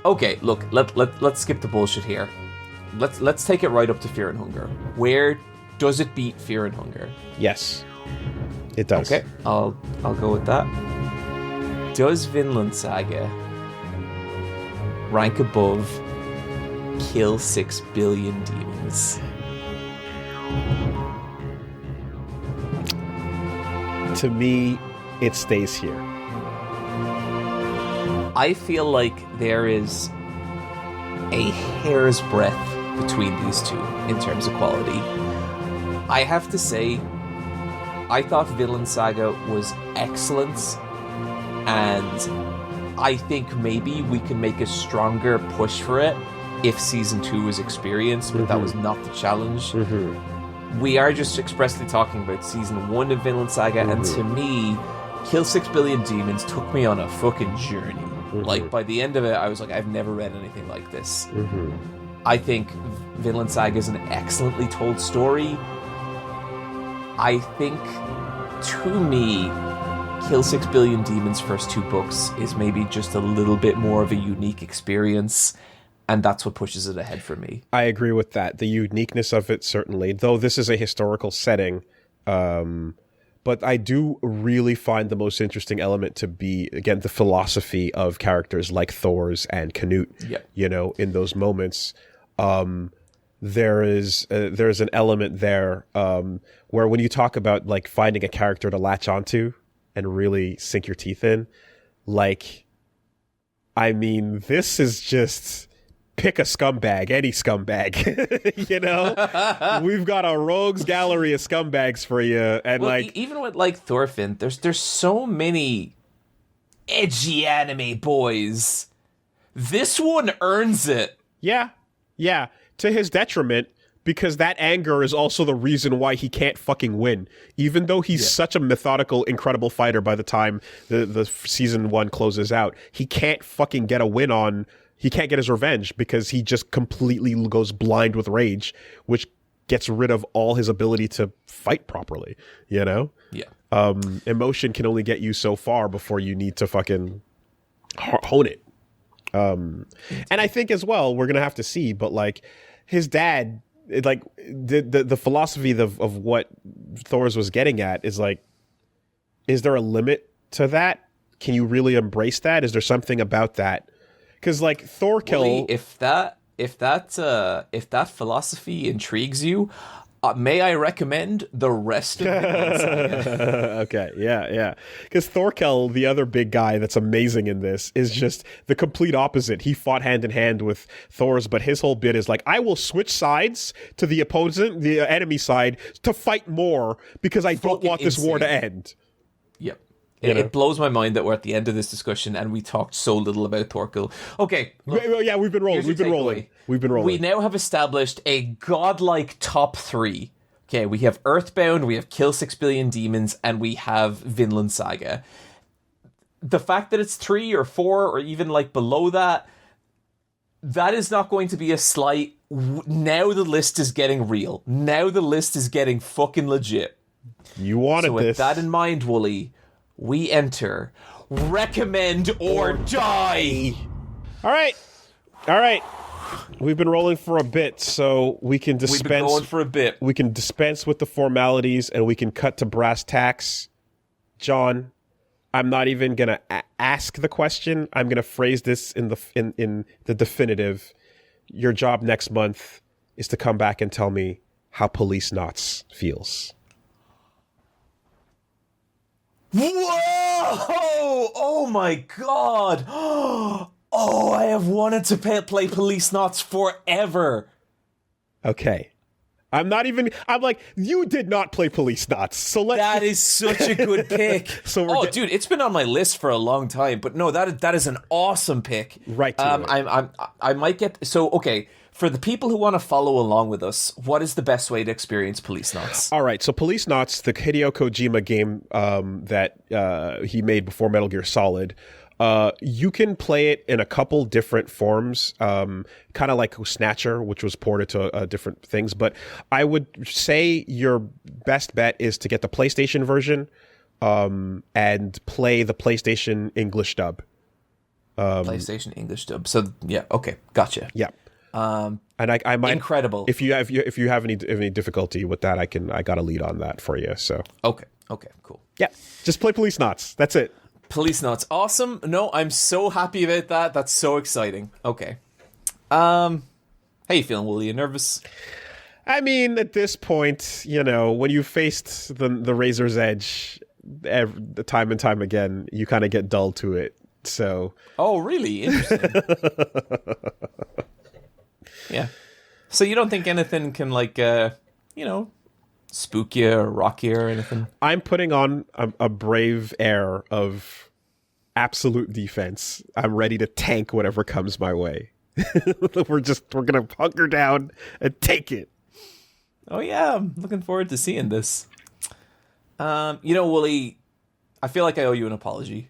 Okay, look. Let's skip the bullshit here. Let's take it right up to Fear and Hunger. Where does it beat Fear and Hunger? Yes, it does. Okay, I'll go with that. Does Vinland Saga rank above Kill 6 Billion Demons? To me, it stays here. I feel like there is a hair's breadth between these two in terms of quality. I have to say, I thought Vinland Saga was excellent, and I think maybe we can make a stronger push for it if Season 2 was experienced, but that was not the challenge. We are just expressly talking about Season 1 of Vinland Saga, and to me, Kill 6 Billion Demons took me on a fucking journey. Like, by the end of it, I was like, I've never read anything like this. I think Vinland Saga is an excellently told story. I think, to me, Kill 6 Billion Demons' first two books is maybe just a little bit more of a unique experience, and that's what pushes it ahead for me. I agree with that. The uniqueness of it, certainly, though this is a historical setting, but I do really find the most interesting element to be, again, the philosophy of characters like Thor's and Canute. Yep. In those moments, there's an element there where when you talk about like finding a character to latch onto and really sink your teeth in, like, I mean, this is just pick a scumbag, any scumbag. We've got a rogues gallery of scumbags for you, and even with like Thorfinn, there's so many edgy anime boys. This one earns it. Yeah, to his detriment, because that anger is also the reason why he can't fucking win. Even though he's such a methodical, incredible fighter by the time the season 1 closes out, he can't fucking get a win on. He can't get his revenge because he just completely goes blind with rage, which gets rid of all his ability to fight properly, Yeah. Emotion can only get you so far before you need to fucking hone it. And I think as well, we're going to have to see, but like his dad, like the philosophy of what Thor's was getting at is like, is there a limit to that? Can you really embrace that? Is there something about that? Because like Thorkill, Woolie, if that philosophy intrigues you, May I recommend the rest of Vinland Saga? Okay, yeah. Because Thorkel, the other big guy that's amazing in this, is just the complete opposite. He fought hand in hand with Thor's, but his whole bit is like, I will switch sides to the opposing, the enemy side, to fight more because I don't want this war to end. Yep. It blows my mind that we're at the end of this discussion and we talked so little about Thorkel. Okay. Look, yeah, we've been rolling. We've been rolling. We now have established a godlike top 3. Okay, we have Earthbound, we have Kill 6 Billion Demons, and we have Vinland Saga. The fact that it's 3 or 4 or even like below that is not going to be a slight. Now the list is getting real. Now the list is getting fucking legit. You wanted so with this. that in mind, Woolie, we enter Recommend or Die. All right. We've been rolling for a bit, so we can dispense. We've been going for a bit. We can dispense with the formalities, and we can cut to brass tacks. John, I'm not even gonna ask the question. I'm gonna phrase this in the definitive. Your job next month is to come back and tell me how Police Knots feels. Whoa! Oh my god! Oh, I have wanted to play Police Knots forever. Okay. I'm like, you did not play Police Knots, so let's... That is such a good pick. Dude, it's been on my list for a long time, but no, that is an awesome pick. Right to it. I might get... So, okay, for the people who want to follow along with us, what is the best way to experience Police Knots? All right, so Police Knots, the Hideo Kojima game that he made before Metal Gear Solid, you can play it in a couple different forms, kind of like Snatcher, which was ported to different things. But I would say your best bet is to get the PlayStation version and play the PlayStation English dub. PlayStation English dub. So yeah, okay, gotcha. Yeah. And I might incredible. If you have any difficulty with that, I got a lead on that for you. So okay, cool. Yeah, just play Police Knots. That's it. Police Knots, awesome. No, I'm so happy about that. That's so exciting. Okay. How you feeling, Woolie? You nervous? I mean, at this point, when you faced the razor's edge time and time again, you kind of get dull to it. So. Oh, really? Interesting. Yeah. So you don't think anything can spook you or rock you or anything? I'm putting on a brave air of absolute defense. I'm ready to tank whatever comes my way. We're gonna hunker down and take it. Oh yeah, I'm looking forward to seeing this. Woolie, I feel like I owe you an apology.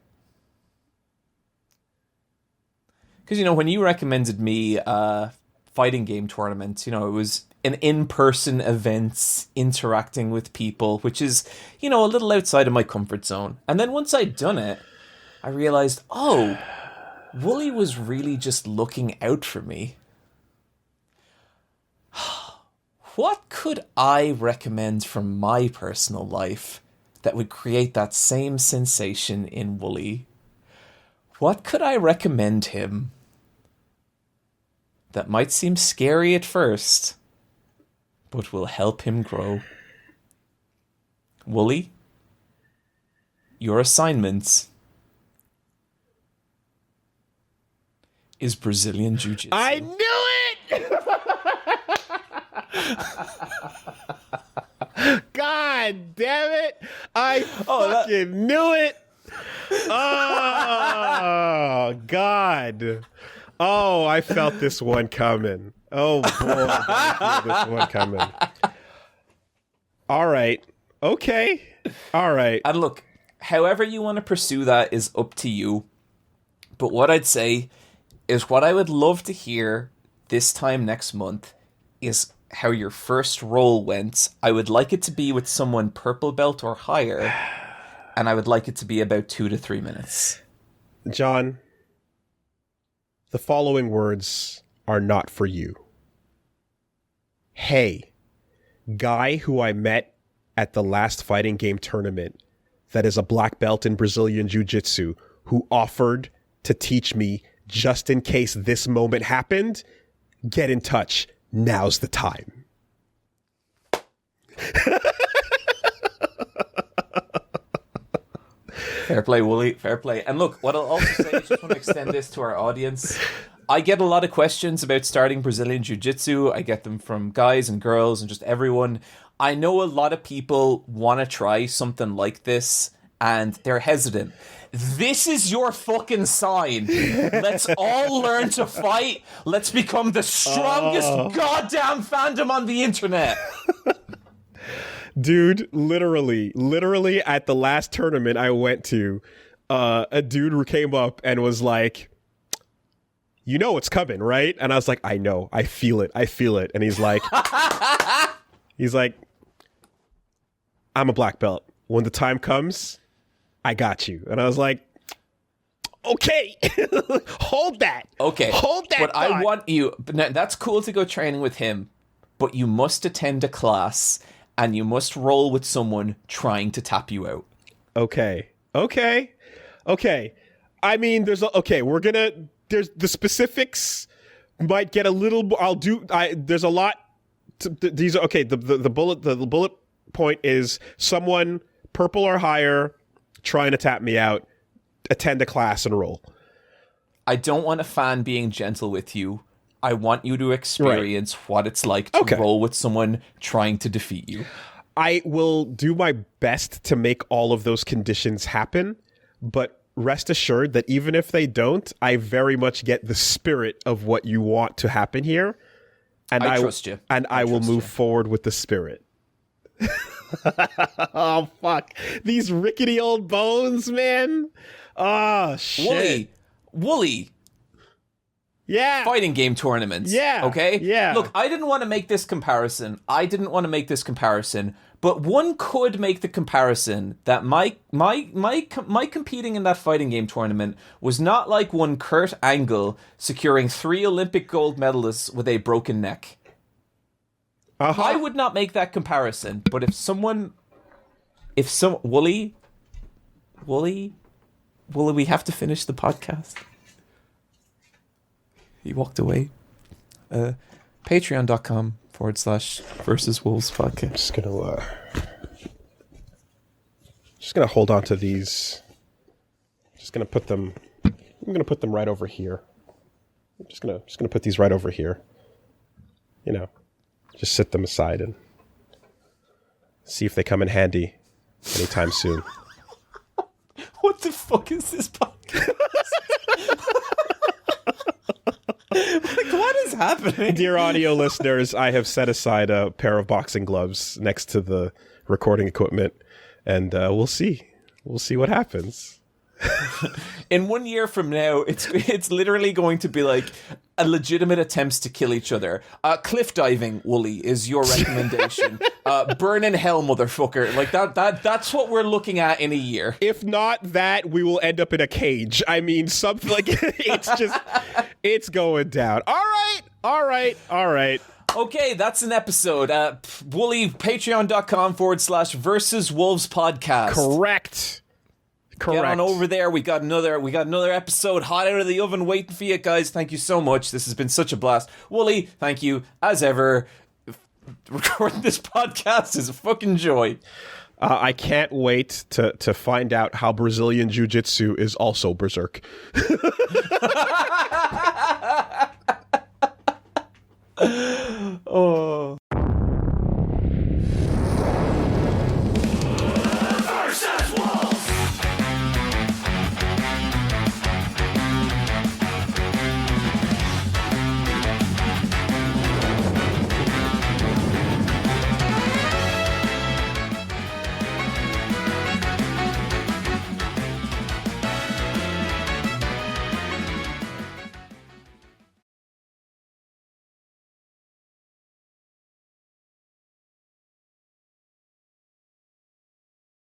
Because when you recommended me fighting game tournament, it was an in-person event, interacting with people, which is, a little outside of my comfort zone. And then once I'd done it, I realized, Woolie was really just looking out for me. What could I recommend from my personal life that would create that same sensation in Woolie? What could I recommend him that might seem scary at first, but will help him grow? Woolie, your assignment is Brazilian Jiu-Jitsu. I knew it! God damn it! I fucking knew it! Oh, God. Oh, I felt this one coming. Oh, boy. I felt this one coming. All right. Okay. All right. And look, however you want to pursue that is up to you. But what I'd say is what I would love to hear this time next month is how your first roll went. I would like it to be with someone purple belt or higher, and I would like it to be about 2 to 3 minutes. John, the following words are not for you. Hey, guy who I met at the last fighting game tournament that is a black belt in Brazilian Jiu-Jitsu who offered to teach me just in case this moment happened, get in touch. Now's the time. Fair play, Woolie. Fair play. And look, what I'll also say, I just want to extend this to our audience. I get a lot of questions about starting Brazilian Jiu-Jitsu. I get them from guys and girls and just everyone. I know a lot of people want to try something like this and they're hesitant. This is your fucking sign. Let's all learn to fight. Let's become the strongest goddamn fandom on the internet. Dude, literally at the last tournament I went to, a dude came up and was like, you know it's coming, right? And I was like, I know, I feel it. And he's like, I'm a black belt. When the time comes, I got you. And I was like, okay, hold that. Okay. Hold that. But thought. I want you, now, that's cool to go training with him, but you must attend a class and you must roll with someone trying to tap you out. Okay. I mean, there's the specifics might get a little, there's a lot, these are, okay, the bullet point is someone purple or higher trying to tap me out, attend a class and roll. I don't want a fan being gentle with you. I want you to experience what it's like to roll with someone trying to defeat you. I will do my best to make all of those conditions happen, but rest assured that even if they don't, I very much get the spirit of what you want to happen here. And I trust you. And I will move forward with the spirit. Oh, fuck. These rickety old bones, man. Oh, shit. Woolie. Yeah. Fighting game tournaments. Yeah. Okay? Yeah. Look, I didn't want to make this comparison. But one could make the comparison that my competing in that fighting game tournament was not like one Kurt Angle securing 3 Olympic gold medalists with a broken neck. I would not make that comparison, but Woolie, we have to finish the podcast. He walked away. Patreon.com/Versus Wolves podcast. Just gonna hold on to these. I'm gonna put them right over here. I'm just gonna put these right over here. You know, just sit them aside and see if they come in handy anytime soon. What the fuck is this podcast? Like, what is happening? Dear audio listeners, I have set aside a pair of boxing gloves next to the recording equipment, and we'll see. We'll see what happens. In 1 year from now, it's literally going to be like a legitimate attempts to kill each other. Cliff diving, Woolie, is your recommendation. Burn in hell, motherfucker. Like that's what we're looking at in a year. If not that, we will end up in a cage. I mean, something like it's going down. All right. Okay, that's an episode. Woolie, patreon.com/Versus Wolves podcast. Correct. Get on over there. We got another episode hot out of the oven waiting for you guys. Thank you so much. This has been such a blast. Woolie, thank you as ever. Recording this podcast is a fucking joy. I can't wait to find out how Brazilian Jiu-Jitsu is also berserk. Oh.